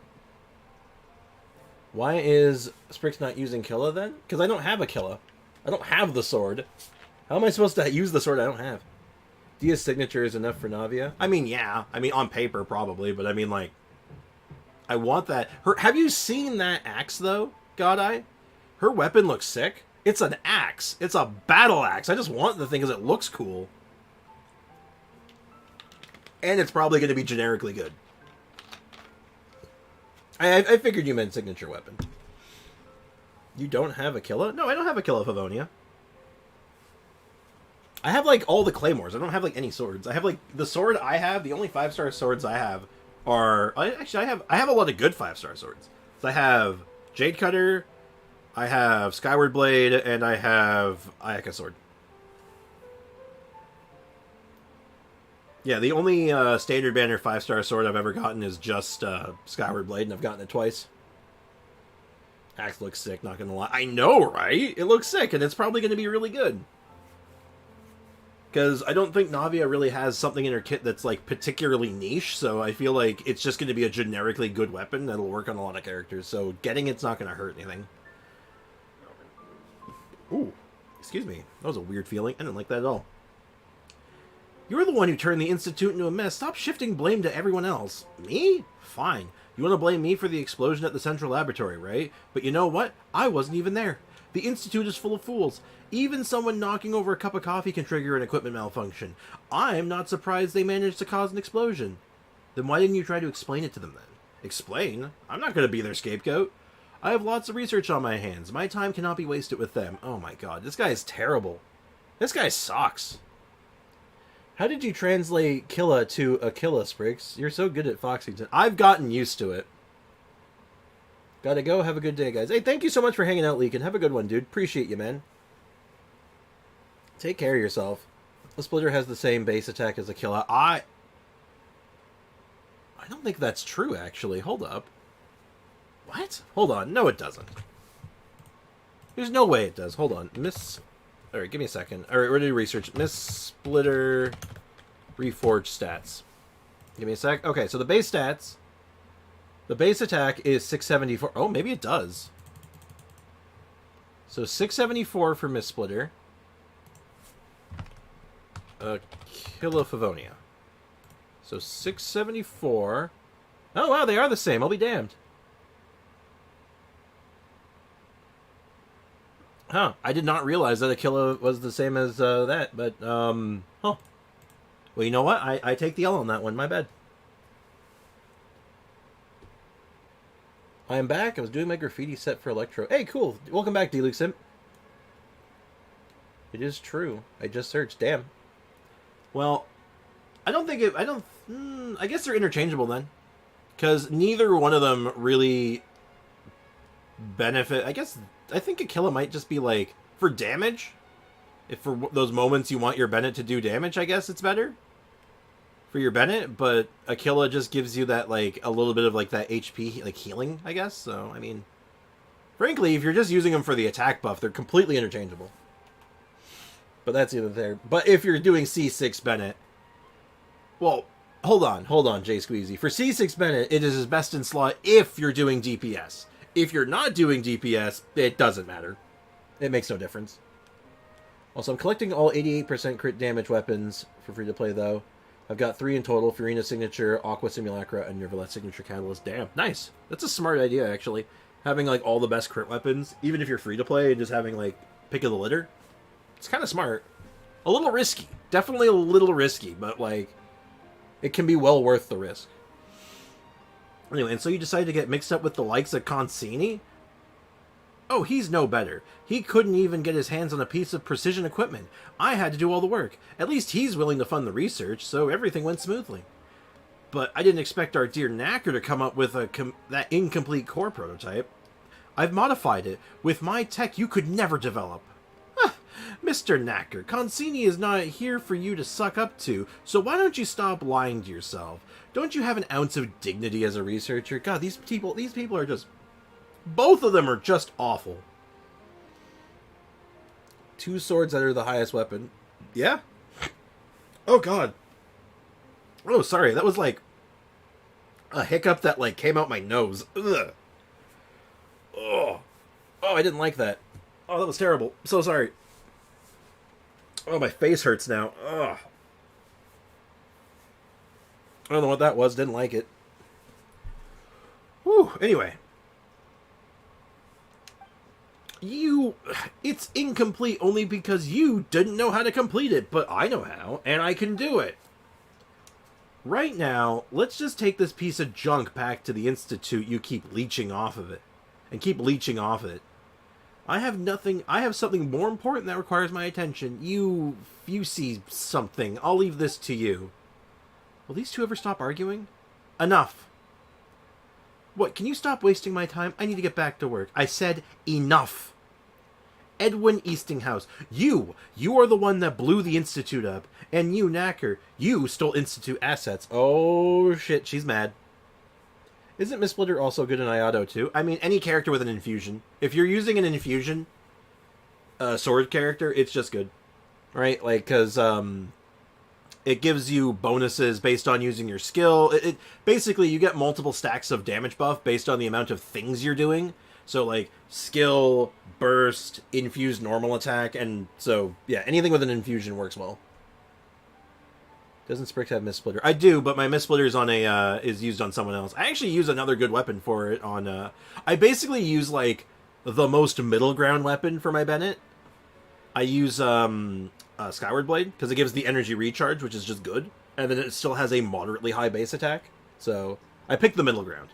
Why is Sprix not using Killa then? Because I don't have a Killa. I don't have the sword. How am I supposed to use the sword I don't have? Dia's signature is enough for Navia? I mean, yeah. I mean, on paper, probably. But I mean, like... I want that. Have you seen that axe, though, God Eye? Her weapon looks sick. It's an axe. It's a battle axe. I just want the thing because it looks cool. And it's probably going to be generically good. I figured you meant signature weapon. You don't have a Killa? No, I don't have a Killa Favonia. I have, like, all the claymores. I don't have, like, any swords. I have, like, the sword I have, the only 5-star swords I have are... Actually, I have a lot of good 5-star swords. So I have Jade Cutter, I have Skyward Blade, and I have Ayaka Sword. Yeah, the only Standard Banner 5-star sword I've ever gotten is just Skyward Blade, and I've gotten it twice. Axe looks sick, not gonna lie. I know, right? It looks sick, and it's probably going to be really good. Because I don't think Navia really has something in her kit that's, like, particularly niche, so I feel like it's just going to be a generically good weapon that'll work on a lot of characters, so getting it's not going to hurt anything. Ooh, excuse me. That was a weird feeling. I didn't like that at all. You're the one who turned the Institute into a mess. Stop shifting blame to everyone else. Me? Fine. You want to blame me for the explosion at the Central Laboratory, right? But you know what? I wasn't even there. The Institute is full of fools. Even someone knocking over a cup of coffee can trigger an equipment malfunction. I'm not surprised they managed to cause an explosion. Then why didn't you try to explain it to them then? Explain? I'm not going to be their scapegoat. I have lots of research on my hands. My time cannot be wasted with them. Oh my god, this guy is terrible. This guy sucks. How did you translate Killa to Aquila, Spriggs? You're so good at Foxington. I've gotten used to it. Gotta go. Have a good day, guys. Hey, thank you so much for hanging out, Leakin. Have a good one, dude. Appreciate you, man. Take care of yourself. The Splitter has the same base attack as Aquila. I don't think that's true, actually. Hold up. What? Hold on. No, it doesn't. There's no way it does. Hold on. Alright, give me a second. Alright, we're doing research. Miss Splitter Reforged stats. Give me a sec. Okay, so the base stats. The base attack is 674. Oh, maybe it does. So 674 for Miss Splitter. Aquila Favonia. So 674. Oh, wow, they are the same. I'll be damned. Huh, I did not realize that Aquila was the same as that, but, huh. Well, you know what? I take the L on that one. My bad. I am back. I was doing my graffiti set for Electro. Hey, cool. Welcome back, D-Luke Simp. It is true. I just searched. Damn. Well, I don't think it... I guess they're interchangeable then. Because neither one of them really benefit. I think Aquila might just be like, for damage, if for those moments you want your Bennett to do damage, I guess it's better for your Bennett, but Aquila just gives you that, like, a little bit of, like, that HP, like, healing, I guess. So, I mean, frankly, if you're just using them for the attack buff, they're completely interchangeable. But that's either there. But if you're doing C6 Bennett, well, hold on, Jay Squeezy. For C6 Bennett, it is his best in slot if you're doing DPS. If you're not doing DPS, it doesn't matter. It makes no difference. Also, I'm collecting all 88% crit damage weapons for free to play, though. I've got 3 in total: Furina Signature, Aqua Simulacra, and Nervalet Signature Catalyst. Damn, nice. That's a smart idea, actually. Having, like, all the best crit weapons, even if you're free to play, and just having, like, pick of the litter. It's kind of smart. A little risky. Definitely a little risky, but, like, it can be well worth the risk. Anyway, and so you decided to get mixed up with the likes of Consini? Oh, he's no better. He couldn't even get his hands on a piece of precision equipment. I had to do all the work. At least he's willing to fund the research, so everything went smoothly. But I didn't expect our dear Knacker to come up with that incomplete core prototype. I've modified it. With my tech, you could never develop. Mr. Knacker, Consini is not here for you to suck up to, so why don't you stop lying to yourself? Don't you have an ounce of dignity as a researcher? God, these people are just... Both of them are just awful. 2 swords that are the highest weapon. Yeah? Oh, God. Oh, sorry. That was like a hiccup that, like, came out my nose. Ugh. Oh, I didn't like that. Oh, that was terrible. So sorry. Oh, my face hurts now. Ugh. I don't know what that was. Didn't like it. Whew. Anyway. It's incomplete only because you didn't know how to complete it, but I know how, and I can do it. Right now, let's just take this piece of junk back to the Institute you keep leeching off of it. And keep leeching off it. I have something more important that requires my attention. You see something. I'll leave this to you. Will these two ever stop arguing? Enough. What, can you stop wasting my time? I need to get back to work. I said enough. Edwin Eastinghouse, you are the one that blew the Institute up. And you, Knacker, you stole Institute assets. Oh, shit, she's mad. Isn't Miss Splitter also good in Iato, too? I mean, any character with an infusion. If you're using an infusion sword character, it's just good. Right? Like, because it gives you bonuses based on using your skill. It basically, you get multiple stacks of damage buff based on the amount of things you're doing. So, like, skill, burst, infused normal attack, and so, yeah, anything with an infusion works well. Doesn't Sprix have Miss Splitter? I do, but my Miss Splitter is is used on someone else. I actually use another good weapon for it on, I basically use, like, the most middle ground weapon for my Bennett. I use, Skyward Blade, because it gives the energy recharge, which is just good, and then it still has a moderately high base attack, so I picked the middle ground.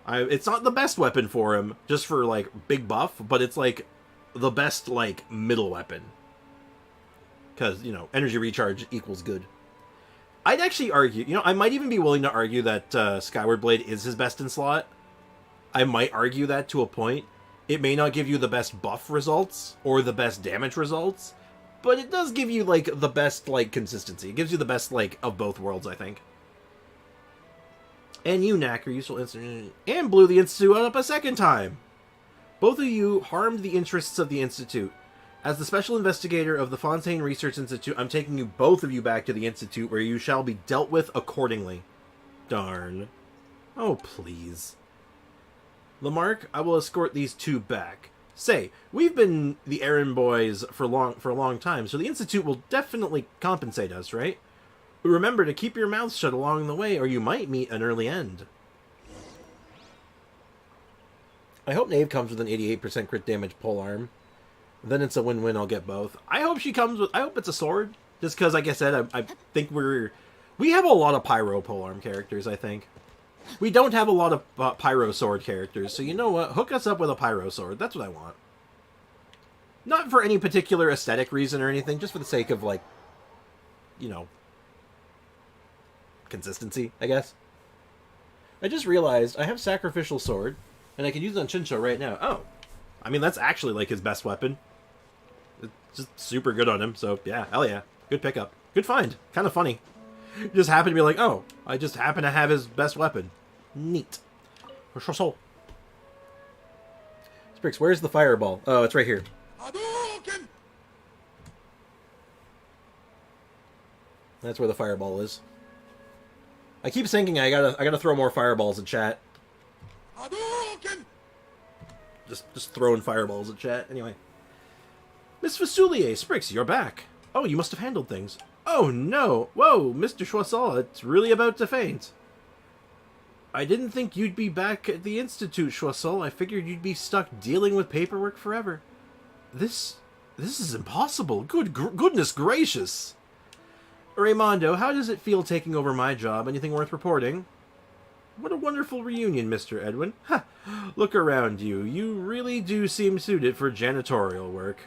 It's not the best weapon for him, just for, like, big buff, but it's, like, the best, like, middle weapon. Because, you know, energy recharge equals good. I'd actually argue, you know, I might even be willing to argue that Skyward Blade is his best in slot. I might argue that to a point. It may not give you the best buff results, or the best damage results, but it does give you, like, the best, like, consistency. It gives you the best, like, of both worlds, I think. And you, Knacker, you stole Institute and blew the Institute up a second time. Both of you harmed the interests of the Institute. As the special investigator of the Fontaine Research Institute, I'm taking you both of you back to the Institute, where you shall be dealt with accordingly. Darn. Oh, please. Lamarck, I will escort these two back. Say, we've been the errand boys for a long time, so the Institute will definitely compensate us, right? Remember to keep your mouth shut along the way, or you might meet an early end. I hope Nave comes with an 88% crit damage polearm. Then it's a win-win, I'll get both. I hope she comes with... I hope it's a sword. Just because, like I said, I think we have a lot of Pyro polearm characters, I think. We don't have a lot of Pyro sword characters, so you know what? Hook us up with a Pyro sword. That's what I want. Not for any particular aesthetic reason or anything, just for the sake of, like, you know, consistency, I guess. I just realized I have Sacrificial Sword, and I can use it on Chincho right now. Oh. I mean, that's actually, like, his best weapon. It's just super good on him, so, yeah, hell yeah. Good pickup. Good find. Kind of funny. You just happen to be like, oh, I just happen to have his best weapon. Neat. Sprix, where's the fireball? Oh, it's right here. That's where the fireball is. I keep thinking I gotta throw more fireballs at chat. Just throwing fireballs at chat. Anyway. Miss Fasulier, Sprix, you're back. Oh, you must have handled things. Oh no! Whoa, Mr. Choiseul, it's really about to faint. I didn't think you'd be back at the Institute, Choiseul. I figured you'd be stuck dealing with paperwork forever. This is impossible. Goodness gracious! Raimondo, how does it feel taking over my job? Anything worth reporting? What a wonderful reunion, Mr. Edwin. Ha! Look around you. You really do seem suited for janitorial work.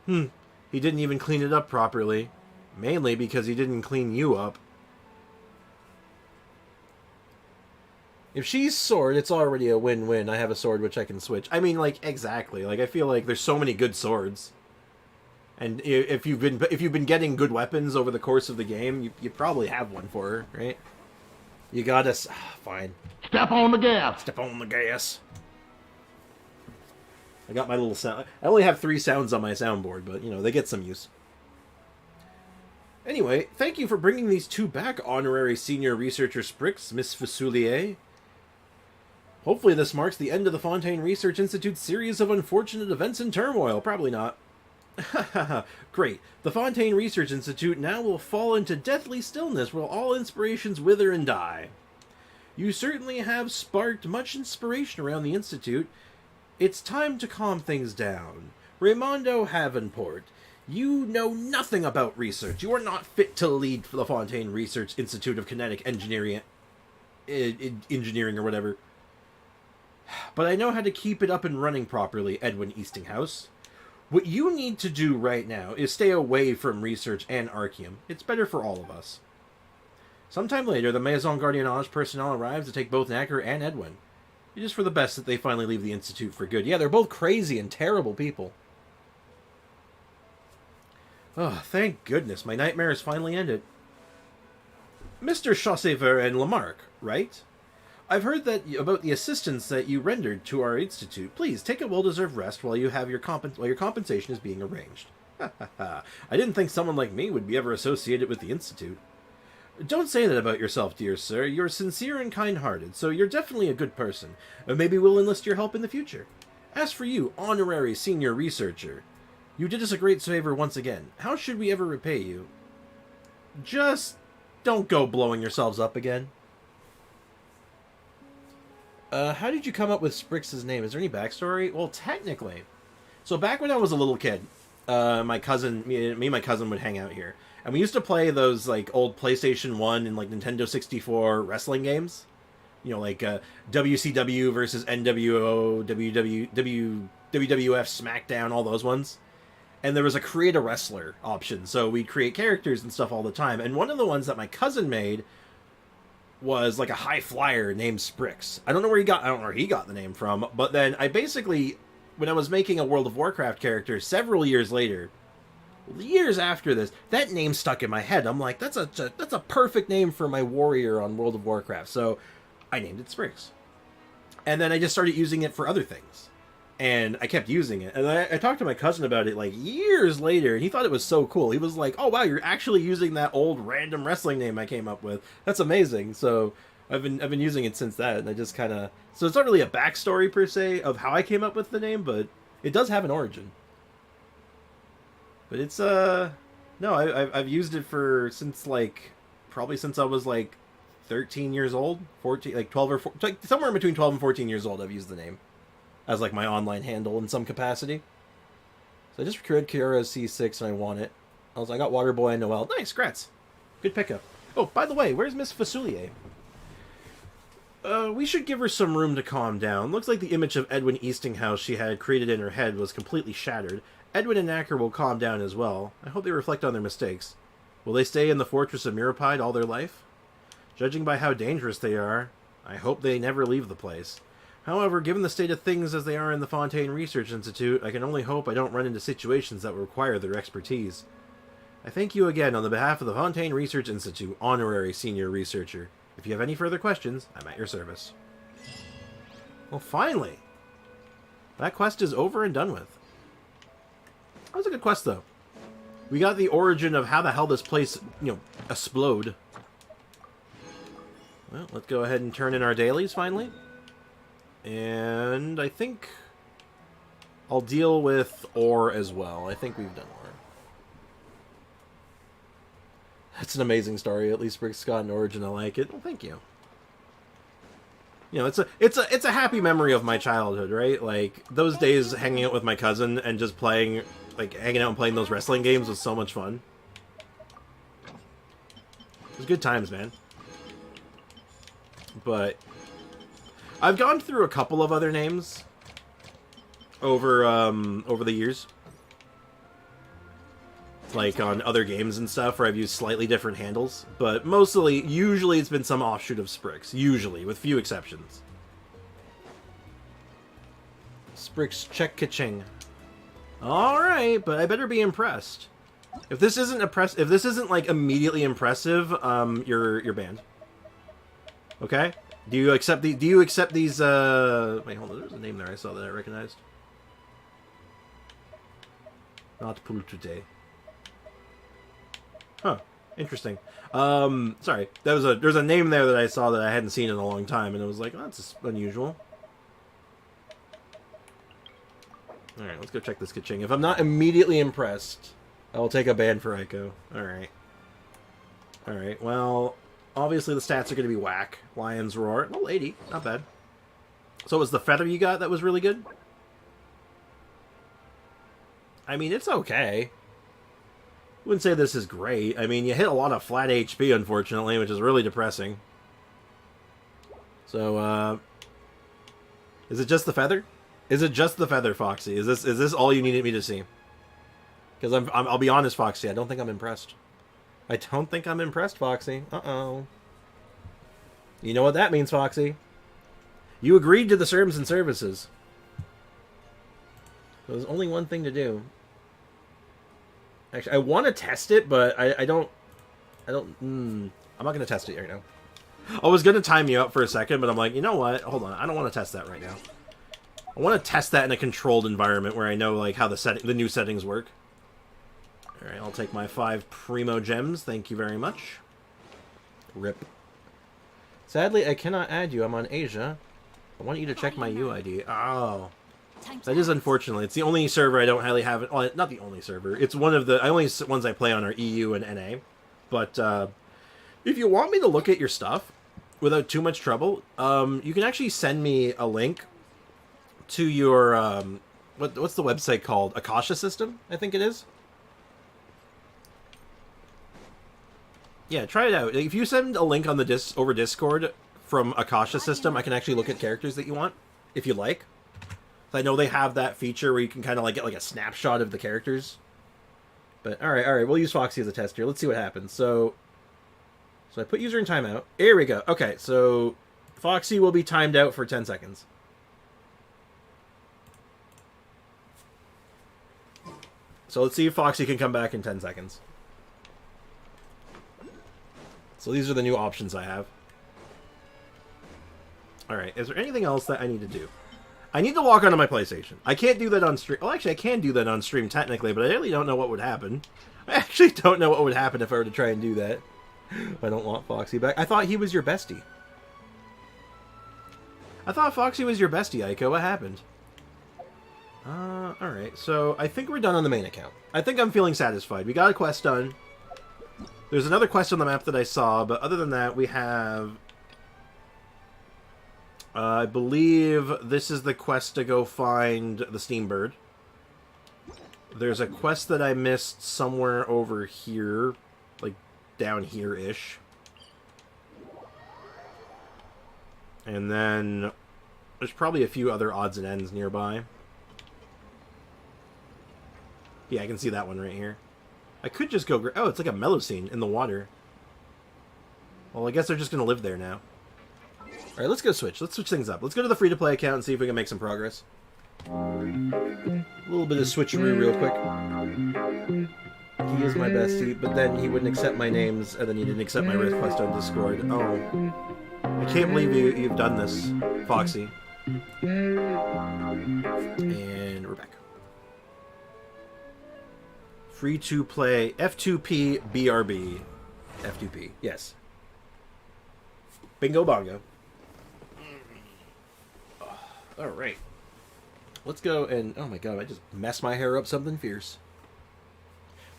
He didn't even clean it up properly. Mainly because he didn't clean you up. If she's sword, it's already a win-win. I have a sword which I can switch. I mean, like, exactly. Like, I feel like there's so many good swords. And if you've been getting good weapons over the course of the game, you probably have one for her, right? You gotta... fine. Step on the gas. Step on the gas. I got my little sound... I only have 3 sounds on my soundboard, but, you know, they get some use. Anyway, thank you for bringing these 2 back, Honorary Senior Researcher Sprix, Miss Fasulier. Hopefully this marks the end of the Fontaine Research Institute's series of unfortunate events and turmoil. Probably not. Great. The Fontaine Research Institute now will fall into deathly stillness while all inspirations wither and die. You certainly have sparked much inspiration around the Institute. It's time to calm things down. Raimondo Havenport, you know nothing about research. You are not fit to lead the Fontaine Research Institute of Kinetic Engineering, engineering or whatever. But I know how to keep it up and running properly, Edwin Eastinghouse. What you need to do right now is stay away from research and Arceum. It's better for all of us. Sometime later, the Maison Gardiennage personnel arrives to take both Knacker and Edwin. It is for the best that they finally leave the Institute for good. Yeah, they're both crazy and terrible people. Oh, thank goodness, my nightmare has finally ended. Mr. Chaussever and Lamarck, right? I've heard that about the assistance that you rendered to our institute. Please take a well-deserved rest while you have your compensation is being arranged. I didn't think someone like me would be ever associated with the institute. Don't say that about yourself, dear sir. You're sincere and kind-hearted, so you're definitely a good person. Maybe we'll enlist your help in the future. As for you, honorary senior researcher, you did us a great favor once again. How should we ever repay you? Just don't go blowing yourselves up again. How did you come up with Sprix's name? Is there any backstory? Well, technically. So back when I was a little kid, my cousin, me and my cousin would hang out here. And we used to play those, like, old PlayStation 1 and, like, Nintendo 64 wrestling games. You know, like, WCW versus NWO, WWF, SmackDown, all those ones. And there was a create a wrestler option. So we'd create characters and stuff all the time. And one of the ones that my cousin made was like a high flyer named Sprix. I don't know where he got the name from, but then I basically, when I was making a World of Warcraft character several years later, years after this, that name stuck in my head. I'm like, that's a perfect name for my warrior on World of Warcraft. So I named it Sprix. And then I just started using it for other things. And I kept using it. And I talked to my cousin about it like years later, and he thought it was so cool. He was like, oh wow, you're actually using that old random wrestling name I came up with. That's amazing. So I've been using it since that, and I just kind of... So it's not really a backstory per se of how I came up with the name, but it does have an origin. But it's, no, I've used it since probably since I was like 13 years old, 14, like 12 or 14, like somewhere in between 12 and 14 years old I've used the name as like my online handle in some capacity. So I just procured Kiara's C6 and I want it. I got Waterboy and Noelle. Nice, grats. Good pickup. Oh, by the way, where's Miss Fasulier? We should give her some room to calm down. Looks like the image of Edwin Eastinghouse she had created in her head was completely shattered. Edwin and Knacker will calm down as well. I hope they reflect on their mistakes. Will they stay in the fortress of Mirapide all their life? Judging by how dangerous they are, I hope they never leave the place. However, given the state of things as they are in the Fontaine Research Institute, I can only hope I don't run into situations that will require their expertise. I thank you again on the behalf of the Fontaine Research Institute, Honorary Senior Researcher. If you have any further questions, I'm at your service. Well, finally! That quest is over and done with. That was a good quest, though. We got the origin of how the hell this place, explode. Well, let's go ahead and turn in our dailies, finally. And I think I'll deal with ore as well. I think we've done ore. That's an amazing story. At least Brick's got an origin. I like it. Well, thank you. It's a happy memory of my childhood, right? Like those days hanging out with my cousin and just playing, like hanging out and playing those wrestling games was so much fun. It was good times, man. But I've gone through a couple of other names over the years, like on other games and stuff, where I've used slightly different handles. But usually it's been some offshoot of Sprix, usually, with few exceptions. Sprix check ka-ching. All right, but I better be impressed. If this isn't like immediately impressive, you're banned. Okay? Do you accept these, wait, hold on, there's a name there I saw that I recognized. Not Pultute. Huh. Interesting. Sorry. There's a name there that I saw that I hadn't seen in a long time, and it was like, oh, that's unusual. Alright, let's go check this ka-ching. If I'm not immediately impressed, I will take a ban for Echo. Alright. Alright, well, obviously the stats are going to be whack. Lion's Roar. Oh, 80. Not bad. So it was the feather you got that was really good? I mean, it's okay. Wouldn't say this is great. I mean, you hit a lot of flat HP, unfortunately, which is really depressing. So, is it just the feather? Is it just the feather, Foxy? Is this all you needed me to see? Because I'll be honest, Foxy, I don't think I'm impressed. I don't think I'm impressed, Foxy. Uh-oh. You know what that means, Foxy. You agreed to the terms and services. There's only one thing to do. Actually, I want to test it, but I don't... I'm not going to test it right now. I was going to time you out for a second, but I'm like, you know what? Hold on. I don't want to test that right now. I want to test that in a controlled environment where I know like how the new settings work. Alright, I'll take my 5 Primo Gems. Thank you very much. RIP. Sadly, I cannot add you. I'm on Asia. I want you to check my UID. Oh. That is unfortunate. It's the only server I don't highly have. Well, not the only server. It's one of the only ones I play on are EU and NA. But if you want me to look at your stuff without too much trouble, you can actually send me a link to your what's the website called? Akasha System, I think it is. Yeah, try it out. If you send a link on the over Discord from Akasha System, I can actually look at characters that you want, if you like. I know they have that feature where you can kind of like get like a snapshot of the characters. But all right, we'll use Foxy as a test here. Let's see what happens. So I put user in timeout. Here we go. Okay, so Foxy will be timed out for 10 seconds. So let's see if Foxy can come back in 10 seconds. So these are the new options I have. Alright, is there anything else that I need to do? I need to log onto my PlayStation. I can't do that on stream. Well, actually, I can do that on stream technically, but I really don't know what would happen. I actually don't know what would happen if I were to try and do that. I don't want Foxy back. I thought he was your bestie. I thought Foxy was your bestie, Aiko. What happened? Alright, so I think we're done on the main account. I think I'm feeling satisfied. We got a quest done. There's another quest on the map that I saw, but other than that, we have... I believe this is the quest to go find the Steambird. There's a quest that I missed somewhere over here, like down here-ish. And then there's probably a few other odds and ends nearby. Yeah, I can see that one right here. I could just go... Oh, it's like a mellow scene in the water. Well, I guess they're just going to live there now. Alright, let's go switch. Let's switch things up. Let's go to the free-to-play account and see if we can make some progress. A little bit of switcheroo real quick. He is my bestie, but then he wouldn't accept my names, and then he didn't accept my request on Discord. Oh. I can't believe you've done this, Foxy. And we're back. Free-to-play F2P BRB. F2P, yes. Bingo bongo. Alright. Let's go and... Oh my god, I just messed my hair up something fierce.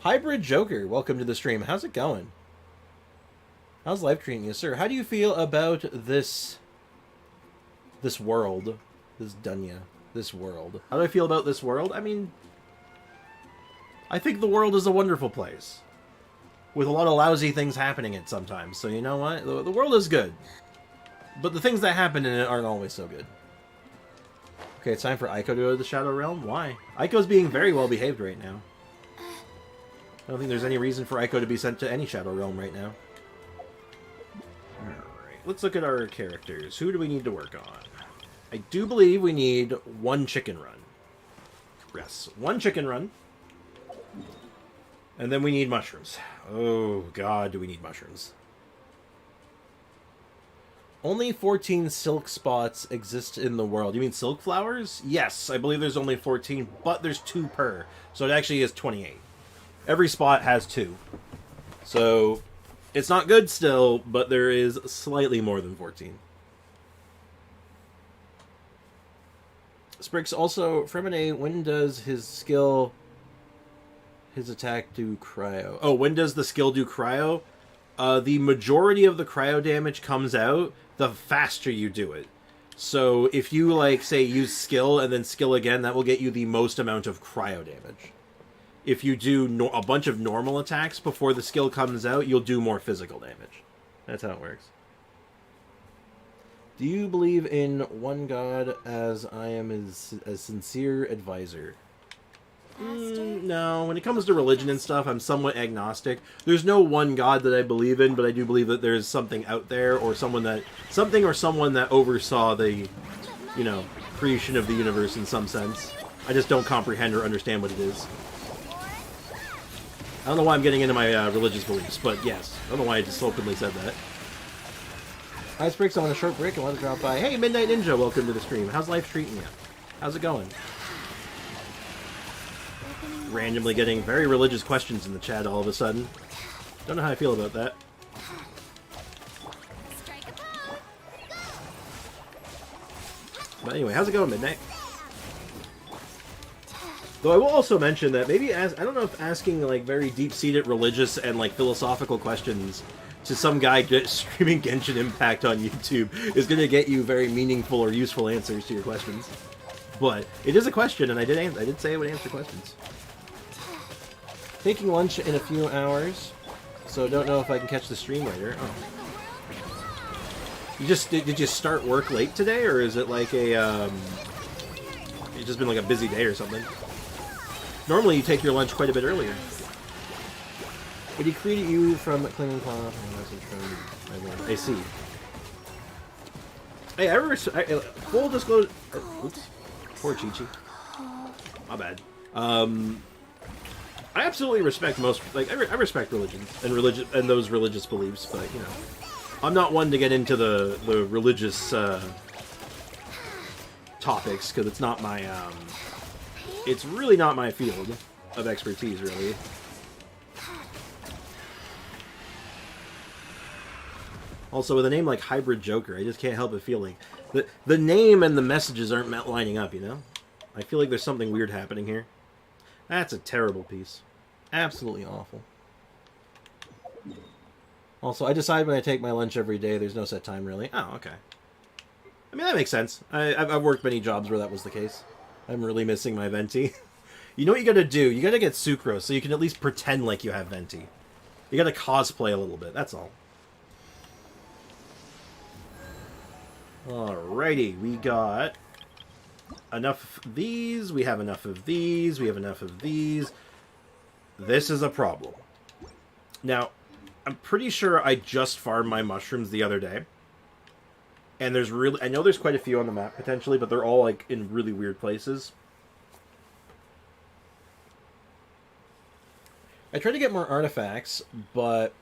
Hybrid Joker, welcome to the stream. How's it going? How's life treating you, sir? How do you feel about this world? This dunya. This world. How do I feel about this world? I mean... I think the world is a wonderful place. With a lot of lousy things happening in it sometimes. So you know what? The world is good. But the things that happen in it aren't always so good. Okay, it's time for Aiko to go to the Shadow Realm. Why? Aiko's being very well behaved right now. I don't think there's any reason for Aiko to be sent to any Shadow Realm right now. Alright, let's look at our characters. Who do we need to work on? I do believe we need one chicken run. Yes, one chicken run. And then we need mushrooms. Oh god, do we need mushrooms. Only 14 silk spots exist in the world. You mean silk flowers? Yes, I believe there's only 14, but there's 2 per. So it actually is 28. Every spot has 2. So it's not good still, but there is slightly more than 14. Sprix also, Fremine, when does his skill... his attack do cryo? Oh, when does the skill do cryo? The majority of the cryo damage comes out the faster you do it. So if you, like, say, use skill and then skill again, that will get you the most amount of cryo damage. If you do a bunch of normal attacks before the skill comes out, you'll do more physical damage. That's how it works. Do you believe in one god as I am a sincere advisor? No, when it comes to religion and stuff, I'm somewhat agnostic. There's no one god that I believe in, but I do believe that there's something out there, or someone that oversaw the, you know, creation of the universe in some sense. I just don't comprehend or understand what it is. I don't know why I'm getting into my religious beliefs, but yes. I don't know why I just openly said that. Hi, Sprix, I'm on a short break. I want to drop by. Hey, Midnight Ninja, welcome to the stream. How's life treating you? How's it going? Randomly getting very religious questions in the chat all of a sudden. Don't know how I feel about that. But anyway, how's it going, Midnight? Though I will also mention that maybe I don't know if asking like very deep-seated religious and like philosophical questions to some guy streaming Genshin Impact on YouTube is going to get you very meaningful or useful answers to your questions. But it is a question, and I did say I would answer questions. Taking lunch in a few hours, so don't know if I can catch the stream later. Oh. Did you start work late today, or is it like a it's just been like a busy day or something? Normally you take your lunch quite a bit earlier. Would he create you from Cleaning Cloth? I see. Hey, full disclosure. Oops. Poor Chi-Chi. My bad. I absolutely respect most, like, I respect religions and those religious beliefs, but, you know, I'm not one to get into the religious topics, because it's not my, it's really not my field of expertise, really. Also, with a name like Hybrid Joker, I just can't help but feel like the name and the messages aren't lining up, you know? I feel like there's something weird happening here. That's a terrible piece. Absolutely awful. Also, I decide when I take my lunch every day, there's no set time, really. Oh, okay. I mean, that makes sense. I've worked many jobs where that was the case. I'm really missing my venti. You know what you gotta do? You gotta get sucrose so you can at least pretend like you have venti. You gotta cosplay a little bit, that's all. Alrighty, we got enough of these, we have enough of these, we have enough of these. This is a problem. Now, I'm pretty sure I just farmed my mushrooms the other day. And there's really... I know there's quite a few on the map, potentially, but they're all, like, in really weird places. I tried to get more artifacts, but...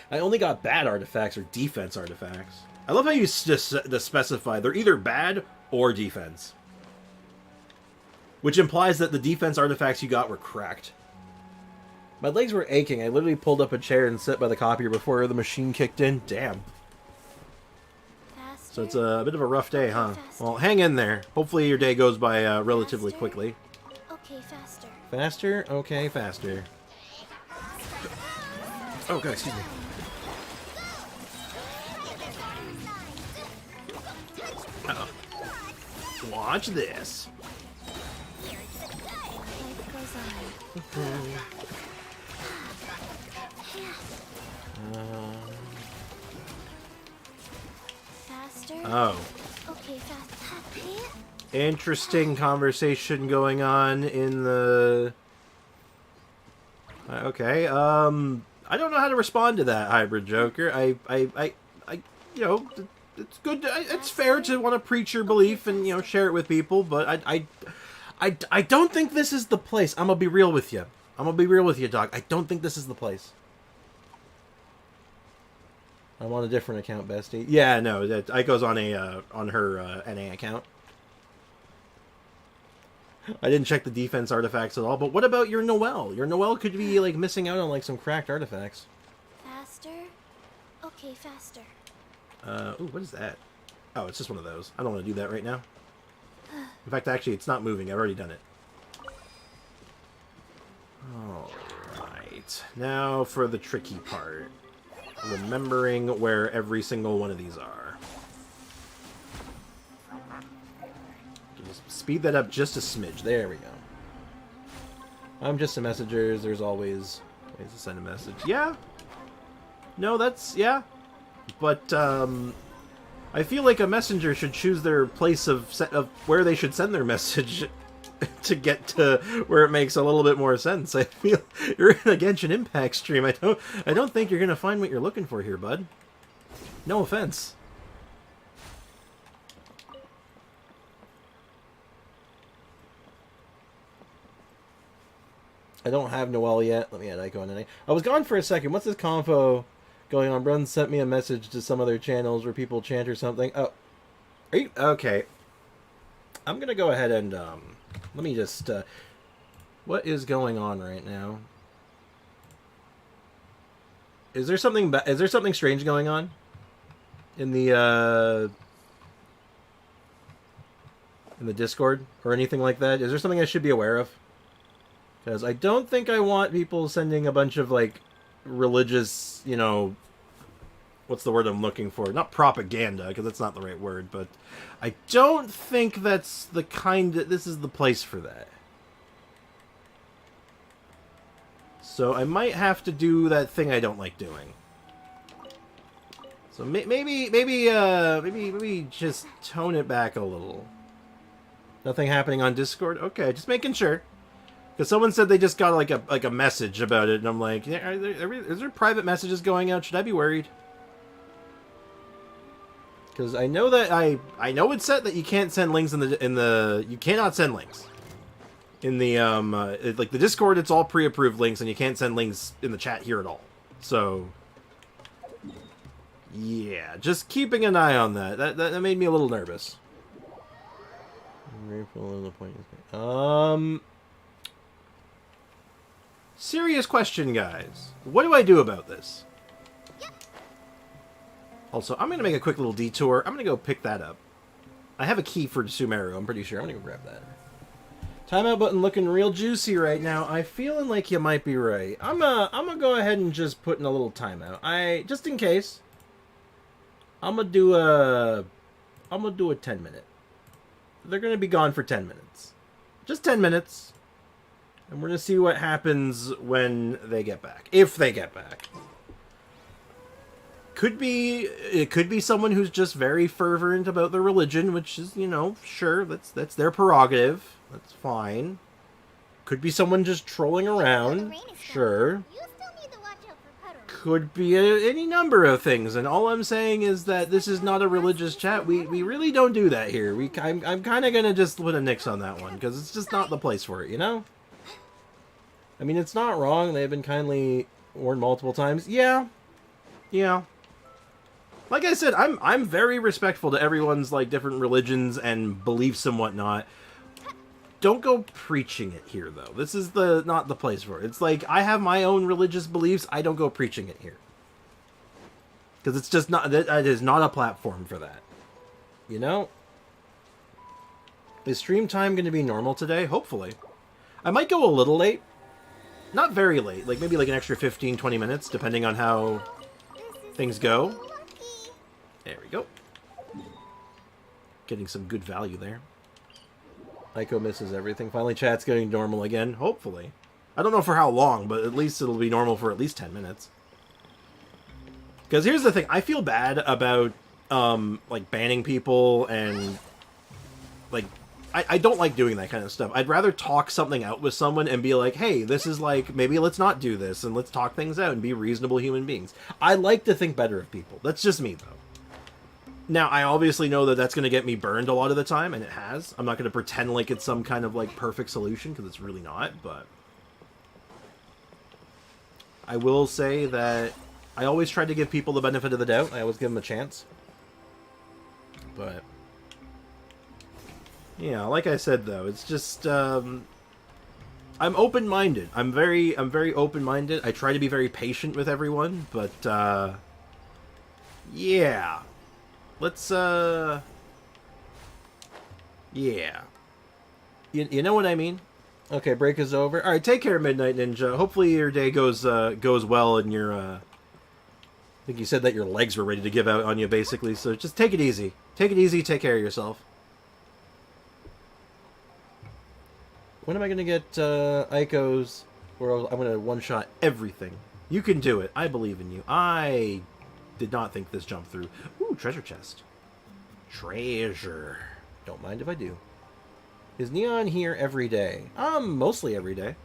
I only got bad artifacts or defense artifacts. I love how you just specify they're either bad or defense. Which implies that the defense artifacts you got were cracked. My legs were aching. I literally pulled up a chair and sat by the copier before the machine kicked in. Damn. Faster. So it's a bit of a rough day, huh? Faster. Well, hang in there. Hopefully your day goes by relatively Faster. quickly. Okay, faster. Faster? Okay, faster. Oh, God, excuse me. Uh-oh. Watch this. Life goes on. Faster. Oh. Okay, fast. Interesting conversation going on in the... Okay, I don't know how to respond to that, Hybrid Joker. You know, it's good. It's fair to want to preach your belief and, you know, share it with people, but I don't think this is the place. I'm gonna be real with you. I'm gonna be real with you, Doc. I don't think this is the place. I'm on a different account, Bestie. Yeah, no, that Aiko's on a on her NA account. I didn't check the defense artifacts at all, but what about your Noelle? Your Noelle could be, like, missing out on, like, some cracked artifacts. Faster. Okay, faster. Ooh, what is that? Oh, it's just one of those. I don't want to do that right now. In fact, actually, it's not moving. I've already done it. Alright. Now for the tricky part. Remembering where every single one of these are. Just speed that up just a smidge. There we go. I'm just a messenger. There's always ways to send a message. Yeah. No, that's... Yeah. But, I feel like a messenger should choose their place of where they should send their message to get to where it makes a little bit more sense. I feel you're in a Genshin Impact stream. I don't think you're gonna find what you're looking for here, bud. No offense. I don't have Noelle yet. Let me add Aiko on NA. I was gone for a second. What's this convo going on? Brun sent me a message to some other channels where people chant or something. Oh, are you okay? I'm gonna go ahead and let me just. What is going on right now? Is there something? Is there something strange going on in the Discord or anything like that? Is there something I should be aware of? Because I don't think I want people sending a bunch of, like, religious, you know, what's the word I'm looking for? Not propaganda, because that's not the right word, but I don't think that's the kind that this is the place for that. So I might have to do that thing I don't like doing. So maybe just tone it back a little. Nothing happening on Discord? Okay, just making sure. Because someone said they just got like a message about it, and I'm like, yeah, is there private messages going out? Should I be worried? Because I know that I know it's set that you can't send links in the you cannot send links in the like the Discord. It's all pre-approved links, and you can't send links in the chat here at all. So yeah, just keeping an eye on that. That made me a little nervous. Serious question, guys. What do I do about this? Also, I'm going to make a quick little detour. I'm going to go pick that up. I have a key for Sumeru, I'm pretty sure. I'm going to go grab that. Timeout button looking real juicy right now. I feeling like you might be right. I'm gonna go ahead and just put in a little timeout. Just in case. I'm gonna do a 10-minute. They're going to be gone for 10 minutes. Just 10 minutes. And we're going to see what happens when they get back. If they get back. It could be someone who's just very fervent about their religion, which is, you know, sure, that's their prerogative. That's fine. Could be someone just trolling around. Sure. You still need to watch out for could be any number of things, and all I'm saying is that this is not a religious chat. We really don't do that here. I'm kind of gonna just put a nix on that one because it's just not the place for it, you know. I mean, it's not wrong. They've been kindly warned multiple times. Yeah. Like I said, I'm very respectful to everyone's like different religions and beliefs and whatnot. Don't go preaching it here, though. This is not the place for it. It's like, I have my own religious beliefs. I don't go preaching it here. Because it's just not... It is not a platform for that. You know? Is stream time going to be normal today? Hopefully. I might go a little late. Not very late. Like, maybe like an extra 15, 20 minutes, depending on how things go. There we go. Getting some good value there. Ico misses everything. Finally, chat's getting normal again. Hopefully. I don't know for how long, but at least it'll be normal for at least 10 minutes. Because here's the thing. I feel bad about, like, banning people and, like, I don't like doing that kind of stuff. I'd rather talk something out with someone and be like, hey, this is like, maybe let's not do this and let's talk things out and be reasonable human beings. I like to think better of people. That's just me, though. Now, I obviously know that that's going to get me burned a lot of the time, and it has. I'm not going to pretend like it's some kind of, like, perfect solution, because it's really not, but... I will say that I always try to give people the benefit of the doubt. I always give them a chance. But... yeah, like I said, though, it's just, I'm open-minded. I'm very open-minded. I try to be very patient with everyone, but, yeah... Let's, yeah. You know what I mean? Okay, break is over. Alright, take care, Midnight Ninja. Hopefully your day goes well and your, I think you said that your legs were ready to give out on you, basically, so just take it easy. Take it easy, take care of yourself. When am I gonna get, Ico's, where I'm gonna one-shot everything? You can do it. I believe in you. I... did not think this jumped through. Ooh, treasure chest. Treasure. Don't mind if I do. Is Neon here every day? Mostly every day.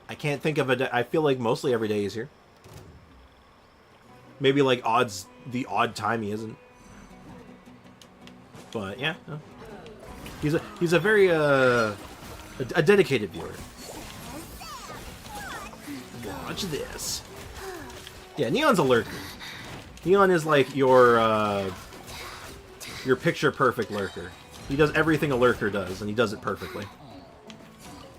I can't think of a day. I feel like mostly every day he's here. Maybe like the odd time he isn't. But yeah, no. He's a very a dedicated viewer. Watch this. Yeah, Neon's a lurker. Neon is like your picture-perfect lurker. He does everything a lurker does, and he does it perfectly.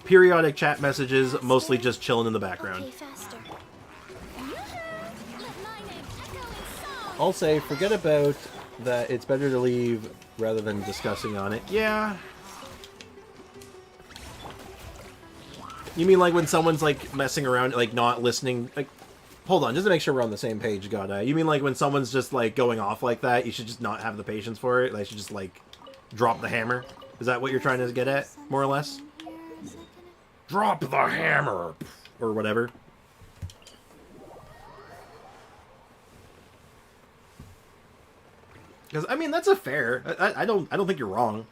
Periodic chat messages, mostly just chilling in the background. I'll say, forget about that it's better to leave rather than discussing on it. Yeah. You mean like when someone's like messing around, like not listening, like... Hold on, just to make sure we're on the same page, God. You mean like when someone's just, like, going off like that, you should just not have the patience for it? They should just, like, drop the hammer? Is that what you're trying to get at, more or less? Drop the hammer! Or whatever. Because, I mean, that's a fair... I don't think you're wrong.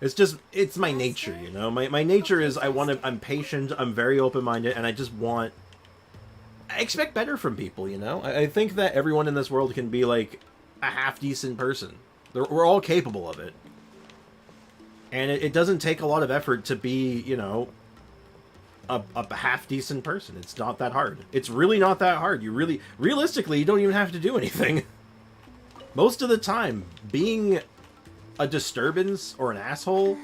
It's just... it's my nature, you know? My nature is I'm patient, I'm very open-minded, and I just want... I expect better from people, you know? I think that everyone in this world can be, like, a half-decent person. We're all capable of it. And it doesn't take a lot of effort to be, you know, a half-decent person. It's not that hard. It's really not that hard. Realistically, you don't even have to do anything. Most of the time, being a disturbance or an asshole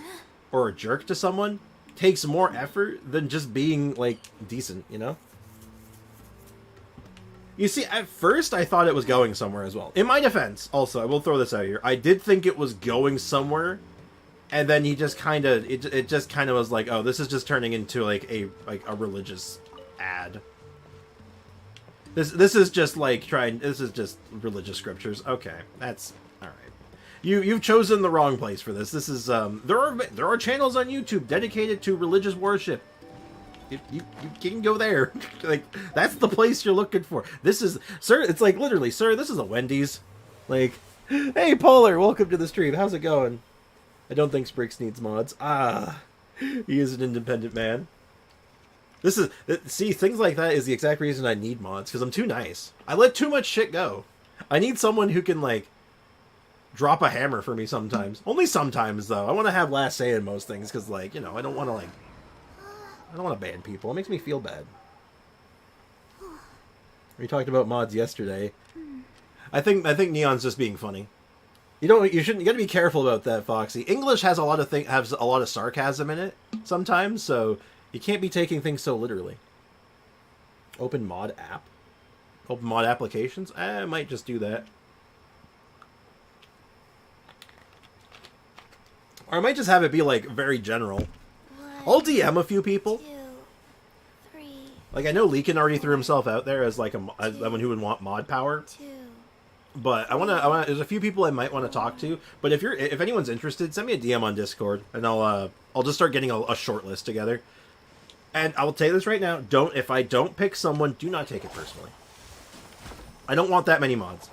or a jerk to someone takes more effort than just being, like, decent, you know? You see, at first I thought it was going somewhere as well. In my defense, also, I will throw this out here. I did think it was going somewhere, and then he just kind of, it just kind of was like, oh, this is just turning into like a religious ad. This is just like this is just religious scriptures. Okay, that's all right. You've chosen the wrong place for this. This is there are channels on YouTube dedicated to religious worship. You can go there. Like, that's the place you're looking for. This is, sir, it's like, literally, sir, this is a Wendy's. Like, hey, Polar, welcome to the stream. How's it going? I don't think Sprix needs mods. Ah, he is an independent man. See, things like that is the exact reason I need mods, because I'm too nice. I let too much shit go. I need someone who can, like, drop a hammer for me sometimes. Only sometimes, though. I want to have last say in most things, because, like, you know, I don't want to, like... I don't want to ban people. It makes me feel bad. We talked about mods yesterday. I think Neon's just being funny. You gotta be careful about that, Foxy. English has a lot of sarcasm in it sometimes, so you can't be taking things so literally. Open mod app? Open mod applications? I might just do that. Or I might just have it be, like, very general. I'll DM a few people. 2, 3, Like, I know Leakin already threw himself out there as, like, as someone who would want mod power. 2. But I wanna. There's a few people I might want to talk to. But if anyone's interested, send me a DM on Discord, and I'll just start getting a short list together. And I will tell you this right now: if I don't pick someone, do not take it personally. I don't want that many mods,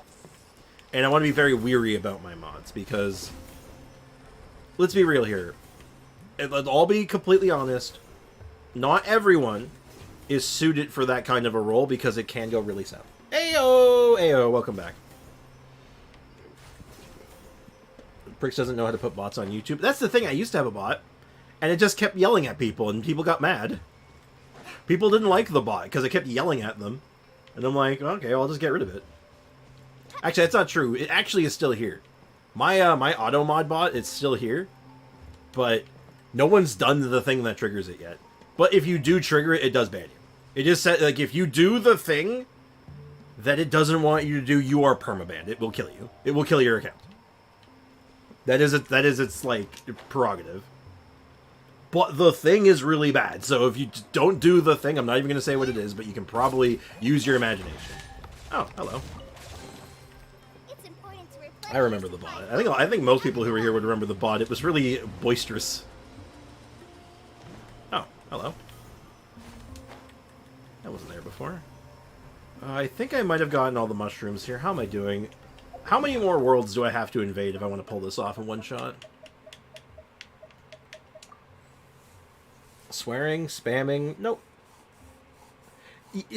and I want to be very weary about my mods because, let's be real here. Let's all be completely honest. Not everyone is suited for that kind of a role because it can go really south. Ayo, welcome back. Pricks doesn't know how to put bots on YouTube. That's the thing, I used to have a bot, and it just kept yelling at people, and people got mad. People didn't like the bot, because it kept yelling at them. And I'm like, okay, well, I'll just get rid of it. Actually, that's not true. It actually is still here. My auto mod bot is still here, but no one's done the thing that triggers it yet. But if you do trigger it, it does ban you. It just said, like, if you do the thing that it doesn't want you to do, you are permabanned. It will kill you. It will kill your account. That is its, like, prerogative. But the thing is really bad, so if you don't do the thing, I'm not even going to say what it is, but you can probably use your imagination. Oh, hello. It's important to replenish I remember the bot. I think most people who were here would remember the bot. It was really boisterous. Oh, hello. That wasn't there before. I think I might have gotten all the mushrooms here. How am I doing? How many more worlds do I have to invade if I want to pull this off in one shot? Swearing? Spamming? Nope.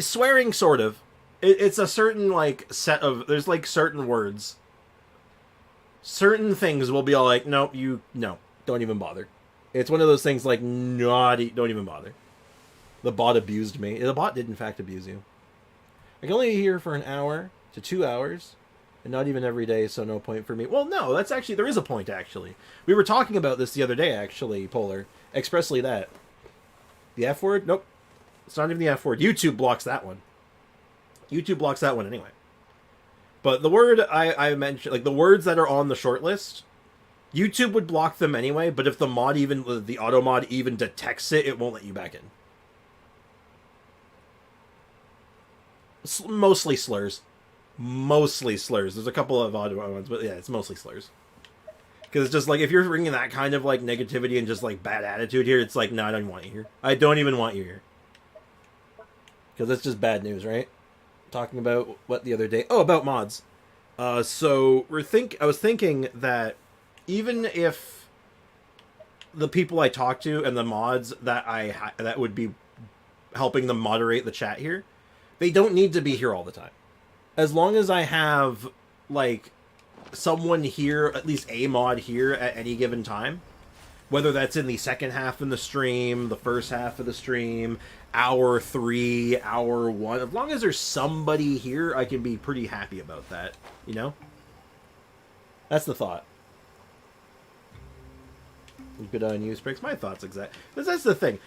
Swearing, sort of. It's a certain, like, set of... There's, like, certain words. Certain things will be all like, nope, no, don't even bother. It's one of those things like, naughty, don't even bother. The bot abused me. The bot did, in fact, abuse you. I can only be here for an hour to 2 hours. And not even every day, so no point for me. Well, no, that's actually... There is a point, actually. We were talking about this the other day, actually, Polar. Expressly that. The F word? Nope. It's not even the F word. YouTube blocks that one. YouTube blocks that one anyway. But the word I mentioned... Like, the words that are on the short list, YouTube would block them anyway, but if the mod even... The auto mod even detects it, it won't let you back in. Mostly slurs. Mostly slurs. There's a couple of odd ones, but yeah, it's mostly slurs. Because it's just like, if you're bringing that kind of, like, negativity and just, like, bad attitude here, it's like, no, I don't want you here. I don't even want you here. Because that's just bad news, right? Talking about what the other day? Oh, about mods. So, I was thinking that even if the people I talk to and the mods that would be helping them moderate the chat here, they don't need to be here all the time. As long as I have, like, someone here, at least a mod here at any given time, whether that's in the second half of the stream, the first half of the stream, hour 3, hour 1, as long as there's somebody here, I can be pretty happy about that, you know? That's the thought. Good on you, Spriggs. My thoughts exact. That's the thing.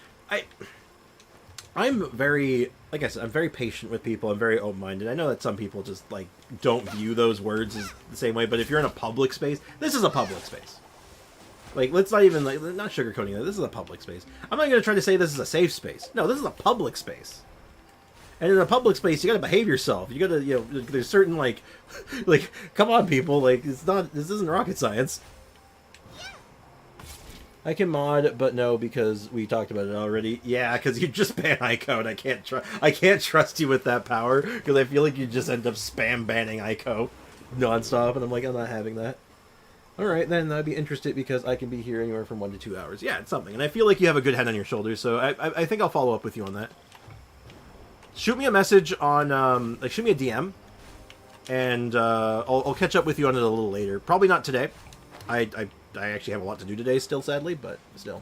I'm very, like I said, I'm very patient with people. I'm very open-minded. I know that some people just, like, don't view those words as the same way, but if you're in a public space, this is a public space. Like, let's not even, like, not sugarcoating it. This is a public space. I'm not going to try to say this is a safe space. No, this is a public space. And in a public space, you gotta behave yourself. You gotta, you know, there's certain, like, come on, people. Like, this isn't rocket science. I can mod, but no, because we talked about it already. Yeah, because you just ban ICO, and I can't trust you with that power, because I feel like you just end up spam banning ICO nonstop, and I'm like, I'm not having that. Alright, then I'd be interested because I can be here anywhere from 1 to 2 hours. Yeah, it's something. And I feel like you have a good head on your shoulders, so I think I'll follow up with you on that. Shoot me a message on, shoot me a DM, and I'll catch up with you on it a little later. Probably not today. I actually have a lot to do today still, sadly, but still.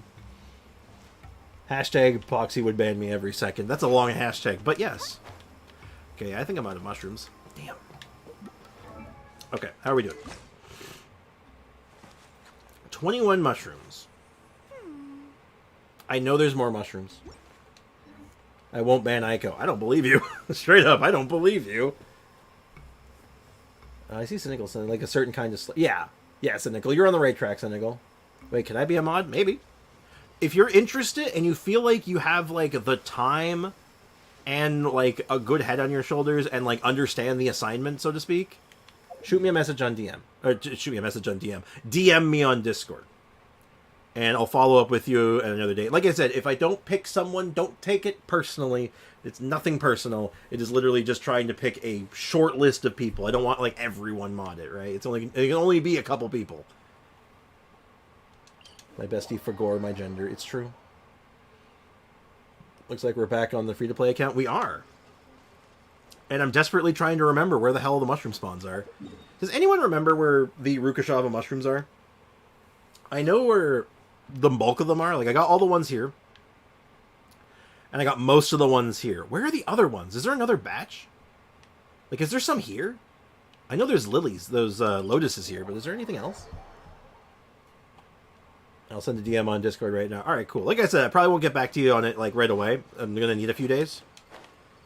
Hashtag Epoxy would ban me every second. That's a long hashtag, but yes. Okay, I think I'm out of mushrooms. Damn. Okay, how are we doing? 21 mushrooms. I know there's more mushrooms. I won't ban Aiko. I don't believe you. Straight up, I don't believe you. I see Cynical saying like a certain kind of... Yeah. Yeah, Cynical. You're on the right track, Cynical. Wait, can I be a mod? Maybe. If you're interested and you feel like you have, like, the time and, like, a good head on your shoulders and, like, understand the assignment, so to speak, shoot me a message on DM. Or shoot me a message on DM. DM me on Discord. And I'll follow up with you at another day. Like I said, if I don't pick someone, don't take it personally. It's nothing personal. It is literally just trying to pick a short list of people. I don't want, like, everyone modded, right? It can only be a couple people. My bestie for gore, my gender. It's true. Looks like we're back on the free-to-play account. We are. And I'm desperately trying to remember where the hell the mushroom spawns are. Does anyone remember where the Rukashava mushrooms are? I know where the bulk of them are. Like, I got all the ones here. And I got most of the ones here. Where are the other ones? Is there another batch? Like, is there some here? I know there's lilies, those lotuses here, but is there anything else? I'll send a DM on Discord right now. Alright, cool. Like I said, I probably won't get back to you on it, like, right away. I'm going to need a few days.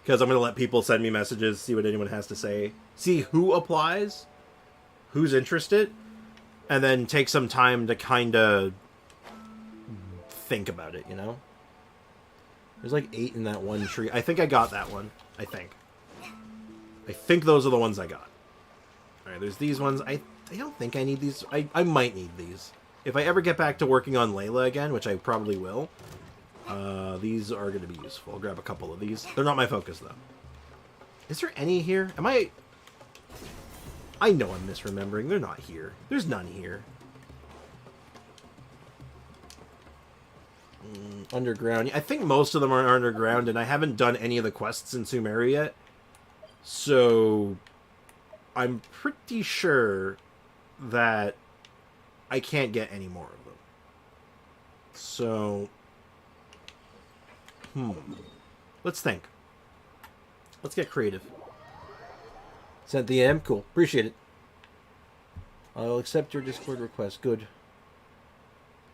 Because I'm going to let people send me messages, see what anyone has to say. See who applies, who's interested, and then take some time to kind of think about it, you know? There's like 8 in that one tree. I think I got that one. I think those are the ones I got. Alright, there's these ones. I don't think I need these. I might need these. If I ever get back to working on Layla again, which I probably will, these are going to be useful. I'll grab a couple of these. They're not my focus, though. Is there any here? I know I'm misremembering. They're not here. There's none here. Underground. I think most of them are underground, and I haven't done any of the quests in Sumeru yet. So, I'm pretty sure that I can't get any more of them. So, let's think. Let's get creative. Sent the AM? Cool. Appreciate it. I'll accept your Discord request. Good.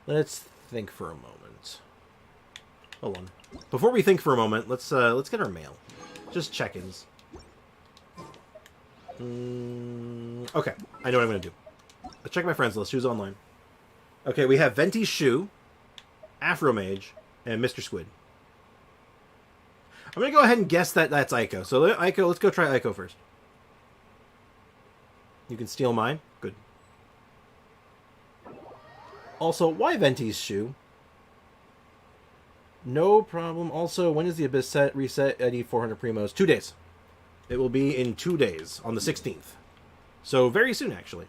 Let's think for a moment. Hold on. Before we think for a moment, let's get our mail. Just check-ins. Okay. I know what I'm going to do. Let's check my friends list. Who's online? Okay, we have Venti's Shoe, Afromage, and Mr. Squid. I'm going to go ahead and guess that that's Aiko. So, Aiko, let's go try Aiko first. You can steal mine? Good. Also, why Venti's Shoe? No problem. Also, when is the Abyss set reset? Eddie 400 Primos. 2 days. It will be in 2 days, on the 16th. So, very soon, actually.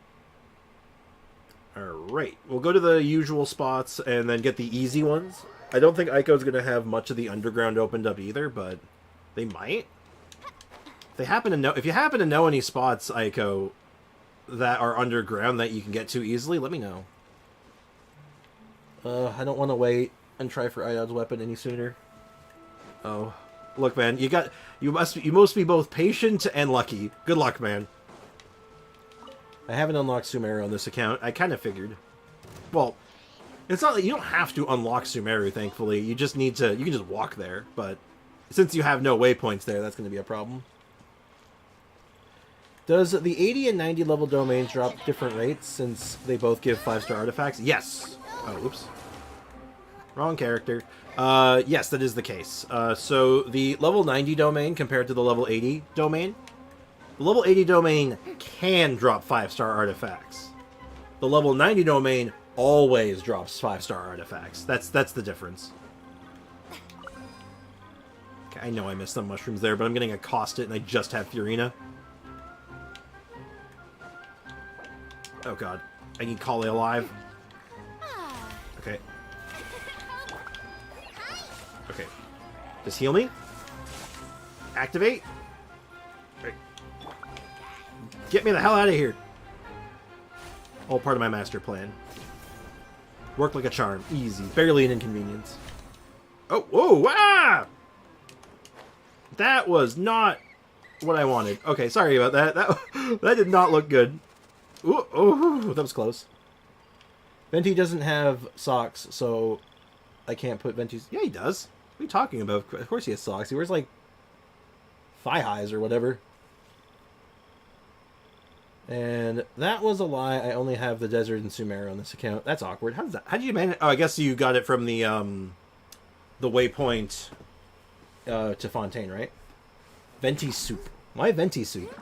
Alright. We'll go to the usual spots and then get the easy ones. I don't think Aiko's going to have much of the underground opened up either, but they might. If you happen to know any spots, Aiko, that are underground that you can get to easily, let me know. I don't want to wait and try for Iod's weapon any sooner. Oh, look, man, you must be both patient and lucky. Good luck, man. I haven't unlocked Sumeru on this account. I kind of figured. Well, it's not that you don't have to unlock Sumeru, thankfully. You just need to. You can just walk there, but since you have no waypoints there, that's going to be a problem. Does the 80 and 90 level domains drop different rates since they both give 5-star artifacts? Yes. Oh, oops. Wrong character. Yes, that is the case. So the level 90 domain compared to the level 80 domain, the level 80 domain can drop 5-star artifacts. The level 90 domain always drops 5-star artifacts. That's the difference. Okay, I know I missed some mushrooms there, but I'm getting accosted and I just have Furina. Oh god. I need Kale alive. Okay. Okay. Just heal me. Activate. Right. Get me the hell out of here. All part of my master plan. Worked like a charm. Easy. Barely an inconvenience. Oh, whoa, ah! That was not what I wanted. Okay, sorry about that. That did not look good. Ooh, oh, that was close. Venti doesn't have socks, so I can't put Venti's... Yeah, he does. What are you talking about? Of course he has socks. He wears, like, thigh highs or whatever. And that was a lie. I only have the Desert and Sumeru on this account. That's awkward. How did you manage... Oh, I guess you got it from the waypoint to Fontaine, right? Venti soup. Why Venti soup?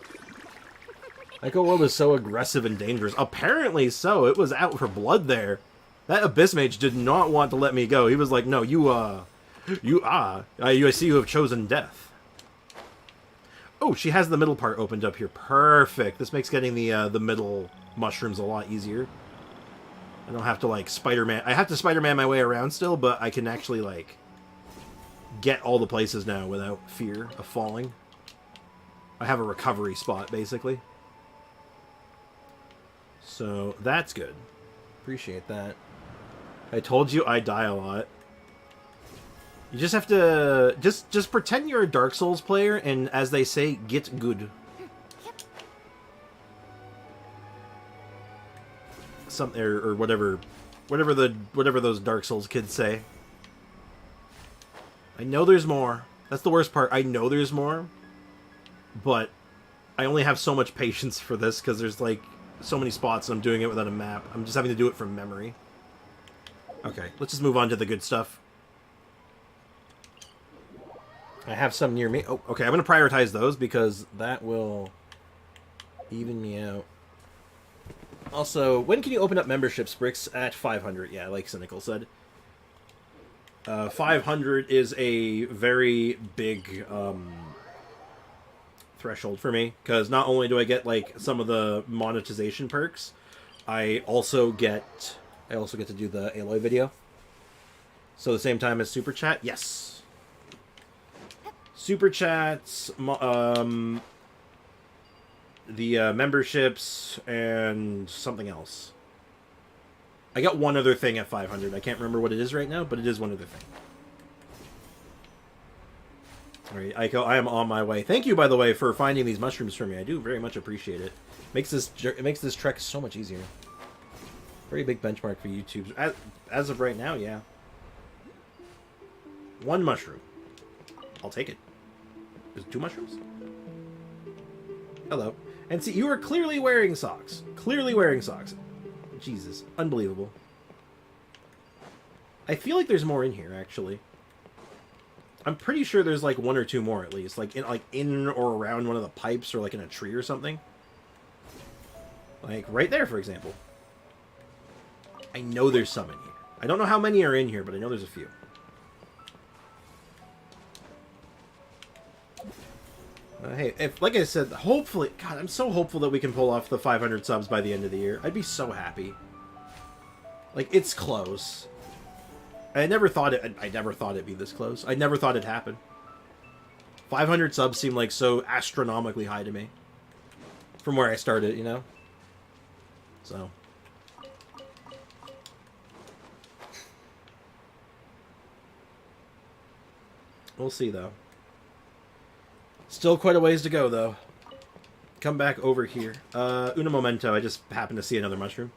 Echo World is so aggressive and dangerous. Apparently so. It was out for blood there. That Abyss Mage did not want to let me go. He was like, no, I see you have chosen death. Oh, she has the middle part opened up here. Perfect. This makes getting the middle mushrooms a lot easier. I don't have to, like, Spider-Man. I have to Spider-Man my way around still, but I can actually, like, get all the places now without fear of falling. I have a recovery spot, basically. So, that's good. Appreciate that. I told you I die a lot. You just have to... Just pretend you're a Dark Souls player, and as they say, get good. Or whatever those Dark Souls kids say. I know there's more. That's the worst part. I know there's more. But I only have so much patience for this, because there's, like, so many spots and I'm doing it without a map. I'm just having to do it from memory. Okay, let's just move on to the good stuff. I have some near me. Oh, okay, I'm going to prioritize those because that will even me out. Also, when can you open up memberships, Bricks? At 500, yeah, like Cynical said. 500 is a very big threshold for me, because not only do I get, like, some of the monetization perks, I also get to do the Aloy video. So the same time as Super Chat? Yes. Super Chats, the memberships, and something else. I got one other thing at 500. I can't remember what it is right now, but it is one other thing. Alright, Aiko, I am on my way. Thank you, by the way, for finding these mushrooms for me. I do very much appreciate it. It makes this trek so much easier. Very big benchmark for YouTube. As of right now, yeah. One mushroom. I'll take it. There's 2 mushrooms? Hello. And see, you are clearly wearing socks. Clearly wearing socks. Jesus. Unbelievable. I feel like there's more in here, actually. I'm pretty sure there's, like, 1 or 2 more, at least. Like in or around one of the pipes, or, like, in a tree or something. Like, right there, for example. I know there's some in here. I don't know how many are in here, but I know there's a few. Hey, if, like I said, hopefully... God, I'm so hopeful that we can pull off the 500 subs by the end of the year. I'd be so happy. Like, it's close. I never thought it'd be this close. I never thought it'd happen. 500 subs seem like so astronomically high to me. From where I started, you know? So... We'll see, though. Still quite a ways to go, though. Come back over here. Una momento, I just happened to see another mushroom.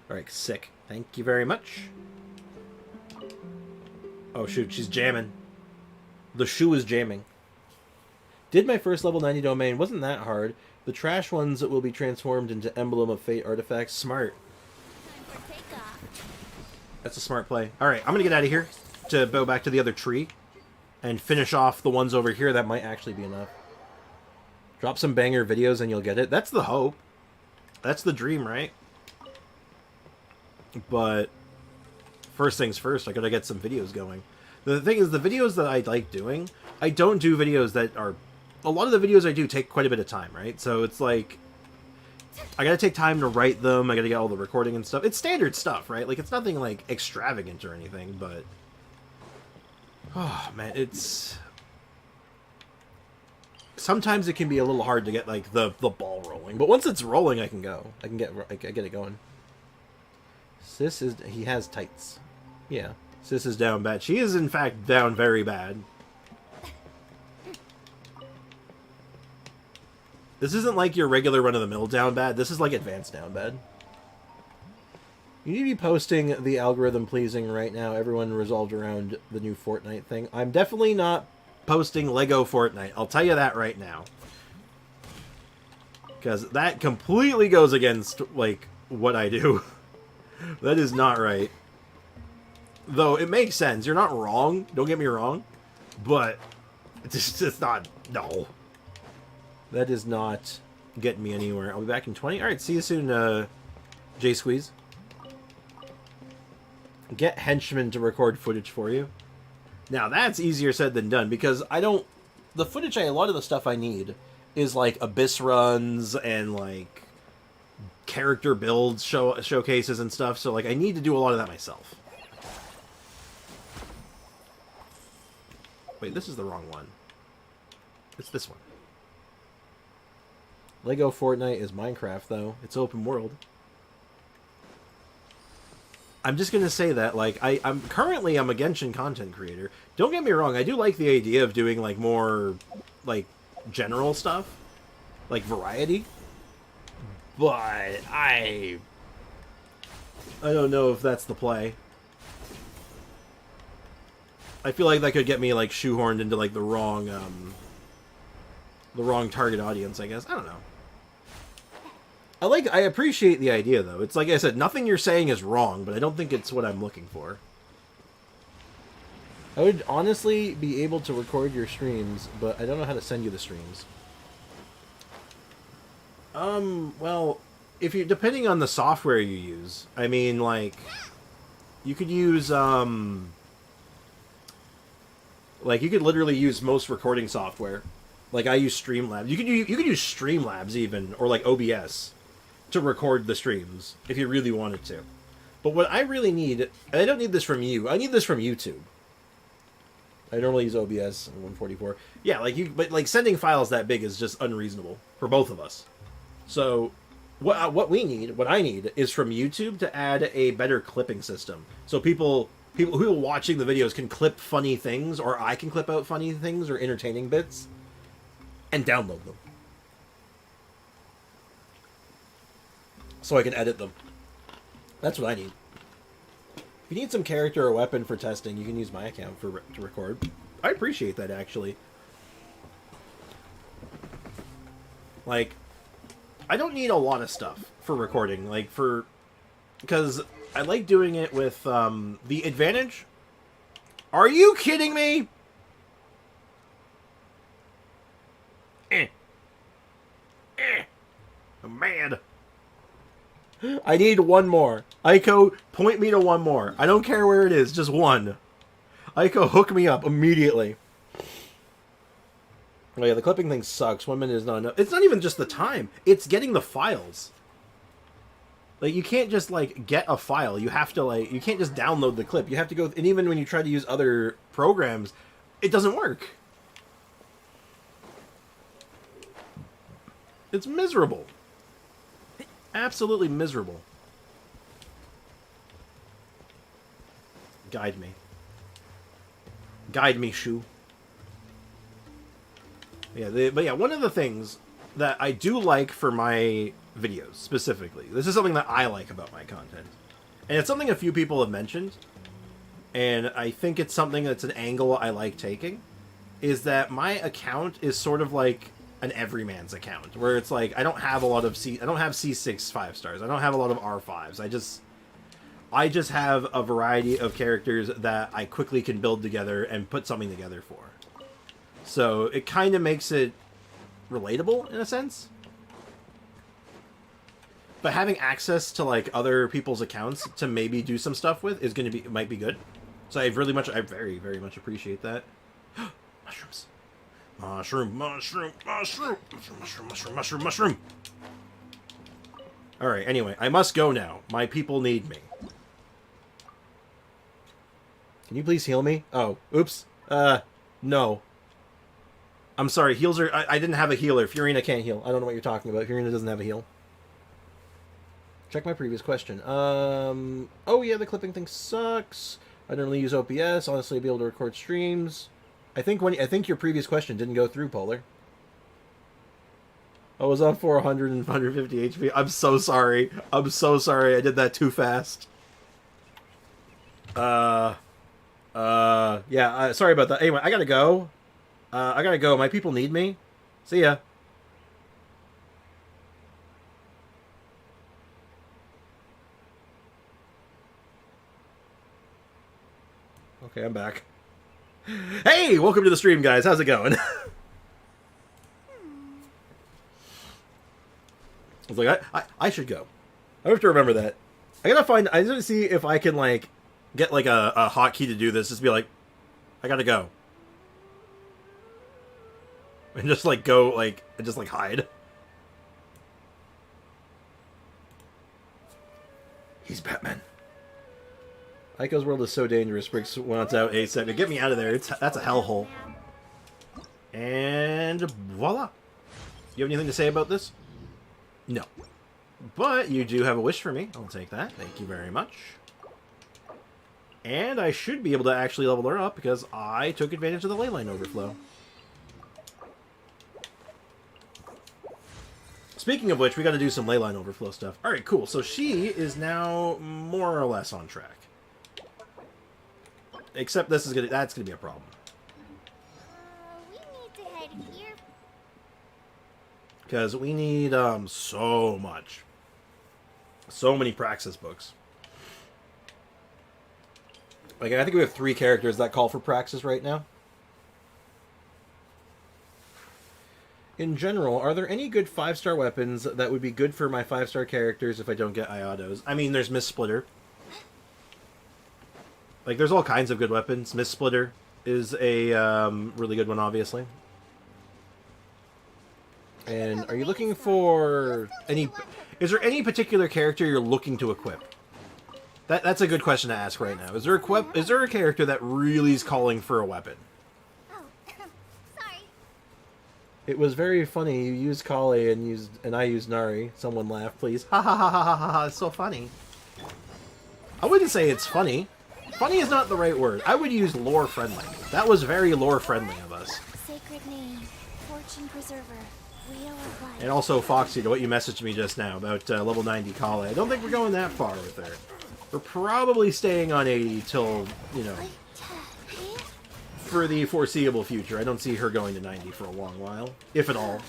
Alright, sick. Thank you very much. Oh shoot, she's jamming. The shoe is jamming. Did my first level 90 domain. Wasn't that hard. The trash ones will be transformed into Emblem of Fate artifacts. Smart. That's a smart play. Alright, I'm gonna get out of here to go back to the other tree and finish off the ones over here. That might actually be enough. Drop some banger videos and you'll get it. That's the hope. That's the dream, right? But first things first, I gotta get some videos going. The thing is, the videos that I like doing, I don't do videos that are... A lot of the videos I do take quite a bit of time, right? So it's like... I gotta take time to write them, I gotta get all the recording and stuff. It's standard stuff, right? Like, it's nothing, like, extravagant or anything, but... Oh, man, it's... Sometimes it can be a little hard to get, like, the ball rolling. But once it's rolling, I can go. I get it going. Sis is... He has tights. Yeah. Sis is down bad. She is, in fact, down very bad. This isn't like your regular run-of-the-mill down bad. This is like advanced down bad. You need to be posting the algorithm pleasing right now. Everyone resolved around the new Fortnite thing. I'm definitely not posting Lego Fortnite. I'll tell you that right now. Because that completely goes against, like, what I do. That is not right. Though, it makes sense. You're not wrong. Don't get me wrong. But, it's just not... No. That does not get me anywhere. I'll be back in 20. Alright, see you soon, J-Squeeze. Get henchmen to record footage for you. Now, that's easier said than done, because I don't... The footage, a lot of the stuff I need is, like, Abyss runs and, like, character builds, showcases and stuff, so, like, I need to do a lot of that myself. Wait, this is the wrong one. It's this one. Lego Fortnite is Minecraft, though. It's open world. I'm just going to say that, like, I'm currently a Genshin content creator. Don't get me wrong, I do like the idea of doing, like, more, like, general stuff. Like, variety. But I don't know if that's the play. I feel like that could get me, like, shoehorned into, like, the wrong target audience, I guess. I don't know. I appreciate the idea, though. It's like I said, nothing you're saying is wrong, but I don't think it's what I'm looking for. I would honestly be able to record your streams, but I don't know how to send you the streams. Well, if you depending on the software you use, I mean, like, you could use, like, you could literally use most recording software. Like, I use Streamlabs. You could use Streamlabs even, or like OBS, to record the streams if you really wanted to. But what I really need, and I don't need this from you. I need this from YouTube. I normally use OBS and 144. Yeah, but like sending files that big is just unreasonable for both of us. So, what I need is from YouTube to add a better clipping system. So people who are watching the videos can clip funny things, or I can clip out funny things or entertaining bits, and download them. So I can edit them. That's what I need. If you need some character or weapon for testing, you can use my account to record. I appreciate that, actually. Like, I don't need a lot of stuff for recording. Like, because I like doing it with, the advantage. Are you kidding me? I'm mad. I need one more. Aiko, point me to one more. I don't care where it is, just one. Aiko, hook me up immediately. Oh yeah, the clipping thing sucks. 1 minute is not enough. It's not even just the time. It's getting the files. Like, you can't just, like, get a file. You have to, like, you can't just download the clip. You have to go, and even when you try to use other programs, it doesn't work. It's miserable. Absolutely miserable. Guide me. Guide me, Shu. Yeah, but yeah, one of the things that I do like for my videos, specifically, this is something that I like about my content, and it's something a few people have mentioned, and I think it's something that's an angle I like taking, is that my account is sort of like an everyman's account, where it's like I don't have a lot of I don't have C6 5-stars, I don't have a lot of R5s, I just have a variety of characters that I quickly can build together and put something together for. So it kind of makes it relatable in a sense. But having access to like other people's accounts to maybe do some stuff with is going to be might be good. So I very very much appreciate that. Mushrooms, mushroom, mushroom, mushroom, mushroom, mushroom, mushroom, mushroom, mushroom. All right. Anyway, I must go now. My people need me. Can you please heal me? Oh, oops. No. I'm sorry. Heals are. I didn't have a healer. Furina can't heal. I don't know what you're talking about. Furina doesn't have a heal. Check my previous question. Oh yeah, the clipping thing sucks. I don't really use OBS. Honestly, I'd be able to record streams. I think your previous question didn't go through, Polar. I was on 400 and 150 HP. I'm so sorry. I'm so sorry. I did that too fast. Yeah. Sorry about that. Anyway, I gotta go. I gotta go. My people need me. See ya. Okay, I'm back. Hey, welcome to the stream, guys. How's it going? I was like, I should go. I have to remember that. I need to see if I can, like, get, like, a hotkey to do this. Just be like, I gotta go. And just, like, go, like, and just, like, hide. He's Batman. Aiko's world is so dangerous. Briggs wants out ASAP. Get me out of there. That's a hellhole. And voila. You have anything to say about this? No. But you do have a wish for me. I'll take that. Thank you very much. And I should be able to actually level her up because I took advantage of the ley line overflow. Speaking of which, we got to do some ley line overflow stuff. All right, cool. So she is now more or less on track. Except that's gonna be a problem. We need to head here. Because we need so much. So many Praxis books. Like, I think we have 3 characters that call for Praxis right now. In general, are there any good 5-star weapons that would be good for my 5-star characters if I don't get Iados? I mean, there's Miss Splitter. Like, there's all kinds of good weapons. Miss Splitter is a really good one, obviously. And are you looking for any... Is there any particular character you're looking to equip? That's a good question to ask right now. Is there a character that really is calling for a weapon? Oh, sorry. It was very funny. You used Kali and I used Nari. Someone laughed, please. Ha ha ha ha ha ha. It's so funny. I wouldn't say it's funny. Funny is not the right word. I would use lore friendly. That was very lore friendly of us. Sacred name, fortune preserver, wheel of life. And also Foxy, to what you messaged me just now about level 90 Kali. I don't think we're going that far with her. We're probably staying on 80 till, you know, for the foreseeable future. I don't see her going to 90 for a long while, if at all.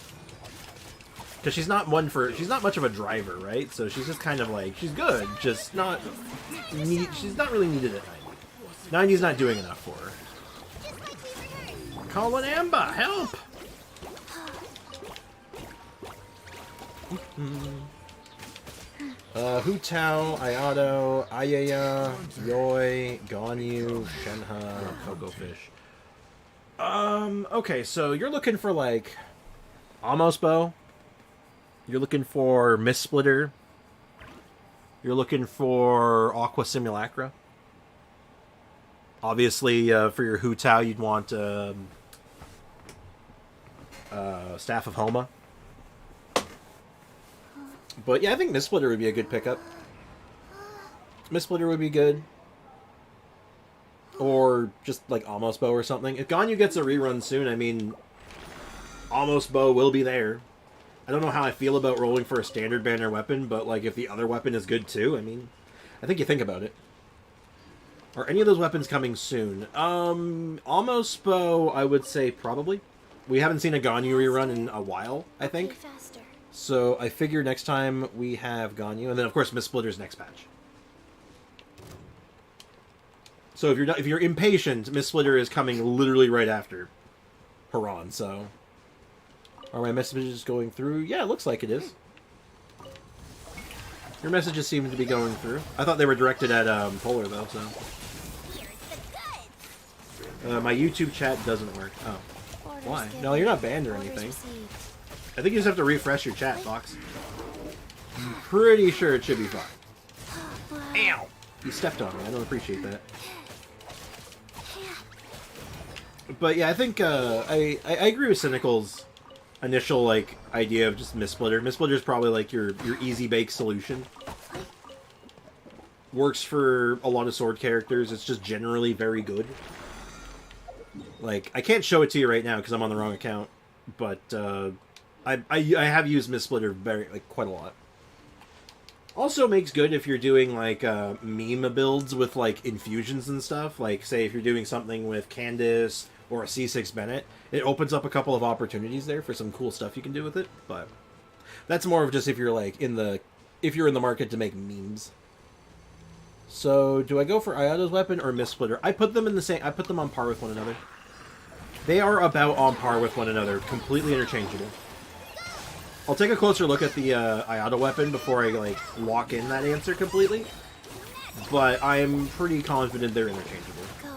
Because she's not much of a driver, right? So she's just kind of like, she's good, just not she's not really needed at 90. 90's not doing enough for her. Colin Amber, help! Hu Tao, Ayato, Ayaya, Yoi, Ganyu, Shenhe, Coco Fish. Okay, so you're looking for, like, Amos Bow. You're looking for Miss Splitter. You're looking for Aqua Simulacra. Obviously, for your Hu Tao, you'd want Staff of Homa. But yeah, I think Miss Splitter would be a good pickup. Miss Splitter would be good. Or just like Amos Bow or something. If Ganyu gets a rerun soon, I mean, Amos Bow will be there. I don't know how I feel about rolling for a standard banner weapon, but like if the other weapon is good too, I mean, I think you think about it. Are any of those weapons coming soon? Amos Bow, I would say probably. We haven't seen a Ganyu rerun in a while, I think. So I figure next time we have Ganyu, and then of course Miss Splitter's next patch. So if you're impatient, Miss Splitter is coming literally right after Haran. So are my messages going through? Yeah, it looks like it is. Your messages seem to be going through. I thought they were directed at Polar though, so. Here's the goods. My YouTube chat doesn't work. Oh. Orders Why? given, No, you're not banned or orders anything. received. I think you just have to refresh your chat, Fox. I'm pretty sure it should be fine. Ow! You stepped on me. I don't appreciate that. But yeah, I think I agree with Cynical's initial like idea of just Mist-Splitter. Mist-Splitter is probably like your easy bake solution. Works for a lot of sword characters. It's just generally very good. Like I can't show it to you right now because I'm on the wrong account, but I have used Mist-Splitter very like quite a lot. Also makes good if you're doing like meme builds with like infusions and stuff. Like say if you're doing something with Candace or a C6 Bennett, it opens up a couple of opportunities there for some cool stuff you can do with it. But that's more of just if you're like in the market to make memes. So do I go for Ayato's weapon or Mist-Splitter? I put them in the same. I put them on par with one another. They are about on par with one another, completely interchangeable. I'll take a closer look at the Ayato weapon before I like lock in that answer completely. But I'm pretty confident they're interchangeable. Go.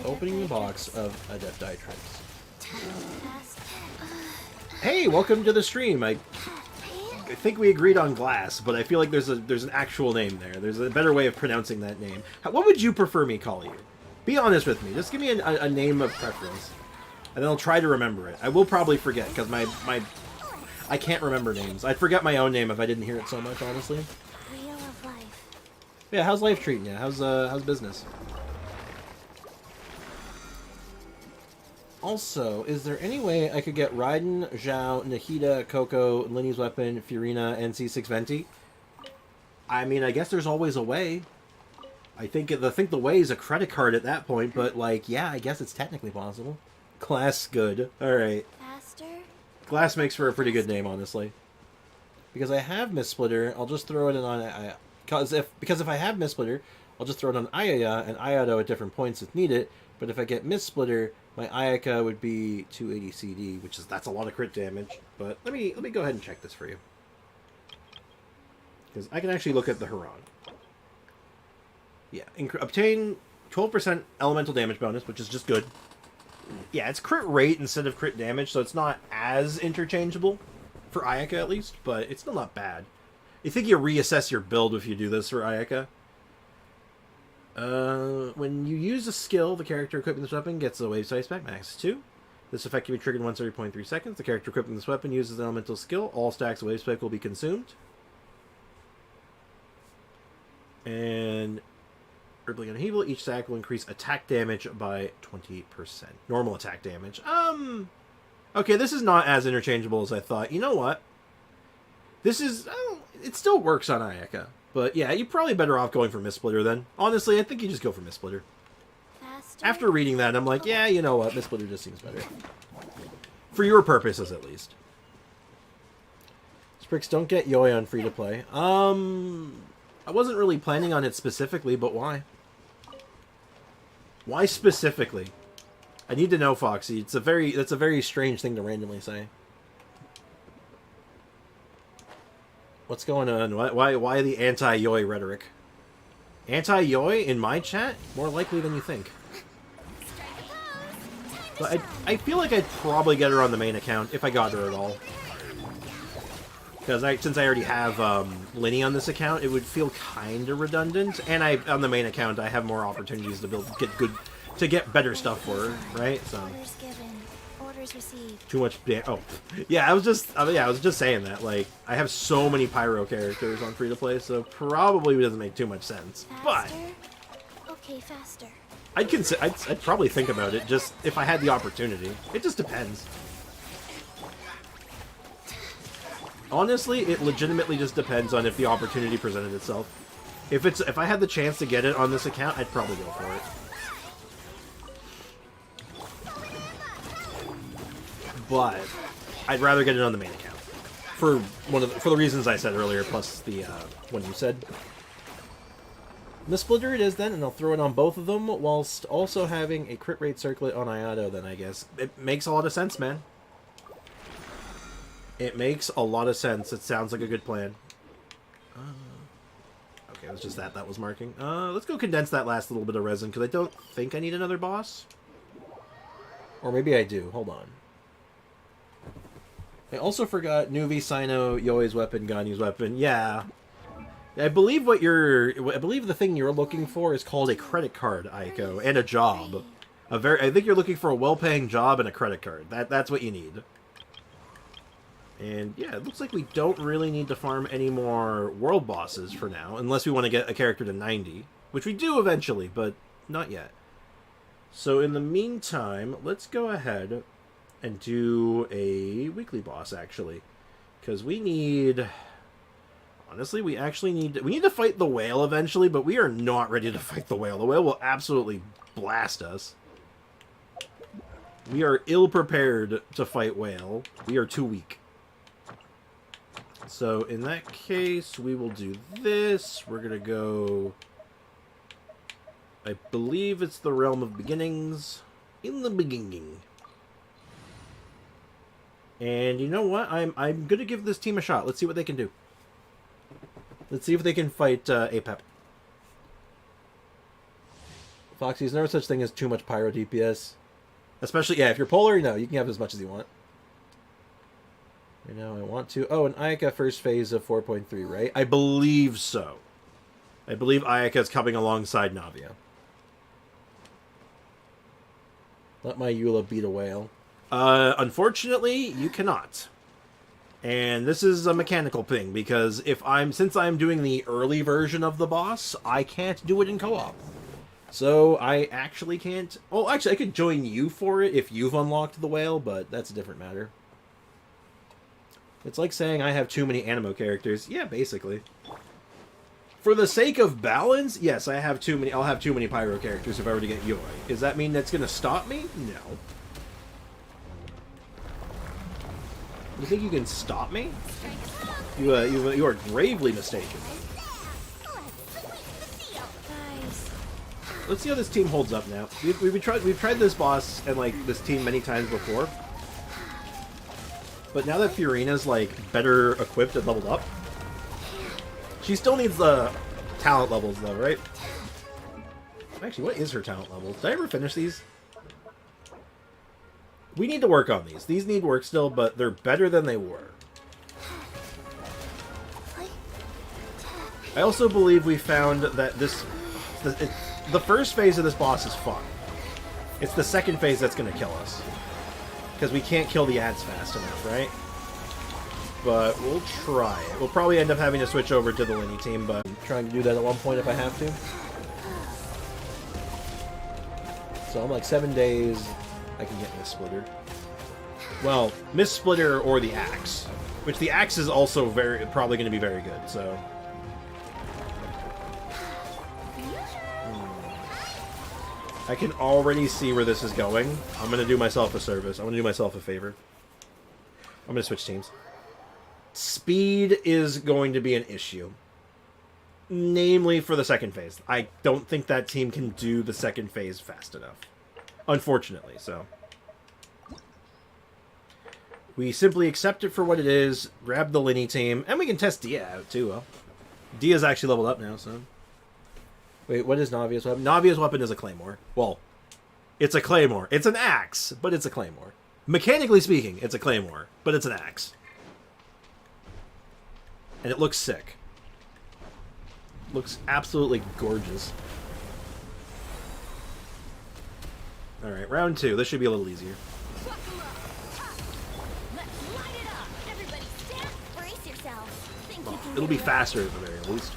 Opening box of Adept Diatrix. Fast. Hey, welcome to the stream. I think we agreed on glass, but I feel like there's an actual name there. There's a better way of pronouncing that name. What would you prefer me call you? Be honest with me. Just give me a name of preference, and then I'll try to remember it. I will probably forget because I can't remember names. I'd forget my own name if I didn't hear it so much, honestly. Wheel of life. Yeah, how's life treating you? How's business? Also, is there any way I could get Raiden, Zhao, Nahida, Coco, Linny's weapon, Furina, and C6 Venti? I mean, I guess there's always a way. I think the way is a credit card at that point, but like, yeah, I guess it's technically possible. Glass good. Alright. Faster. Glass makes for a pretty good name, honestly. Because I have Mist-Splitter, I'll just throw it in on... Because if I have Mist-Splitter, I'll just throw it on Ayaya and Ayato at different points if needed. But if I get Mist-Splitter, my Ayaka would be 280 CD, which is that's a lot of crit damage. But let me go ahead and check this for you. Because I can actually look at the Huron. Yeah, obtain 12% elemental damage bonus, which is just good. Yeah, it's crit rate instead of crit damage, so it's not as interchangeable for Ayaka at least, but it's still not bad. I think you reassess your build if you do this for Ayaka. When you use a skill, the character equipping this weapon gets a wave size back, max 2. This effect can be triggered once every 0.3 seconds. The character equipping this weapon uses an elemental skill. All stacks of wave spike will be consumed. And Rippling Upheaval, each stack will increase attack damage by 20%. Normal attack damage. Okay, this is not as interchangeable as I thought. You know what? This is... it still works on Ayaka. But yeah, you're probably better off going for Mist-Splitter then. Honestly, I think you just go for Mist-Splitter. Faster. After reading that, I'm like, yeah, you know what? Mist-Splitter just seems better. For your purposes, at least. Sprix, don't get Yoi on free-to-play. I wasn't really planning on it specifically, but why? Why specifically? I need to know, Foxy. That's a very strange thing to randomly say. What's going on? Why the anti-Yoi rhetoric? Anti-Yoi in my chat? More likely than you think. But I feel like I'd probably get her on the main account, if I got her at all. Because since I already have Linny on this account, it would feel kind of redundant. And on the main account, I have more opportunities to get better stuff for her, right? So Orders given. Orders received. too much. Oh, yeah. I was just saying that. Like, I have so many Pyro characters on free to play, so probably doesn't make too much sense. But Faster. Okay, faster. I'd probably think about it just if I had the opportunity. It just depends. Honestly, it legitimately just depends on if the opportunity presented itself. If I had the chance to get it on this account, I'd probably go for it. But I'd rather get it on the main account for the reasons I said earlier, plus the one you said. Mist-Splitter it is then, and I'll throw it on both of them, whilst also having a crit rate circlet on Ayato. Then I guess it makes a lot of sense, man. It makes a lot of sense. It sounds like a good plan. Okay, it was just that was marking. Let's go condense that last little bit of resin, because I don't think I need another boss. Or maybe I do. Hold on. I also forgot Nuvi, Sino, Yoi's weapon, Ganyu's weapon. Yeah. I believe the thing you're looking for is called a credit card, Aiko, and a job. I think you're looking for a well-paying job and a credit card. That's what you need. And yeah, it looks like we don't really need to farm any more world bosses for now, unless we want to get a character to 90, which we do eventually, but not yet. So in the meantime, let's go ahead and do a weekly boss, actually. Because we need... Honestly, we need to fight the whale eventually, but we are not ready to fight the whale. The whale will absolutely blast us. We are ill-prepared to fight whale. We are too weak. So in that case, we will do this. We're going to go... I believe it's the Realm of Beginnings. In the beginning. And you know what? I'm going to give this team a shot. Let's see what they can do. Let's see if they can fight Apep. Foxy, there's no such thing as too much pyro DPS. Especially, yeah, if you're polar, no, you can have as much as you want. You know, I want to... Oh, an Ayaka first phase of 4.3, right? I believe so. I believe Ayaka is coming alongside Navia. Let my Eula beat a whale. Unfortunately, you cannot. And this is a mechanical thing, because since I'm doing the early version of the boss, I can't do it in co-op. So I actually can't... Oh, actually, I could join you for it if you've unlocked the whale, but that's a different matter. It's like saying I have too many animo characters. Yeah, basically. For the sake of balance, yes, I'll have too many pyro characters if I were to get Yoi. Does that mean that's going to stop me? No. You think you can stop me? You are gravely mistaken. Let's see how this team holds up now. We've tried this boss and like this team many times before, but now that Fiorina's like better equipped and leveled up, she still needs the talent levels though, right? Actually, what is her talent level? Did I ever finish these? We need to work on these. These need work still, but they're better than they were. I also believe we found that the first phase of this boss is fun. It's the second phase that's going to kill us. Because we can't kill the ads fast enough, right? But we'll try it. We'll probably end up having to switch over to the Linny team, but I'm trying to do that at one point if I have to. So I'm like 7 days... I can get Miss Splitter. Well, Miss Splitter or the Axe. Which the Axe is also probably going to be very good, so... I can already see where this is going. I'm going to do myself a service. I'm going to do myself a favor. I'm going to switch teams. Speed is going to be an issue. Namely for the second phase. I don't think that team can do the second phase fast enough. Unfortunately, so. We simply accept it for what it is, grab the Linny team, and we can test Dia out too. Well, Dia's actually leveled up now, so... Wait, what is Navia's weapon? Navia's weapon is a claymore. Well, it's a claymore. It's an axe, but it's a claymore. Mechanically speaking, it's a claymore, but it's an axe. And it looks sick. Looks absolutely gorgeous. Alright, round 2. This should be a little easier. Well, it'll be faster at the very least.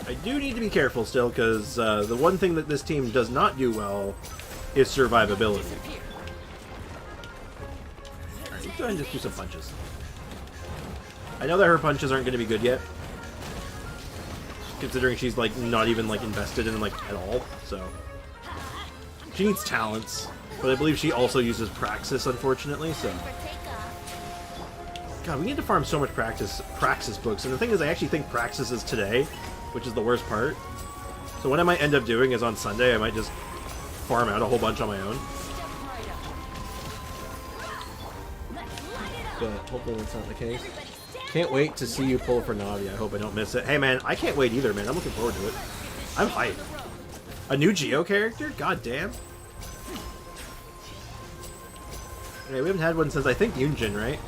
I do need to be careful still, because the one thing that this team does not do well is survivability. Alright, let's go ahead and just do some punches. I know that her punches aren't going to be good yet, considering she's like not even like invested in like at all. So she needs talents, but I believe she also uses Praxis, unfortunately. So God, we need to farm so much Praxis books. And the thing is, I actually think Praxis is today, which is the worst part. So what I might end up doing is on Sunday, I might just farm out a whole bunch on my own. But hopefully that's not the case. Can't wait to see you pull for Navi. I hope I don't miss it. Hey man, I can't wait either, man. I'm looking forward to it. I'm hyped. A new Geo character? God damn. Okay, we haven't had one since I think Yunjin, right?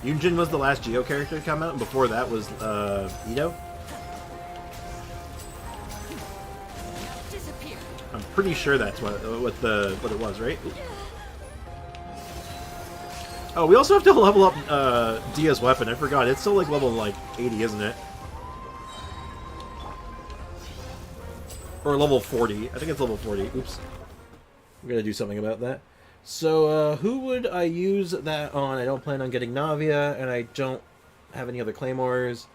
Yunjin was the last Geo character to come out, and before that was Ito. I'm pretty sure that's what it was, right? Oh, we also have to level up Dia's weapon. I forgot. It's still like level like 80, isn't it? Or level 40. I think it's level 40. Oops. I'm gonna do something about that. So, who would I use that on? I don't plan on getting Navia, and I don't have any other claymores.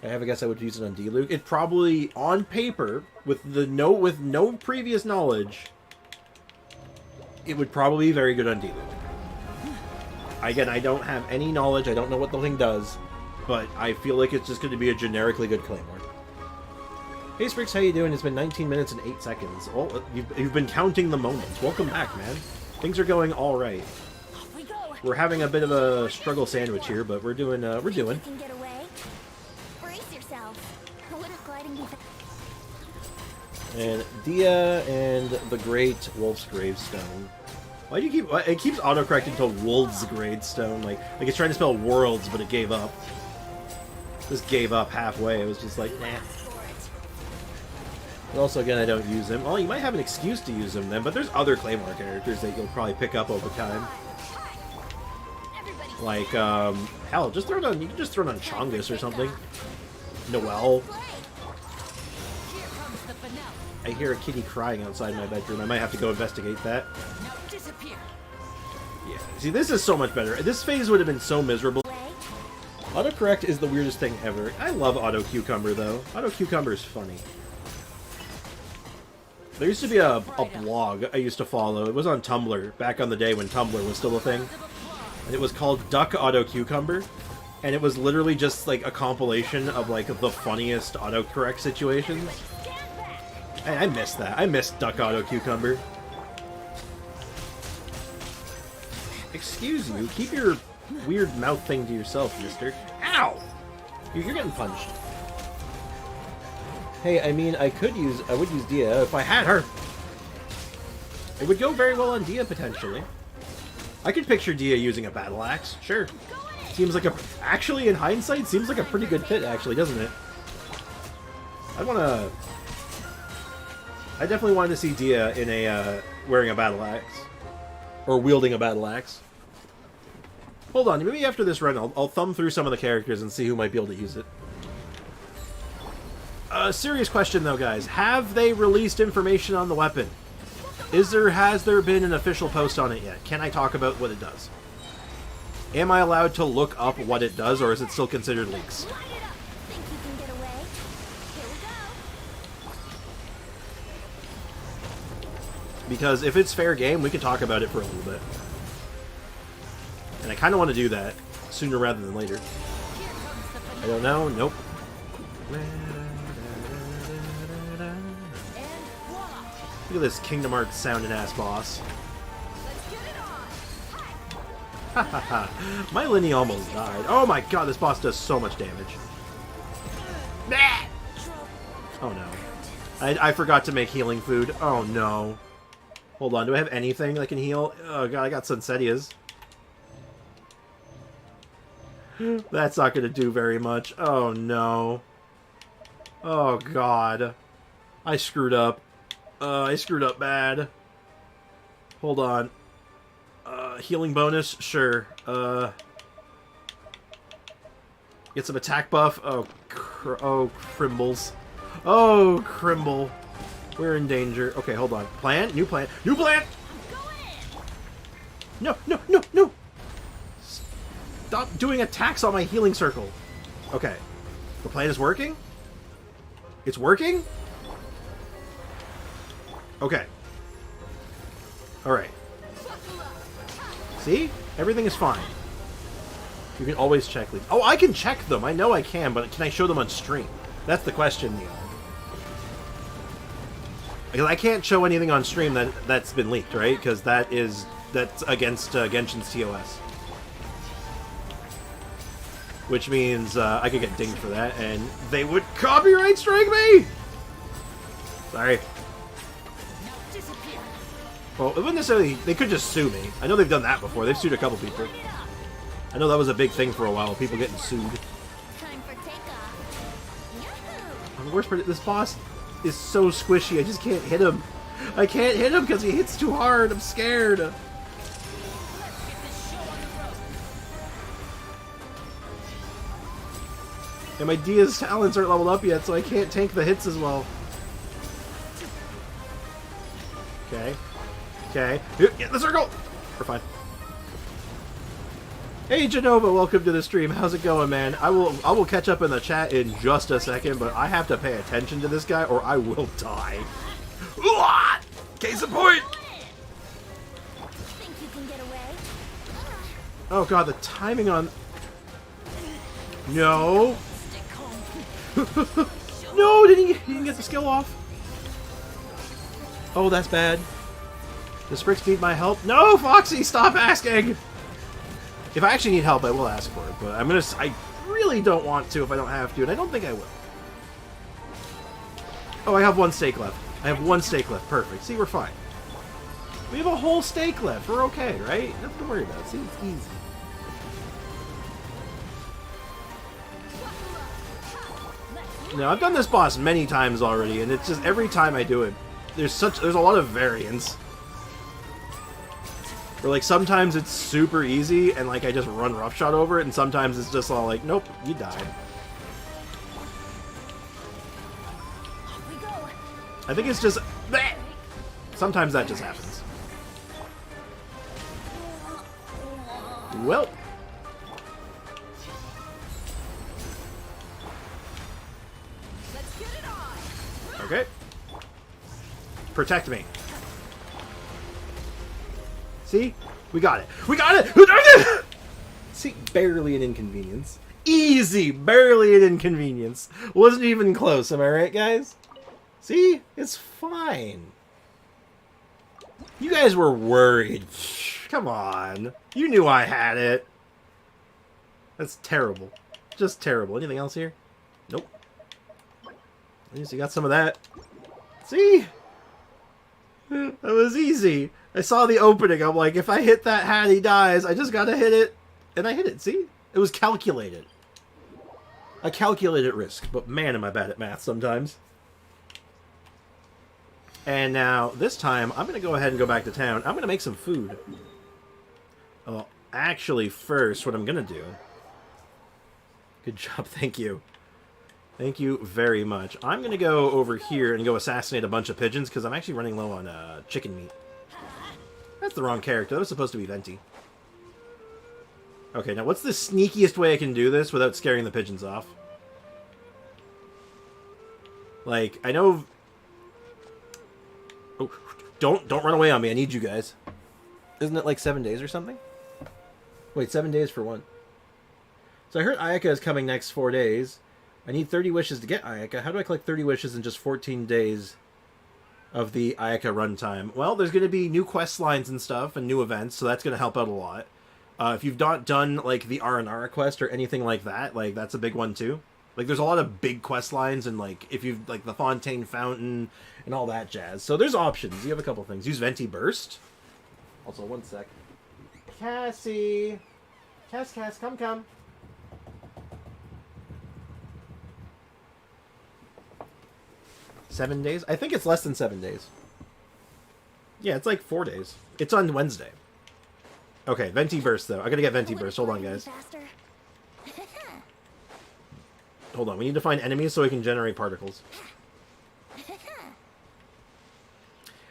I guess I would use it on D-Luke. It probably, on paper, with no previous knowledge, it would probably be very good on D-Luke. Again, I don't have any knowledge. I don't know what the thing does, but I feel like it's just going to be a generically good claymore. Hey, Sprix, how you doing? It's been 19 minutes and 8 seconds. Oh, you've been counting the moments. Welcome back, man. Things are going all right. We're having a bit of a struggle sandwich here, but we're doing. And Dia and the Great Wolf's Gravestone. Why do you keep? It keeps autocorrecting to Wolf's Gravestone, like it's trying to spell worlds, but it gave up. Just gave up halfway. It was just like, nah. But also, again, I don't use him. Well, you might have an excuse to use him then, but there's other Claymore characters that you'll probably pick up over time. Like, hell, just throw it on. You can just throw it on Chongus or something. Noelle. I hear a kitty crying outside my bedroom. I might have to go investigate that. Yeah. See, this is so much better. This phase would have been so miserable. Autocorrect is the weirdest thing ever. I love Auto Cucumber though. Auto Cucumber is funny. There used to be a blog I used to follow. It was on Tumblr back on the day when Tumblr was still a thing. And it was called Duck Auto Cucumber. And it was literally just like a compilation of like the funniest autocorrect situations. Hey, I missed that. I missed Duck Auto Cucumber. Excuse you. Keep your weird mouth thing to yourself, mister. Ow! You're getting punched. Hey, I mean, I would use Dia if I had her. It would go very well on Dia, potentially. I could picture Dia using a battle axe. Sure. Seems like actually, in hindsight, seems like a pretty good fit, actually, doesn't it? I definitely wanted to see Dia in a, wearing a battle axe. Or wielding a battle axe. Hold on, maybe after this run, I'll thumb through some of the characters and see who might be able to use it. Serious question though, guys. Have they released information on the weapon? Has there been an official post on it yet? Can I talk about what it does? Am I allowed to look up what it does, or is it still considered leaks? Because if it's fair game, we can talk about it for a little bit. And I kind of want to do that sooner rather than later. I don't know. Nope. Look at this Kingdom Hearts sounding ass boss. My Linny almost died. Oh my god, this boss does so much damage. Oh no. I forgot to make healing food. Oh no. Hold on, do I have anything that can heal? Oh god, I got Sunsetias. That's not going to do very much. Oh no. Oh god. I screwed up. I screwed up bad. Hold on. Healing bonus? Sure. Get some attack buff? Oh, Crimbles. Oh, Crimble. We're in danger. Okay, hold on. Plan? New plan. New plan! No, no, no, no! Stop doing attacks on my healing circle. Okay. The plan is working? It's working? Okay. Alright. See? Everything is fine. You can always check leads. Oh, I can check them! I know I can, but can I show them on stream? That's the question, Neil. Because I can't show anything on stream that's been leaked, right? Because that's against Genshin's TOS. Which means I could get dinged for that, and they would copyright strike me! Sorry. Now disappear. Well, it wouldn't necessarily... They could just sue me. I know they've done that before. They've sued a couple people. Light it up. I know that was a big thing for a while, people getting sued. Time for takeoff. Yahoo! And the worst part, this boss is so squishy, I just can't hit him. I can't hit him because he hits too hard. I'm scared. Let's get this show on the road. And my Dia's talents aren't leveled up yet, so I can't tank the hits as well. Okay. Okay. Get the circle! We're fine. Hey Genova, welcome to the stream. How's it going, man? I will catch up in the chat in just a second, but I have to pay attention to this guy or I will die. Case in point! Think you can get away? Oh god, the timing on... No! Stick home. No, he didn't get the skill off. Oh, that's bad. Does Sprix need my help? No, Foxy, stop asking! If I actually need help, I will ask for it, but I really don't want to if I don't have to, and I don't think I will. Oh, I have one steak left. I have one steak left. Perfect. See, we're fine. We have a whole steak left. We're okay, right? Nothing to worry about. See, it's easy. Now, I've done this boss many times already, and it's just every time I do it, there's a lot of variance. Where, like, sometimes it's super easy, and, like, I just run roughshod over it, and sometimes it's just all like, nope, you died. Off we go. I think it's just... bleh. Sometimes that just happens. Well. Let's get it on. Okay. Protect me. See? We got it. We got it! See? Barely an inconvenience. Easy! Barely an inconvenience. Wasn't even close, am I right, guys? See? It's fine. You guys were worried. Come on. You knew I had it. That's terrible. Just terrible. Anything else here? Nope. At least you got some of that. See? That was easy. I saw the opening. I'm like, if I hit that hat, he dies. I just gotta hit it. And I hit it. See? It was calculated. A calculated risk. But man, am I bad at math sometimes. And now, this time, I'm going to go ahead and go back to town. I'm going to make some food. Oh, actually, first, what I'm going to do... Good job, thank you. Thank you very much. I'm going to go over here and go assassinate a bunch of pigeons, because I'm actually running low on chicken meat. That's the wrong character. That was supposed to be Venti. Okay, now what's the sneakiest way I can do this without scaring the pigeons off? Like, I know... Oh, don't run away on me. I need you guys. Isn't it like 7 days or something? Wait, 7 days for one. So I heard Ayaka is coming next 4 days. I need 30 wishes to get Ayaka. How do I collect 30 wishes in just 14 days of the Ayaka runtime? Well, there's going to be new quest lines and stuff and new events, so that's going to help out a lot. If you've not done like the Aranara quest or anything like that, like that's a big one too. Like there's a lot of big quest lines and like if you've like the Fontaine Fountain and all that jazz. So there's options. You have a couple things. Use Venti Burst. Also, one sec. Cassie! Cass, come. 7 days? I think it's less than 7 days. Yeah, it's like 4 days. It's on Wednesday. Okay, Venti Burst, though. I gotta get Venti Burst. Hold on, guys. Hold on. We need to find enemies so we can generate particles.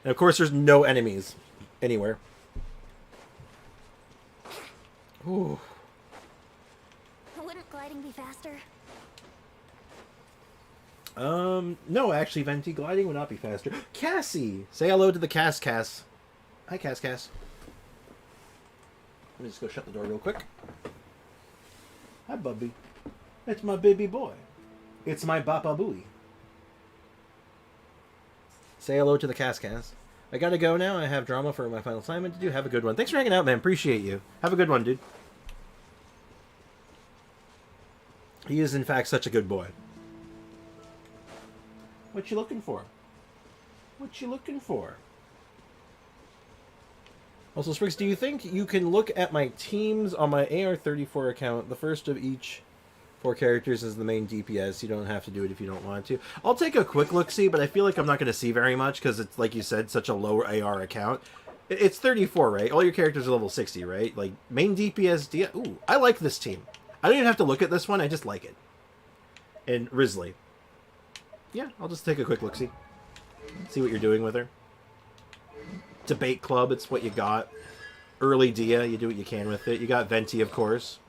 And, of course, there's no enemies anywhere. Ooh. Wouldn't gliding be faster? No, actually, Venti, gliding would not be faster. Cassie! Say hello to the Cass. Hi, Cass. Let me just go shut the door real quick. Hi, Bubby. It's my baby boy. It's my Bapa Booey. Say hello to the Cascas. I gotta go now. I have drama for my final assignment to do. Have a good one. Thanks for hanging out, man. Appreciate you. Have a good one, dude. He is, in fact, such a good boy. What you looking for? What you looking for? Also, Spriggs, do you think you can look at my teams on my AR-34 account? The first of each 4 characters is the main DPS. You don't have to do it if you don't want to. I'll take a quick look-see, but I feel like I'm not going to see very much because it's, like you said, such a low AR account. It's 34, right? All your characters are level 60, right? Like, main DPS... Ooh, I like this team. I don't even have to look at this one. I just like it. And Risley. Yeah, I'll just take a quick look-see. See what you're doing with her. Debate Club, it's what you got. Early Dia, you do what you can with it. You got Venti, of course.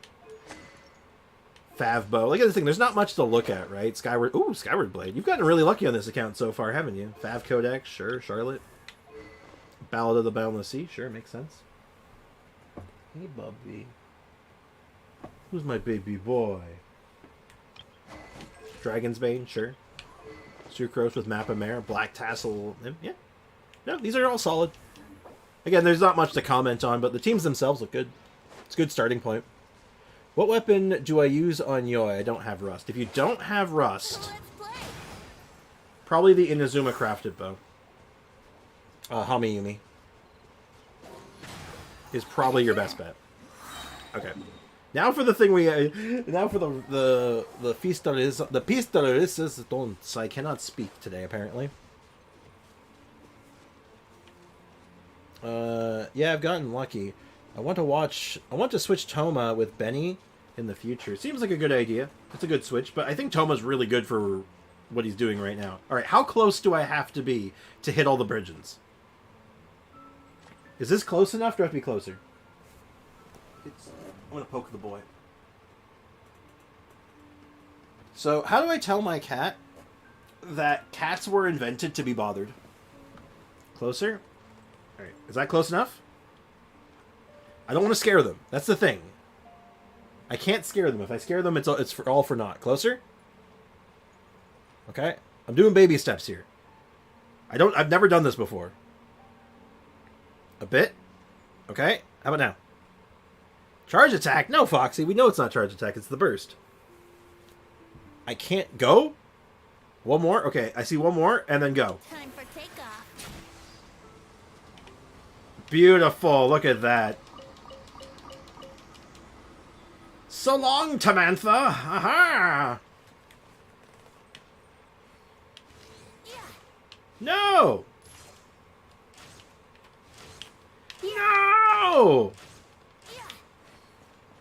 Favbo. Look at this thing. There's not much to look at, right? Skyward... Ooh, Skyward Blade. You've gotten really lucky on this account so far, haven't you? Fav Codex, sure. Charlotte. Ballad of the Boundless Sea, sure. Makes sense. Hey, Bubby. Who's my baby boy? Dragon's Bane, sure. Sucrose with Mappa Mare. Black Tassel. Yeah. No, these are all solid. Again, there's not much to comment on, but the teams themselves look good. It's a good starting point. What weapon do I use on Yoi? I don't have Rust. If you don't have Rust, probably the Inazuma crafted bow. Hamiyumi is probably your best bet. Okay. Now for the thing we... now for the pistoles... The pistoles don't... I cannot speak today, apparently. Yeah, I've gotten lucky. I want to switch Toma with Benny in the future. Seems like a good idea. It's a good switch, but I think Toma's really good for what he's doing right now. Alright, how close do I have to be to hit all the Bridgens? Is this close enough? Do I have to be closer? I'm going to poke the boy. So, how do I tell my cat that cats were invented to be bothered? Closer? Alright, is that close enough? I don't want to scare them. That's the thing. I can't scare them. If I scare them, it's all for naught. Closer? Okay. I'm doing baby steps here. I've never done this before. A bit? Okay. How about now? Charge attack? No, Foxy. We know it's not charge attack. It's the burst. I can't go? One more? Okay, I see one more, and then go. Time for takeoff. Beautiful. Look at that. So long, Tamantha. Aha! Yeah. No! No! Yeah.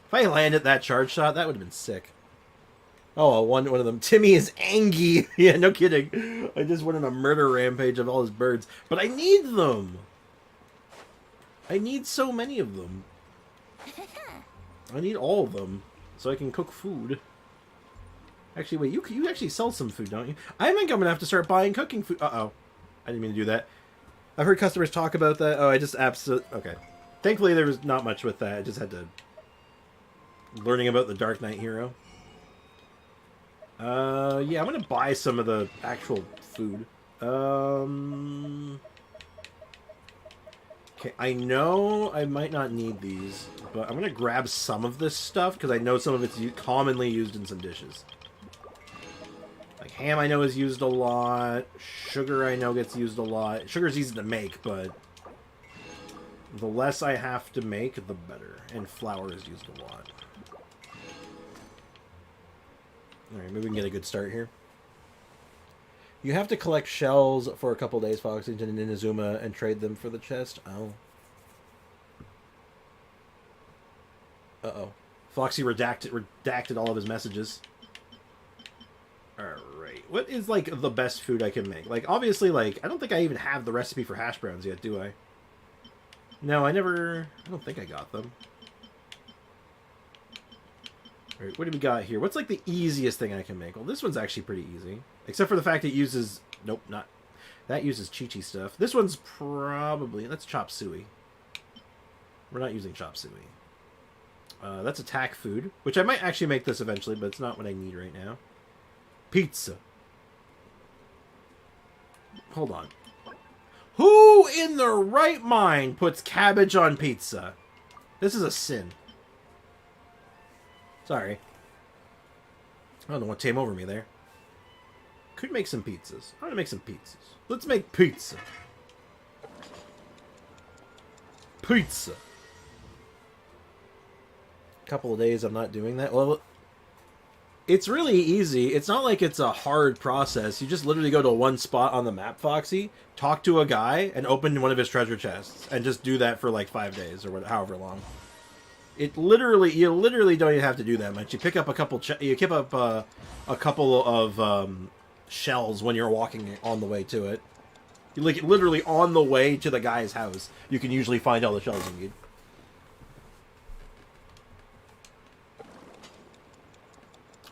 If I landed that charge shot, that would have been sick. Oh, one of them. Timmy is angry. Yeah, no kidding. I just went on a murder rampage of all his birds. But I need them. I need so many of them. I need all of them so I can cook food. Actually, wait, you actually sell some food, don't you? I think I'm going to have to start buying cooking food. Uh-oh. I didn't mean to do that. I've heard customers talk about that. Oh, I just absolutely... Okay. Thankfully, there was not much with that. I just had to... Learning about the Dark Knight hero. Yeah, I'm going to buy some of the actual food. Okay, I know I might not need these, but I'm going to grab some of this stuff because I know some of it's commonly used in some dishes. Like ham I know is used a lot. Sugar I know gets used a lot. Sugar's easy to make, but the less I have to make, the better. And flour is used a lot. Alright, maybe we can get a good start here. You have to collect shells for a couple days, Foxington and Inazuma, and trade them for the chest. Oh. Uh-oh. Foxy redacted all of his messages. Alright. What is, like, the best food I can make? Like, obviously, like, I don't think I even have the recipe for hash browns yet, do I? No, I don't think I got them. Alright, what do we got here? What's, like, the easiest thing I can make? Well, this one's actually pretty easy. Except for the fact it uses... Nope, not... That uses Chi-Chi stuff. This one's probably... That's Chop Suey. We're not using Chop Suey. That's attack food. Which I might actually make this eventually, but it's not what I need right now. Pizza. Hold on. Who in their right mind puts cabbage on pizza? This is a sin. Sorry. I don't know what came over me there. Could make some pizzas. I want to make some pizzas. Let's make pizza. Pizza. Couple of days I'm not doing that. Well, it's really easy. It's not like it's a hard process. You just literally go to one spot on the map, Foxy, talk to a guy, and open one of his treasure chests, and just do that for like 5 days or whatever, however long. You literally don't even have to do that much. You pick up a couple. You pick up a couple of shells when you're walking on the way to it. You like literally on the way to the guy's house. You can usually find all the shells you need.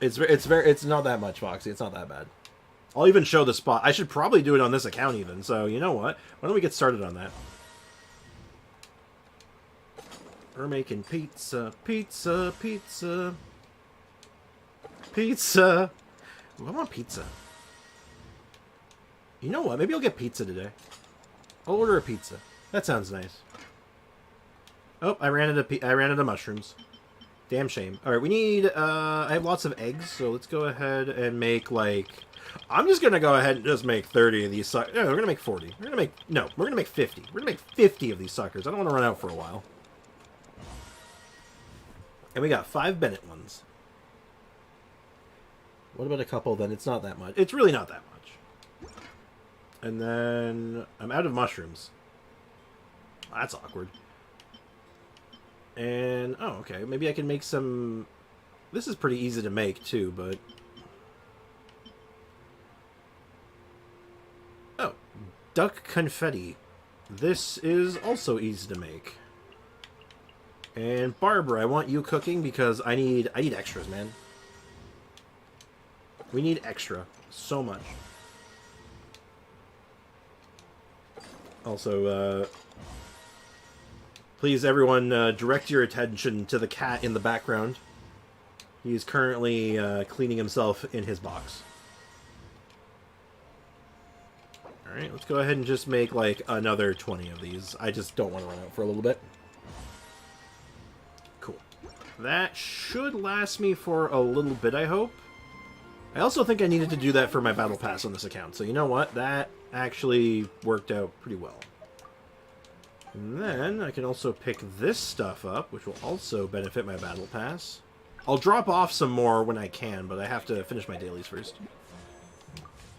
It's not that much, Foxy. It's not that bad. I'll even show the spot. I should probably do it on this account even. So you know what? Why don't we get started on that? We're making pizza, pizza, pizza, pizza. Ooh, I want pizza. You know what? Maybe I'll get pizza today. I'll order a pizza. That sounds nice. Oh, I ran into mushrooms. Damn shame. All right, we need. I have lots of eggs, so let's go ahead and make like. I'm just gonna go ahead and just make 30 of these suckers. No, we're gonna make 40. We're gonna make 50. We're gonna make 50 of these suckers. I don't want to run out for a while. And we got 5 Bennett ones. What about a couple then? It's not that much. It's really not that much. And then I'm out of mushrooms. That's awkward. And, oh, okay. Maybe I can make some... This is pretty easy to make, too, but... Oh. Duck confetti. This is also easy to make. And Barbara, I want you cooking because I need extras, man. We need extra. So much. Also, please, everyone, direct your attention to the cat in the background. He is currently cleaning himself in his box. Alright, let's go ahead and just make, like, another 20 of these. I just don't want to run out for a little bit. Cool. That should last me for a little bit, I hope. I also think I needed to do that for my battle pass on this account. So you know what? That actually worked out pretty well. And then I can also pick this stuff up, which will also benefit my battle pass. I'll drop off some more when I can, but I have to finish my dailies first.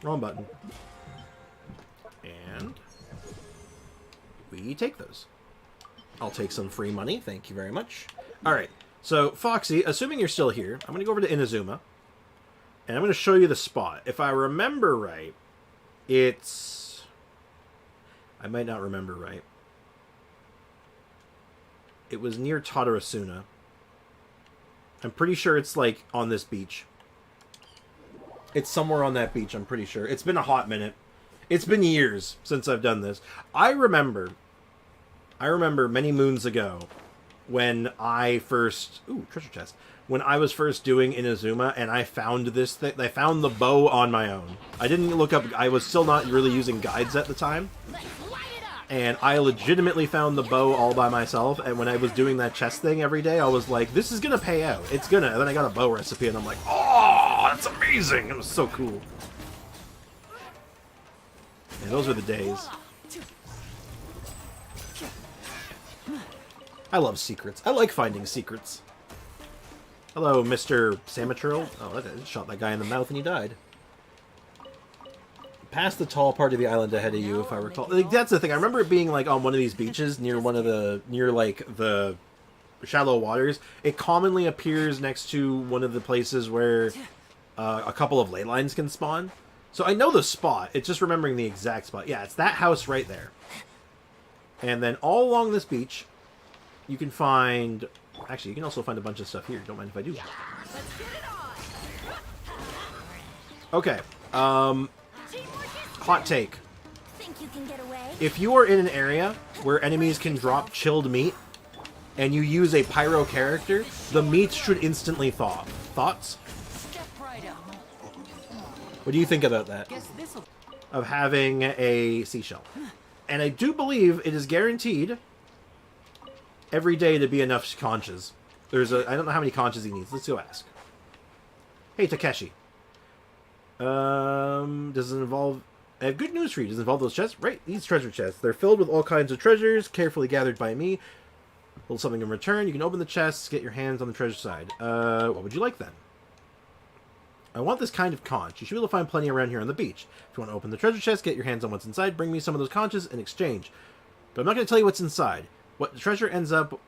Wrong button. And we take those. I'll take some free money. Thank you very much. Alright, so Foxy, assuming you're still here, I'm going to go over to Inazuma. And I'm going to show you the spot. If I remember right, it's... I might not remember right. It was near Tadarasuna. I'm pretty sure it's, like, on this beach. It's somewhere on that beach, I'm pretty sure. It's been a hot minute. It's been years since I've done this. I remember many moons ago when I first... Ooh, treasure chest. When I was first doing Inazuma, and I found this thing. I found the bow on my own. I didn't look up... I was still not really using guides at the time. And I legitimately found the bow all by myself, and when I was doing that chest thing every day, I was like, this is gonna pay out. It's gonna. And then I got a bow recipe, and I'm like, oh, that's amazing. It was so cool. And those were the days. I love secrets. I like finding secrets. Hello, Mr. Samaturl. Oh, that shot that guy in the mouth and he died. Past the tall part of the island ahead of you, if I recall. Like, that's the thing. I remember it being like on one of these beaches near like the shallow waters. It commonly appears next to one of the places where a couple of ley lines can spawn. So I know the spot. It's just remembering the exact spot. Yeah, it's that house right there. And then all along this beach, you can find... Actually, you can also find a bunch of stuff here. Don't mind if I do. Okay. Hot take. Think you can get away? If you are in an area where enemies can drop chilled meat, and you use a pyro character, the meat should instantly thaw. Thoughts? What do you think about that? Of having a seashell? And I do believe it is guaranteed every day to be enough conches. I don't know how many conches he needs. Let's go ask. Hey, Takeshi. Does it involve... I have good news for you. Does it involve those chests? Right, these treasure chests. They're filled with all kinds of treasures, carefully gathered by me. A little something in return. You can open the chests, get your hands on the treasure side. What would you like then? I want this kind of conch. You should be able to find plenty around here on the beach. If you want to open the treasure chest, get your hands on what's inside, bring me some of those conches in exchange. But I'm not going to tell you what's inside. What the treasure ends up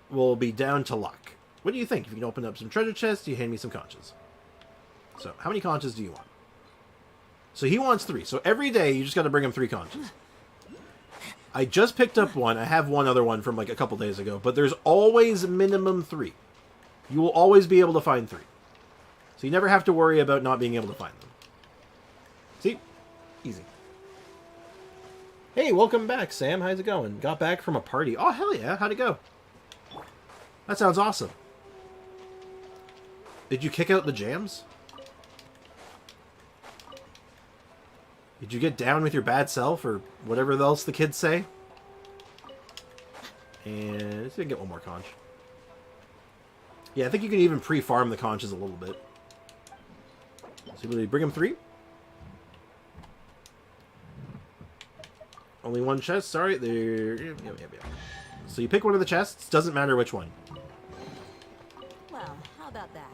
will be down to luck. What do you think? If you can open up some treasure chests, you hand me some conches. So, how many conches do you want? So he wants 3. So every day, you just got to bring him 3 conches. I just picked up one. I have one other one from like a couple days ago. But there's always minimum 3. You will always be able to find 3. So you never have to worry about not being able to find them. See? Easy. Hey, welcome back, Sam. How's it going? Got back from a party. Oh, hell yeah. How'd it go? That sounds awesome. Did you kick out the jams? Did you get down with your bad self, or whatever else the kids say? And let's see if I can get one more conch. Yeah, I think you can even pre-farm the conches a little bit. So will you bring him 3? Only one chest? Sorry, there. Yep. So you pick one of the chests. Doesn't matter which one. Well, how about that?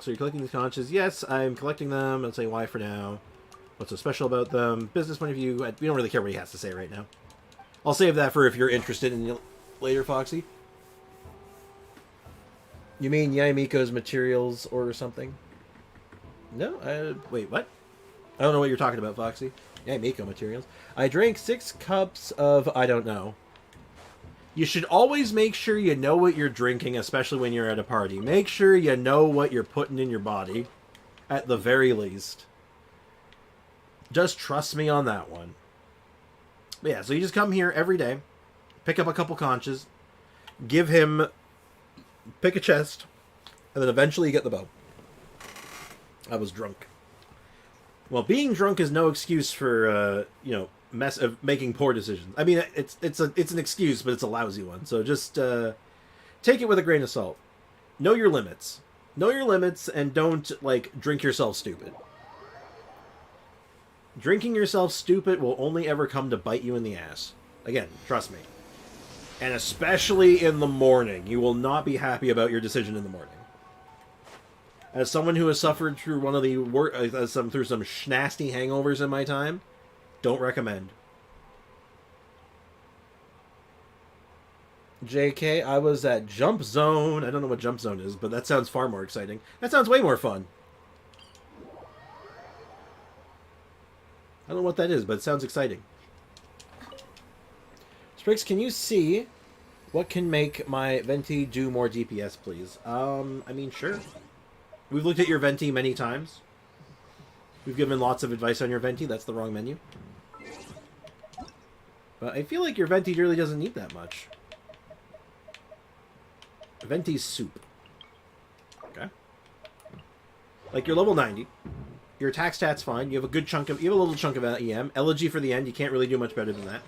So you're collecting these conches. Yes, I'm collecting them. I'll say why for now. What's so special about them? Business point of view. We don't really care what he has to say right now. I'll save that for if you're interested in later, Foxy. You mean Yaimiko's materials or something? No? Wait, what? I don't know what you're talking about, Foxy. Yaimiko materials. I drank 6 cups of... I don't know. You should always make sure you know what you're drinking, especially when you're at a party. Make sure you know what you're putting in your body, at the very least. Just trust me on that one. But yeah, so you just come here every day, pick up a couple conches, give him... pick a chest, and then eventually you get the bow. I was drunk. Well, being drunk is no excuse for, making poor decisions. I mean, it's an excuse, but it's a lousy one. So just take it with a grain of salt. Know your limits. Know your limits, and don't drink yourself stupid. Drinking yourself stupid will only ever come to bite you in the ass. Again, trust me. And especially in the morning, you will not be happy about your decision in the morning. As someone who has suffered through one of the through some nasty hangovers in my time, don't recommend. JK, I was at Jump Zone. I don't know what Jump Zone is, but that sounds far more exciting. That sounds way more fun. I don't know what that is, but it sounds exciting. Spriggs, can you see what can make my Venti do more DPS, please? I mean, sure. We've looked at your Venti many times. We've given lots of advice on your Venti. That's the wrong menu. But I feel like your Venti really doesn't need that much. Venti's soup. Okay. Like, you're level 90. Your attack stat's fine. You have a good chunk of... You have a little chunk of EM. Elegy for the end. You can't really do much better than that.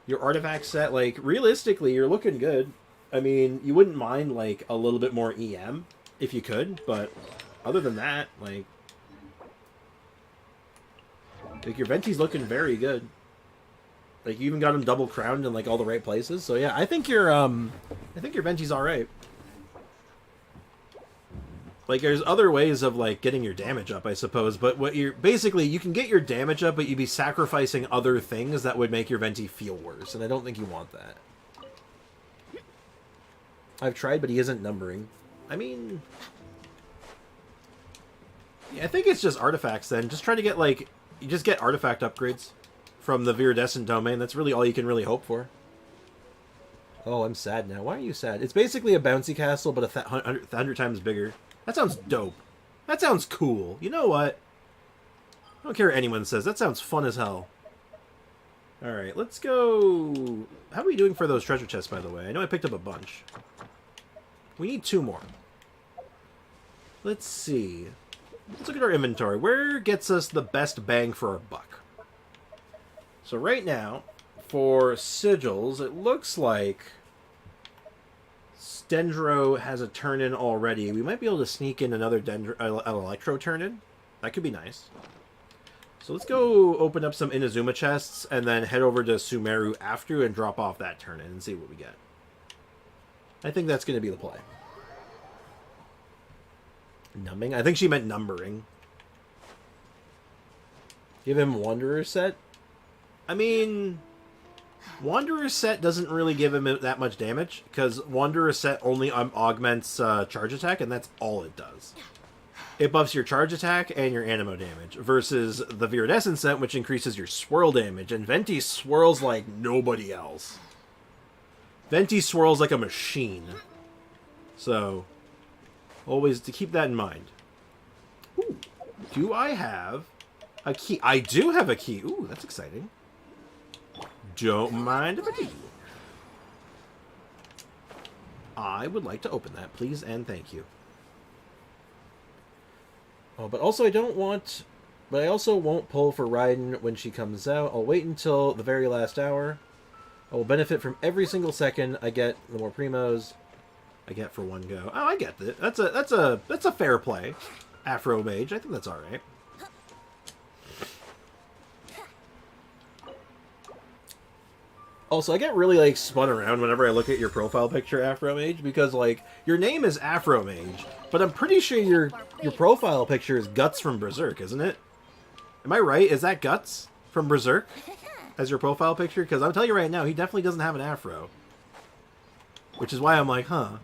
Your artifact set, realistically, you're looking good. I mean, you wouldn't mind, a little bit more EM if you could, but other than that, your Venti's looking very good. You even got him double crowned in, all the right places. So, yeah, I think your Venti's alright. There's other ways of, getting your damage up, I suppose, but basically, you can get your damage up, but you'd be sacrificing other things that would make your Venti feel worse, and I don't think you want that. I've tried, but he isn't numbering. I mean... Yeah, I think it's just artifacts, then. Just try to get, you just get artifact upgrades from the Viridescent domain. That's really all you can really hope for. Oh, I'm sad now. Why are you sad? It's basically a bouncy castle, but 100 times bigger. That sounds dope. That sounds cool. You know what? I don't care what anyone says. That sounds fun as hell. Alright, let's go... How are we doing for those treasure chests, by the way? I know I picked up a bunch. We need 2 more. Let's see. let's look at our inventory. Where gets us the best bang for our buck? So right now, for sigils, it looks like Dendro has a turn-in already. We might be able to sneak in another an Electro turn-in. That could be nice. So let's go open up some Inazuma chests and then head over to Sumeru after and drop off that turn-in and see what we get. I think that's going to be the play. Numbing? I think she meant numbering. Give him Wanderer set? I mean, Wanderer set doesn't really give him that much damage, because Wanderer set only augments charge attack, and that's all it does. It buffs your charge attack and your animo damage, versus the Viridescent set, which increases your swirl damage, and Venti swirls like nobody else. Venti swirls like a machine. So, always to keep that in mind. Ooh, do I have a key? I do have a key. Ooh, that's exciting. Don't mind if I do. I would like to open that, please, and thank you. Oh, but also I don't want... But I also won't pull for Raiden when she comes out. I'll wait until the very last hour. I will benefit from every single second I get. The more primos I get for one go. Oh, I get that. That's a fair play. Afro Mage. I think that's all right. Also, I get really, like, spun around whenever I look at your profile picture, Afro Mage, because, like, your name is Afro Mage, but I'm pretty sure your profile picture is Guts from Berserk, isn't it? Am I right? Is that Guts from Berserk as your profile picture? Because I'll tell you right now, he definitely doesn't have an afro. Which is why I'm like, huh.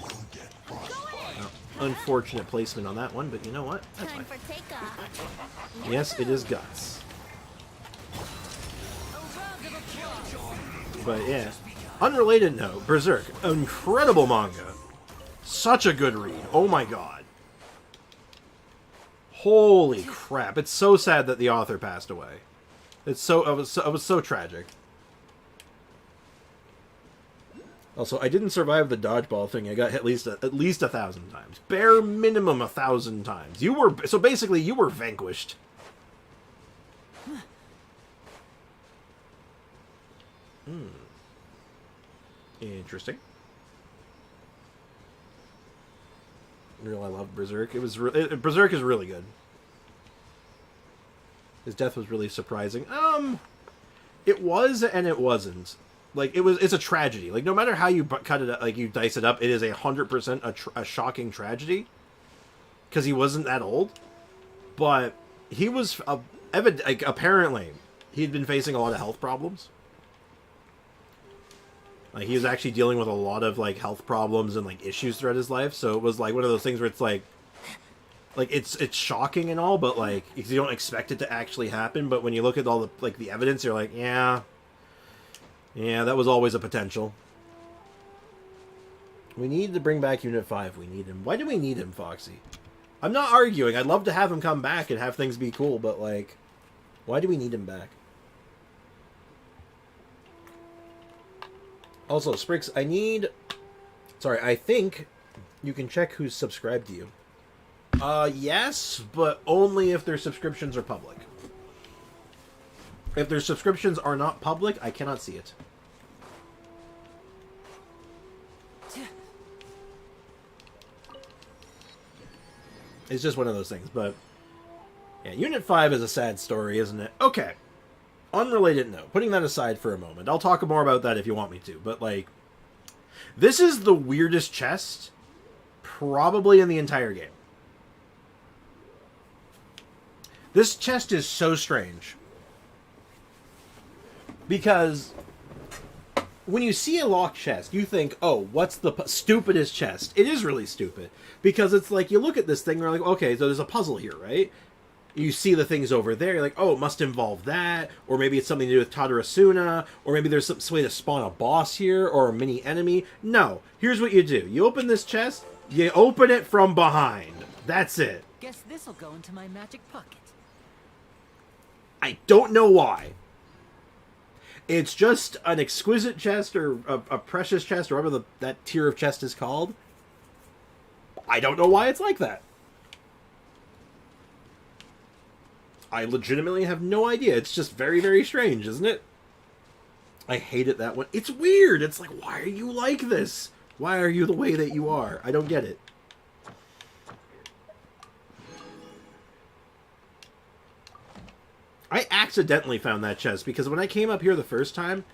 Oh, unfortunate placement on that one, but you know what? That's fine. Yes, it is Guts. But yeah, unrelated note, Berserk, incredible manga, such a good read. Oh my god, holy crap! It's so sad that the author passed away. It was so tragic. Also, I didn't survive the dodgeball thing. I got hit at least 1,000 times, bare minimum 1,000 times. So basically you were vanquished. Interesting. I love Berserk. Berserk is really good. His death was really surprising. It was and it wasn't. Like it's a tragedy. Like no matter how you cut it, like you dice it up, it is 100% a shocking tragedy. Because he wasn't that old, but he was apparently he had been facing a lot of health problems. Like, he was actually dealing with a lot of, like, health problems and, like, issues throughout his life. So it was, like, one of those things where it's, like it's shocking and all, but, like, because you don't expect it to actually happen. But when you look at all the, like, the evidence, you're like, yeah, that was always a potential. We need to bring back Unit 5. We need him. Why do we need him, Foxy? I'm not arguing. I'd love to have him come back and have things be cool, but, like, why do we need him back? Also, Sprix, I think you can check who's subscribed to you. Yes, but only if their subscriptions are public. If their subscriptions are not public, I cannot see it. It's just one of those things, but... Yeah, Unit 5 is a sad story, isn't it? Okay. Unrelated note, putting that aside for a moment. I'll talk more about that if you want me to, but, like... This is the weirdest chest probably in the entire game. This chest is so strange. Because... when you see a locked chest, you think, oh, what's the stupidest chest? It is really stupid. Because it's like, you look at this thing, and you're like, okay, so there's a puzzle here, right? You see the things over there, you're like, oh, it must involve that, or maybe it's something to do with Tadarasuna, or maybe there's some way to spawn a boss here, or a mini enemy. No, here's what you do. You open this chest, you open it from behind. That's it. Guess this'll go into my magic pocket. I don't know why. It's just an exquisite chest, or a precious chest, or whatever that tier of chest is called. I don't know why it's like that. I legitimately have no idea. It's just very, very strange, isn't it? I hate it that way. It's weird. It's like, why are you like this? Why are you the way that you are? I don't get it. I accidentally found that chest because when I came up here the first time,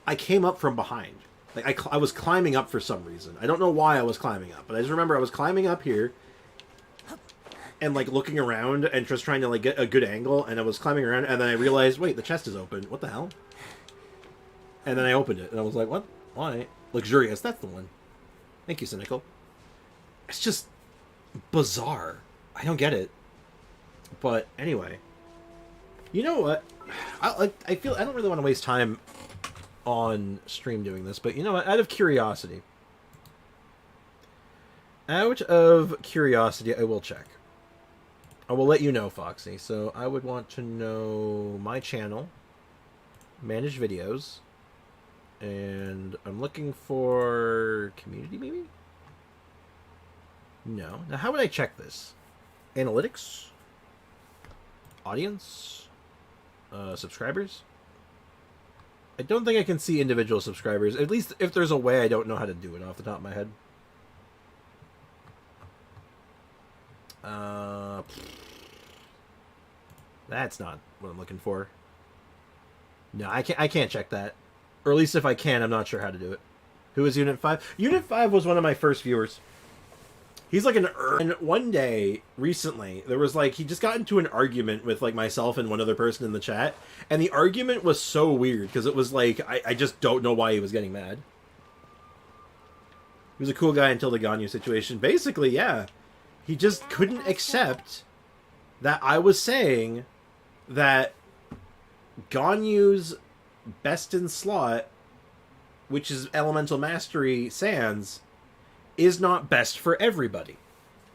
I came up from behind. Like, I was climbing up for some reason. I don't know why I was climbing up, but I just remember I was climbing up here and, like, looking around and just trying to, like, get a good angle, and I was climbing around, and then I realized, wait, the chest is open. What the hell? And then I opened it, and I was like, what? Why? Luxurious, that's the one. Thank you, Cynical. It's just bizarre. I don't get it. But, anyway. You know what? I feel I don't really want to waste time on stream doing this, but you know what? Out of curiosity, I will check. I will let you know, Foxy. So I would want to know my channel, manage videos, and I'm looking for community, maybe? No. Now, how would I check this? Analytics? Audience? Subscribers? I don't think I can see individual subscribers. At least if there's a way, I don't know how to do it off the top of my head. That's not what I'm looking for. No, I can't check that. Or at least if I can, I'm not sure how to do it. Who is Unit 5? Unit 5 was one of my first viewers. He's like and one day, recently, there was like, he just got into an argument with like myself and one other person in the chat. And the argument was so weird, because it was like, I just don't know why he was getting mad. He was a cool guy until the Ganyu situation. Basically, yeah. He just couldn't accept that I was saying that Ganyu's best in slot, which is Elemental Mastery Sans, is not best for everybody.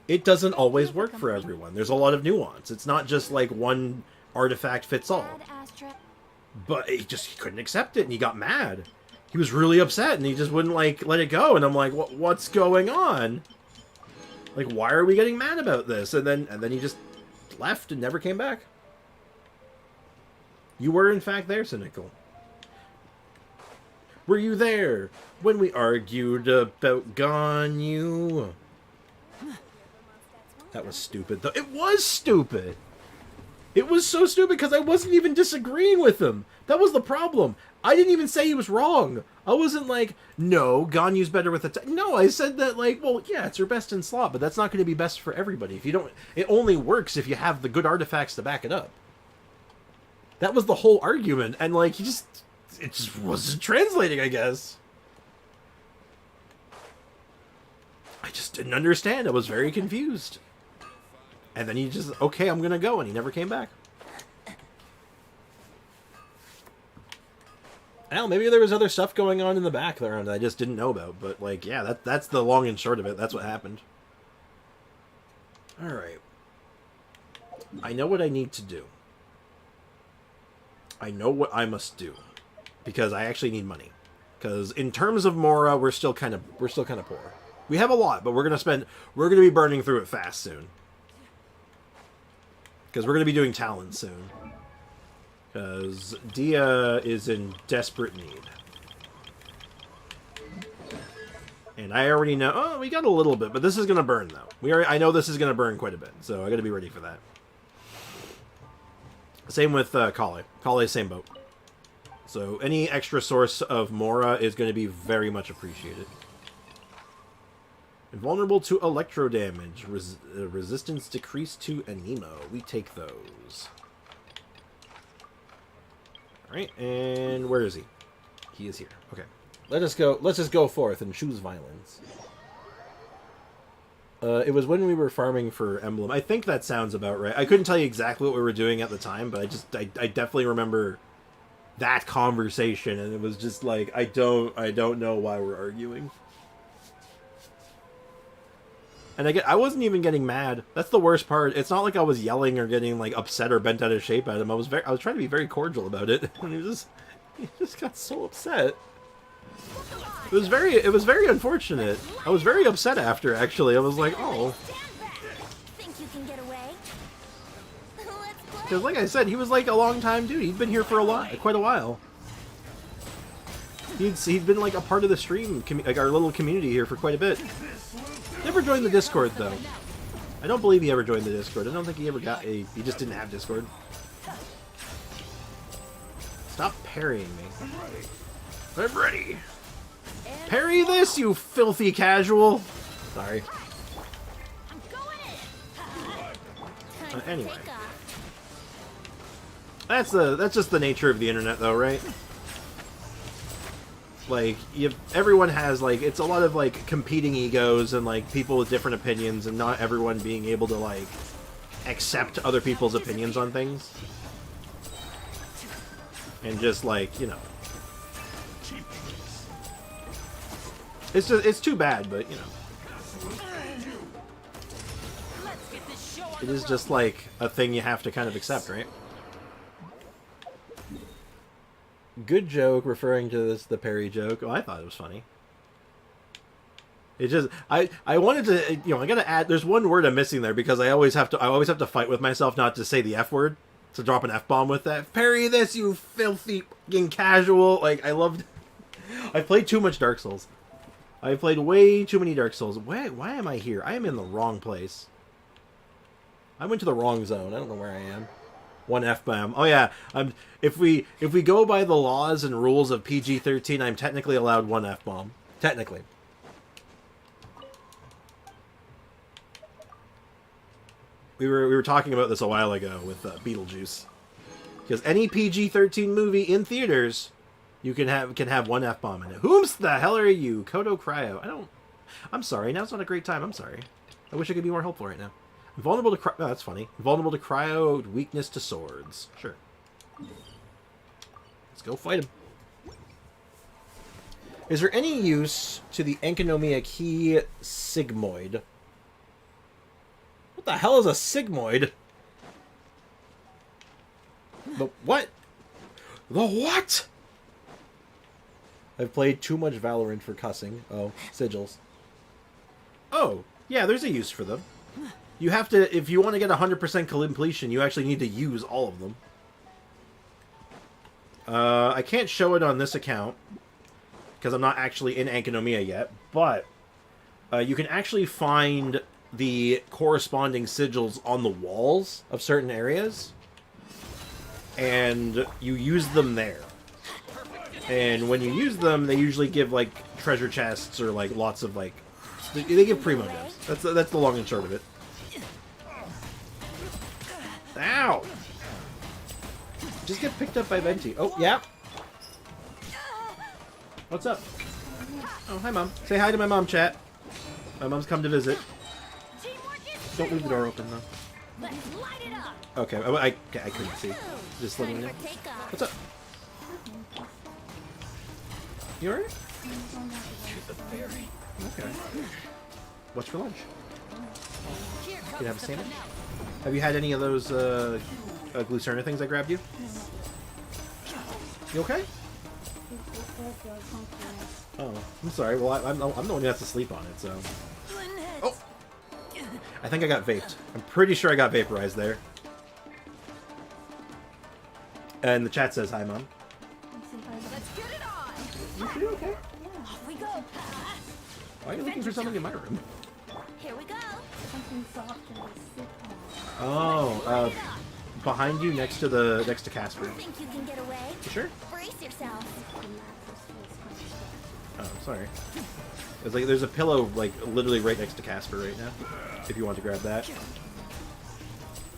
It doesn't always work for everyone. There's a lot of nuance. It's not just like one artifact fits all. But he couldn't accept it, and he got mad. He was really upset, and he just wouldn't like let it go. And I'm like, what's going on? Like, why are we getting mad about this? And then he just left and never came back. You were in fact there, Cynical. Were you there when we argued about Ganyu? That was stupid, though. It was stupid! It was so stupid because I wasn't even disagreeing with him. That was the problem. I didn't even say he was wrong. I wasn't like, no, Ganyu's better with attack. No, I said that, like, well, yeah, it's your best in slot, but that's not going to be best for everybody. If you don't, it only works if you have the good artifacts to back it up. That was the whole argument, and, like, it just wasn't translating, I guess. I just didn't understand. I was very confused. And then he just, okay, I'm going to go, and he never came back. Well, maybe there was other stuff going on in the background that I just didn't know about. But, like, yeah, that's the long and short of it. That's what happened. Alright. I know what I need to do. I know what I must do. Because I actually need money. Because in terms of Mora, we're still kind of poor. We have a lot, but we're gonna be burning through it fast soon. Because we're gonna be doing talent soon. Because Dia is in desperate need. And I already know... Oh, we got a little bit, but this is gonna burn, though. I know this is gonna burn quite a bit, so I gotta be ready for that. Same with Kale. Kale, same boat. So any extra source of Mora is going to be very much appreciated. Invulnerable to electro damage. Resistance decreased to Anemo. We take those. Alright, and where is he? He is here. Okay. Let's just go forth and choose violence. It was when we were farming for Emblem. I think that sounds about right. I couldn't tell you exactly what we were doing at the time, but I definitely remember that conversation, and it was just like, I don't know why we're arguing. And I wasn't even getting mad. That's the worst part. It's not like I was yelling or getting like upset or bent out of shape at him. I was trying to be very cordial about it, and he just got so upset. it was very unfortunate. I was very upset after, actually. I was like, oh. Stand back. Think you can get away? Let's play. Because like I said, he was like a long time dude. He'd been here for quite a while. He'd been like a part of the stream, like our little community here for quite a bit. Never joined the Discord though. I don't believe he ever joined the Discord. I don't think he ever got a. He just didn't have Discord. Stop parrying me. I'm ready. Parry this, you filthy casual. Sorry. I'm going in. Time to Anyway. take off. That's just the nature of the internet, though, right? Like, everyone has, like, it's a lot of, like, competing egos and, like, people with different opinions and not everyone being able to, like, accept other people's opinions on things. And just, like, you know. It's too bad, but, you know. Let's get this show on It the is road. just, like, a thing you have to kind of accept, right? Good joke referring to the parry joke. Oh, I thought it was funny. It just I wanted to, you know, I gotta add. There's one word I'm missing there because I always have to fight with myself not to say the F word, to drop an F bomb with that. Parry this, you filthy fucking casual. Like, I loved. I played too much Dark Souls. I played way too many Dark Souls. Why am I here? I am in the wrong place. I went to the wrong zone. I don't know where I am. One F-bomb. Oh yeah. If we go by the laws and rules of PG-13, I'm technically allowed one F-bomb. Technically. We were talking about this a while ago with Beetlejuice. Because any PG-13 movie in theaters, you can have one F-bomb in it. Whomst the hell are you? Kodo Cryo. I'm sorry. Now's not a great time. I'm sorry. I wish I could be more helpful right now. Vulnerable to oh, that's funny. Vulnerable to cryo, weakness to swords. Sure. Let's go fight him. Is there any use to the Enkonomiya key sigmoid? What the hell is a sigmoid? The what? The what? I've played too much Valorant for cussing. Oh, sigils. Oh, yeah, there's a use for them. You have to, if you want to get 100% completion, you actually need to use all of them. I can't show it on this account, because I'm not actually in Enkonomiya yet, but you can actually find the corresponding sigils on the walls of certain areas, and you use them there. And when you use them, they usually give, like, treasure chests or, like, lots of, like... They give primo gems. That's the long and short of it. Ow! Just get picked up by Venti. Oh, yeah. What's up? Oh, hi, Mom. Say hi to my mom, chat. My mom's come to visit. Teamwork is Don't leave the door open, though. Let's light it up. Okay, I couldn't see. Just letting you know. Time for takeoff. What's up? You alright? Okay. What's for lunch? Here You comes have a the sandwich? finale. Have you had any of those Glucerna things I grabbed you? You okay? Oh, I'm sorry. Well, I'm the one who has to sleep on it, so... Oh! I think I got vaped. I'm pretty sure I got vaporized there. And the chat says, hi, Mom. Let's get it on. You okay? Off we go. Why are you looking for something in my room? Here we go. Oh, behind you, next to Casper. Think you can get away? You sure? Brace yourself. Oh, I'm sorry. It's like there's a pillow like literally right next to Casper right now. If you want to grab that.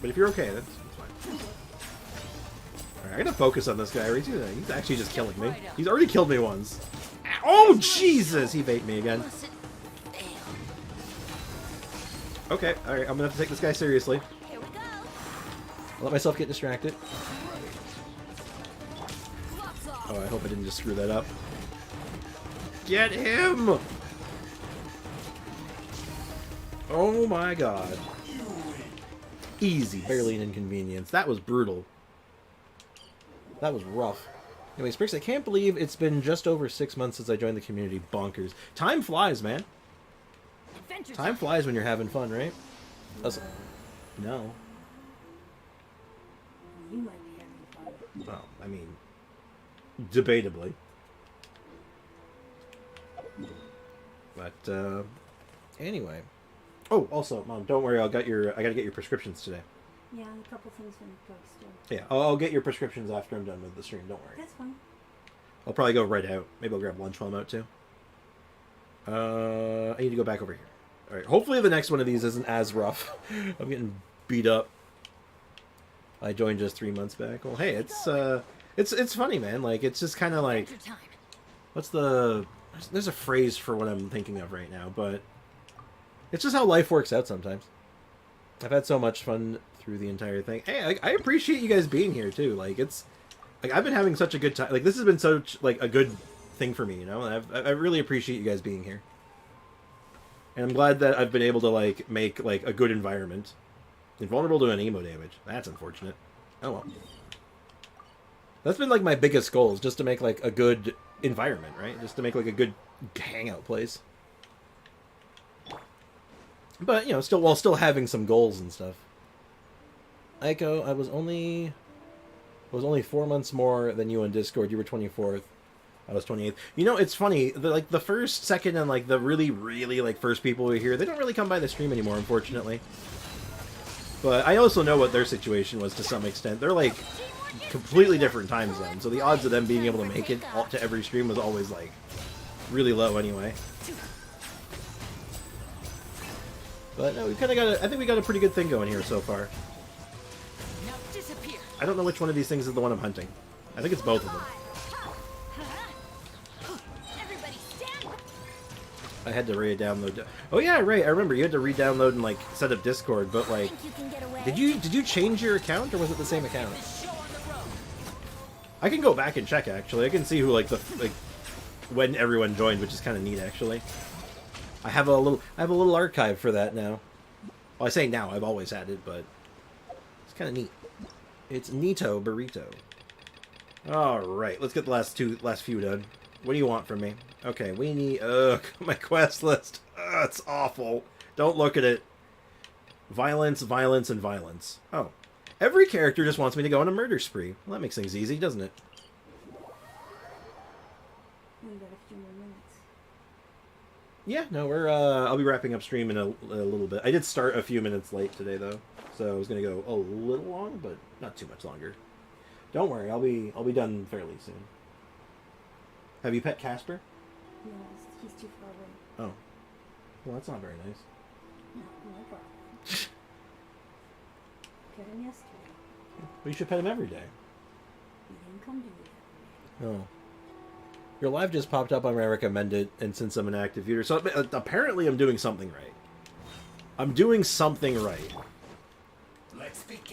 But if you're okay, that's fine. Alright, I gotta focus on this guy. He's actually just killing me. He's already killed me once. Oh Jesus! He bait me again. Mustn't fail. Okay, alright, I'm gonna have to take this guy seriously. Here we go. I'll let myself get distracted. Gloves off. Oh, I hope I didn't just screw that up. Get him! Oh my god. Easy, barely an inconvenience. That was brutal. That was rough. Anyways, Bricks, I can't believe it's been just over 6 months since I joined the community. Bonkers. Time flies, man. Adventure Time flies when you're having fun, right? No. You might be having fun. Well, I mean, debatably. But, anyway. Oh, also, Mom, don't worry, I gotta get your prescriptions today. Yeah, a couple things from the drugstore. Yeah, I'll get your prescriptions after I'm done with the stream, don't worry. That's fine. I'll probably go right out. Maybe I'll grab lunch while I'm out, too. I need to go back over here. Alright, hopefully the next one of these isn't as rough. I'm getting beat up. I joined just 3 months back. Well, hey, it's funny, man. Like, it's just kind of like... time. What's the... There's a phrase for what I'm thinking of right now, but... It's just how life works out sometimes. I've had so much fun through the entire thing. Hey, I appreciate you guys being here, too. Like, it's... Like, I've been having such a good time. Like, this has been such, like, a good thing for me, you know? And I really appreciate you guys being here. And I'm glad that I've been able to, like, make, like, a good environment. Invulnerable to an emo damage. That's unfortunate. Oh, well. That's been, like, my biggest goal, is just to make, like, a good environment, right? Just to make, like, a good hangout place. But, you know, while still having some goals and stuff. Aiko, I was only 4 months more than you on Discord. You were 24th. I was 28th. You know, it's funny. The first, second, and, like, the really, really, like, first people we hear, they don't really come by the stream anymore, unfortunately. But I also know what their situation was to some extent. They're, like, completely different time zones. So the odds of them being able to make it to every stream was always, like, really low anyway. But no, we kind of got I think we got a pretty good thing going here so far. Now disappear. I don't know which one of these things is the one I'm hunting. I think it's both of them. Everybody stand. I had to re-download. Oh yeah, right. I remember you had to re-download and like set up Discord, but like, Think you can get away? did you change your account or was it the same account? Show on the road. I can go back and check actually. I can see who like when everyone joined, which is kind of neat actually. I have a little archive for that now. Well, I say now. I've always had it, but it's kind of neat. It's Neato Burrito. All right, let's get the last few done. What do you want from me? Okay, we need... my quest list. It's awful. Don't look at it. Violence, violence, and violence. Oh. Every character just wants me to go on a murder spree. Well, that makes things easy, doesn't it? We got a few more minutes. Yeah, no, we're... I'll be wrapping up stream in a little bit. I did start a few minutes late today, though. So I was going to go a little long, but not too much longer. Don't worry, I'll be done fairly soon. Have you pet Casper? No, he's too far away. Oh. Well, that's not very nice. No problem. Got him yesterday. Well, you should pet him every day. He didn't come to me that way. Oh. Your live just popped up on where I recommend it, and since I'm an active viewer, so apparently I'm doing something right. I'm doing something right.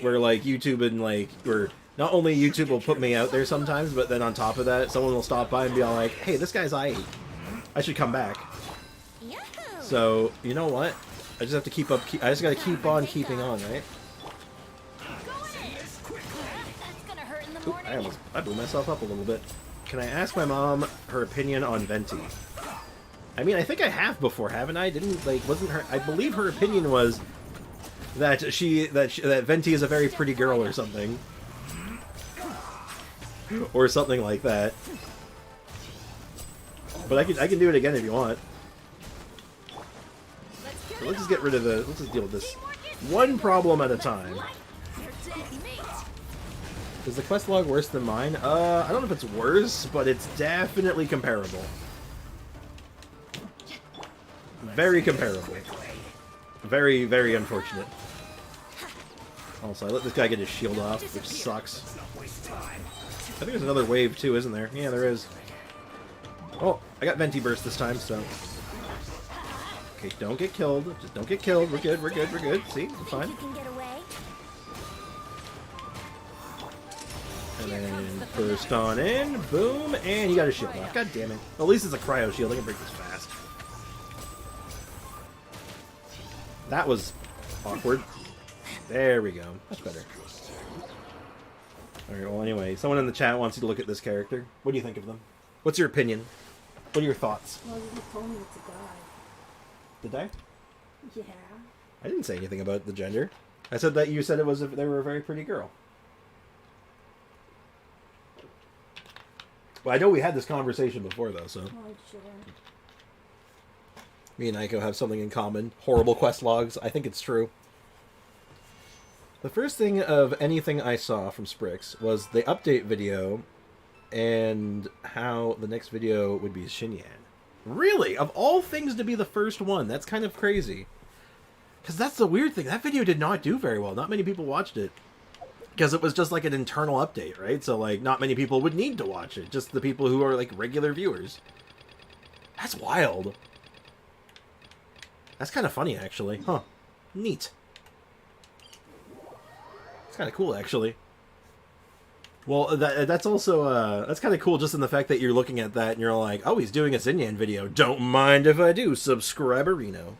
Where, like, YouTube and, like, where not only YouTube will put me out there sometimes, but then on top of that, someone will stop by and be all like, hey, this guy's I should come back. Yahoo! So, you know what? I just have to keep up, I just gotta keep on keeping on, right? Go in. That's gonna hurt in the Oop, morning. I blew myself up a little bit. Can I ask my mom her opinion on Venti? I mean, I think I have before, haven't I? Wasn't her... I believe her opinion was that that Venti is a very pretty girl or something. Or something like that. But I can do it again if you want. So let's just get rid of the... Let's just deal with this one problem at a time. Is the quest log worse than mine? I don't know if it's worse, but it's definitely comparable. Very comparable. Very, very unfortunate. Also, I let this guy get his shield off, which sucks. I think there's another wave too, isn't there? Yeah, there is. Oh, I got Venti Burst this time, so... Okay, don't get killed. Just don't get killed. We're good, we're good, we're good. See? We're fine. You can get away. And then burst on in, boom, and you got a shield off. God damn it. Well, at least it's a cryo shield. I can break this fast. That was awkward. There we go. Much better. Alright, well anyway, someone in the chat wants you to look at this character. What do you think of them? What's your opinion? What are your thoughts? Well, you told me it's a guy. Did I? Yeah. I didn't say anything about the gender. I said that you said it was they were a very pretty girl. Well, I know we had this conversation before, though, so... Oh, sure. Me and Aiko have something in common. Horrible quest logs. I think it's true. The first thing of anything I saw from Sprix was the update video and how the next video would be Xinyan. Really? Of all things to be the first one, that's kind of crazy. Because that's the weird thing. That video did not do very well. Not many people watched it. Because it was just like an internal update, right? So, like, not many people would need to watch it. Just the people who are, like, regular viewers. That's wild. That's kind of funny, actually. Huh. Neat. It's kind of cool, actually. Well, that's also, that's kind of cool just in the fact that you're looking at that and you're like, oh, he's doing a Xinyan video. Don't mind if I do, subscriberino.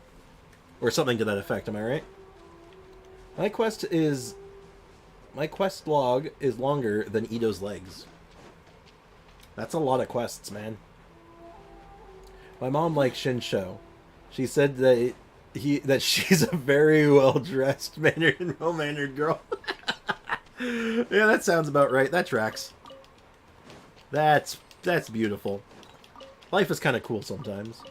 Or something to that effect, am I right? My quest log is longer than Ito's legs. That's a lot of quests, man. My mom likes Shinsho. She said that she's a very well-dressed, mannered and well-mannered girl. Yeah, that sounds about right. That tracks. That's beautiful. Life is kind of cool sometimes.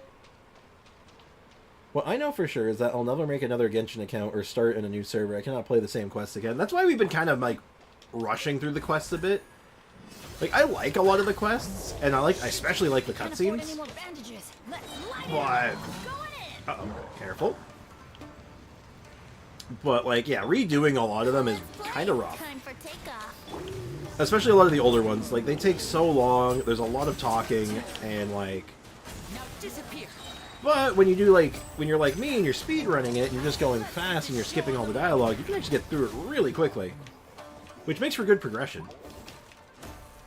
What I know for sure is that I'll never make another Genshin account or start in a new server. I cannot play the same quests again. That's why we've been kind of, like, rushing through the quests a bit. Like, I like a lot of the quests, and I especially like the cutscenes. What? Uh-oh, careful. But, like, yeah, redoing a lot of them is kind of rough. Especially a lot of the older ones. Like, they take so long, there's a lot of talking, and, like... Now disappear. But when you do, like, when you're like me and you're speed running it and you're just going fast and you're skipping all the dialogue, you can actually get through it really quickly. Which makes for good progression.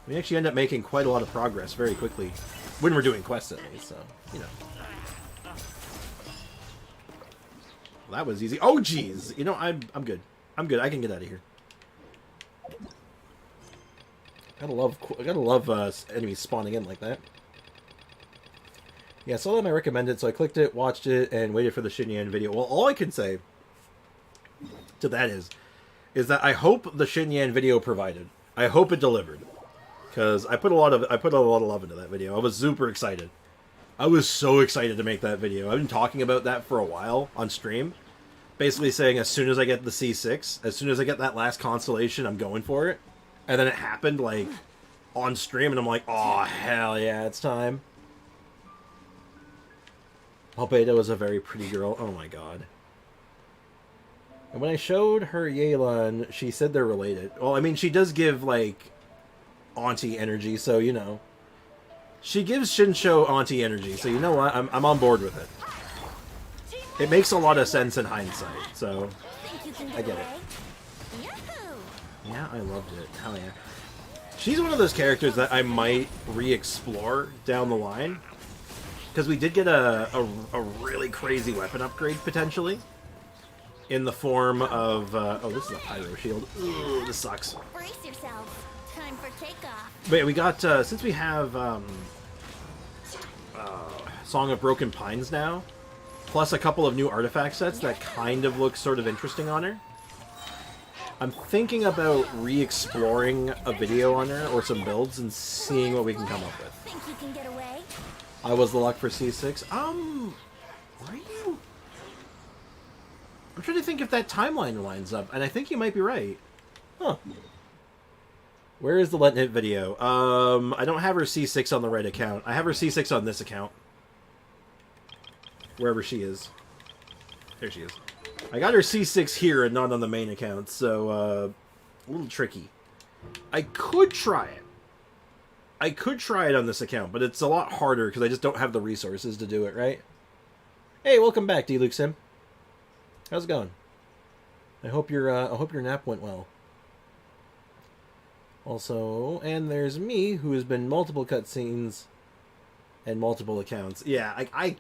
We actually end up making quite a lot of progress very quickly. When we're doing quests at least, so, you know. Well, that was easy. Oh, jeez! You know, I'm good. I'm good. I can get out of here. I gotta love enemies spawning in like that. Yeah, I saw them, I recommended, so I clicked it, watched it, and waited for the Xinyan video. Well, all I can say to that is that I hope the Xinyan video provided. I hope it delivered. Because I put a lot of love into that video. I was super excited. I was so excited to make that video. I've been talking about that for a while on stream. Basically saying as soon as I get the C6, as soon as I get that last constellation, I'm going for it. And then it happened, like, on stream, and I'm like, oh, hell yeah, it's time. Albedo is a very pretty girl. Oh my god. And when I showed her Yelan, she said they're related. Well, I mean, she does give, like, auntie energy, so, you know. She gives Shinsho auntie energy, so you know what? I'm on board with it. It makes a lot of sense in hindsight, so I get it. Yeah, I loved it. Hell yeah. She's one of those characters that I might re-explore down the line. Because we did get a really crazy weapon upgrade, potentially. In the form of... oh, this is a pyro shield. Ooh, this sucks. Brace yourselves. Time for takeoff. But yeah, we got... since we have... Song of Broken Pines now, plus a couple of new artifact sets that kind of look sort of interesting on her, I'm thinking about re-exploring a video on her, or some builds, and seeing what we can come up with. Think you can get away? I was the luck for C6. Were you? I'm trying to think if that timeline lines up, and I think you might be right. Huh. Where is the Let Hit video? I don't have her C6 on the right account. I have her C6 on this account. Wherever she is. There she is. I got her C6 here and not on the main account, so, a little tricky. I could try it. I could try it on this account, but it's a lot harder because I just don't have the resources to do it, right? Hey, welcome back, D. Luke Sim. How's it going? I hope your nap went well. Also, and there's me, who has been multiple cutscenes and multiple accounts. Yeah, I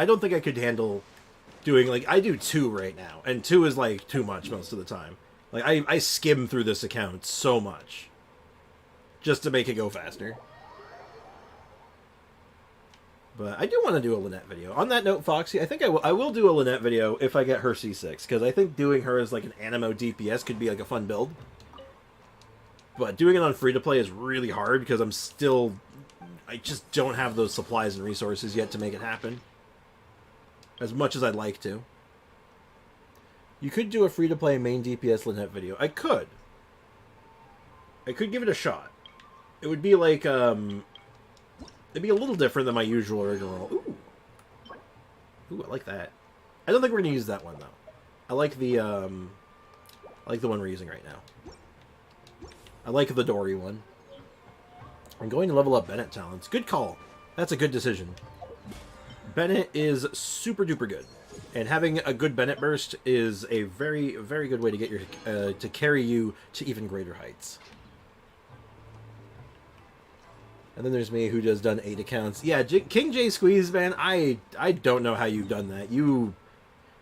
don't think I could handle doing, like, I do 2 right now, and 2 is, like, too much most of the time. Like, I skim through this account so much. just to make it go faster. But I do want to do a Lynette video. On that note, Foxy, I think I will do a Lynette video if I get her C6, because I think doing her as like an Animo DPS could be like a fun build. But doing it on free-to-play is really hard, because I just don't have those supplies and resources yet to make it happen. As much as I'd like to. You could do a free-to-play main DPS Lynette video. I could give it a shot. It would be like, it'd be a little different than my usual original. Ooh, I like that. I don't think we're gonna use that one though. I like the one we're using right now. I like the Dory one. I'm going to level up Bennett talents. Good call. That's a good decision. Bennett is super duper good, and having a good Bennett burst is a very, very good way to get your to carry you to even greater heights. And then there's me, who just done 8 accounts. Yeah, King J Squeeze, man, I don't know how you've done that. You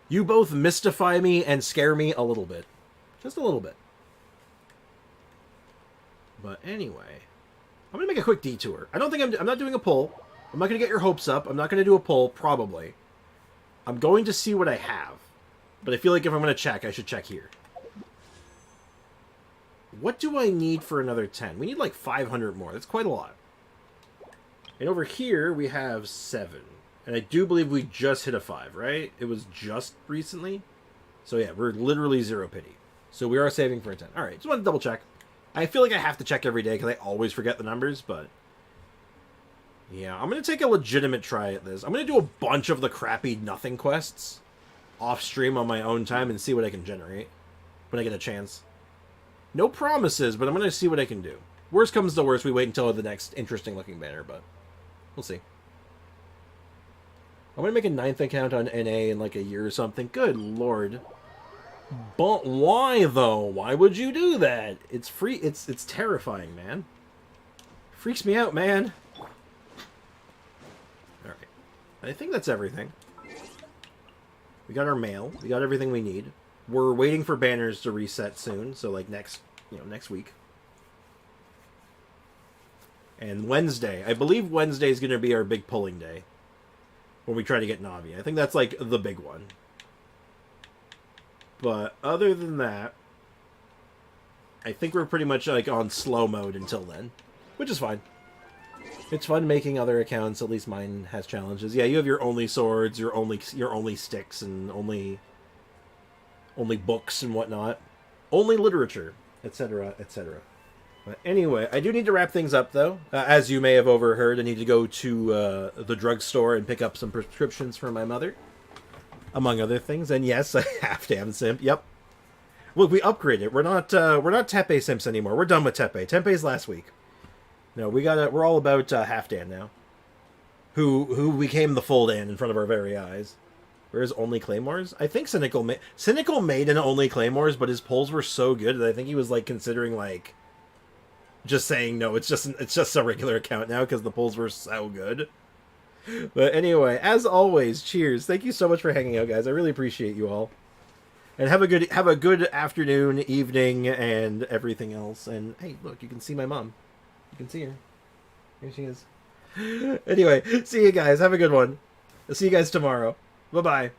both mystify me and scare me a little bit. Just a little bit. But anyway, I'm going to make a quick detour. I don't think I'm not doing a poll. I'm not going to get your hopes up. I'm not going to do a poll, probably. I'm going to see what I have. But I feel like if I'm going to check, I should check here. What do I need for another 10? We need like 500 more. That's quite a lot. And over here, we have 7. And I do believe we just hit a 5, right? It was just recently. So yeah, we're literally 0 pity. So we are saving for a 10. Alright, just want to double check. I feel like I have to check every day because I always forget the numbers, but... yeah, I'm going to take a legitimate try at this. I'm going to do a bunch of the crappy nothing quests off-stream on my own time and see what I can generate when I get a chance. No promises, but I'm going to see what I can do. Worst comes to worst, we wait until the next interesting-looking banner, but... we'll see. I'm going to make a 9th account on NA in like a year or something. Good lord. But why, though? Why would you do that? It's free. It's terrifying, man. Freaks me out, man. Alright. I think that's everything. We got our mail. We got everything we need. We're waiting for banners to reset soon, so like next week. And Wednesday. I believe Wednesday is going to be our big pulling day. When we try to get Navi. I think that's like the big one. But other than that, I think we're pretty much like on slow mode until then. Which is fine. It's fun making other accounts. At least mine has challenges. Yeah, you have your only swords, your only sticks, and only books and whatnot. Only literature, etc., etc. But anyway, I do need to wrap things up, though. As you may have overheard, I need to go to the drugstore and pick up some prescriptions for my mother, among other things. And yes, a half-damn simp. Yep. Look, we upgraded. We're not Tepe simps anymore. We're done with Tepe. Tepe's last week. No, we're all about half-dan now. Who became the full Dan in front of our very eyes. Where's Only Claymores? I think Cynical made an Only Claymores, but his polls were so good that I think he was like considering like just saying no. It's just a regular account now because the polls were so good. But anyway, as always, cheers. Thank you so much for hanging out, guys. I really appreciate you all. And have a good afternoon, evening, and everything else. And hey, look, you can see my mom. You can see her. Here she is. Anyway, see you guys. Have a good one. I'll see you guys tomorrow. Bye-bye.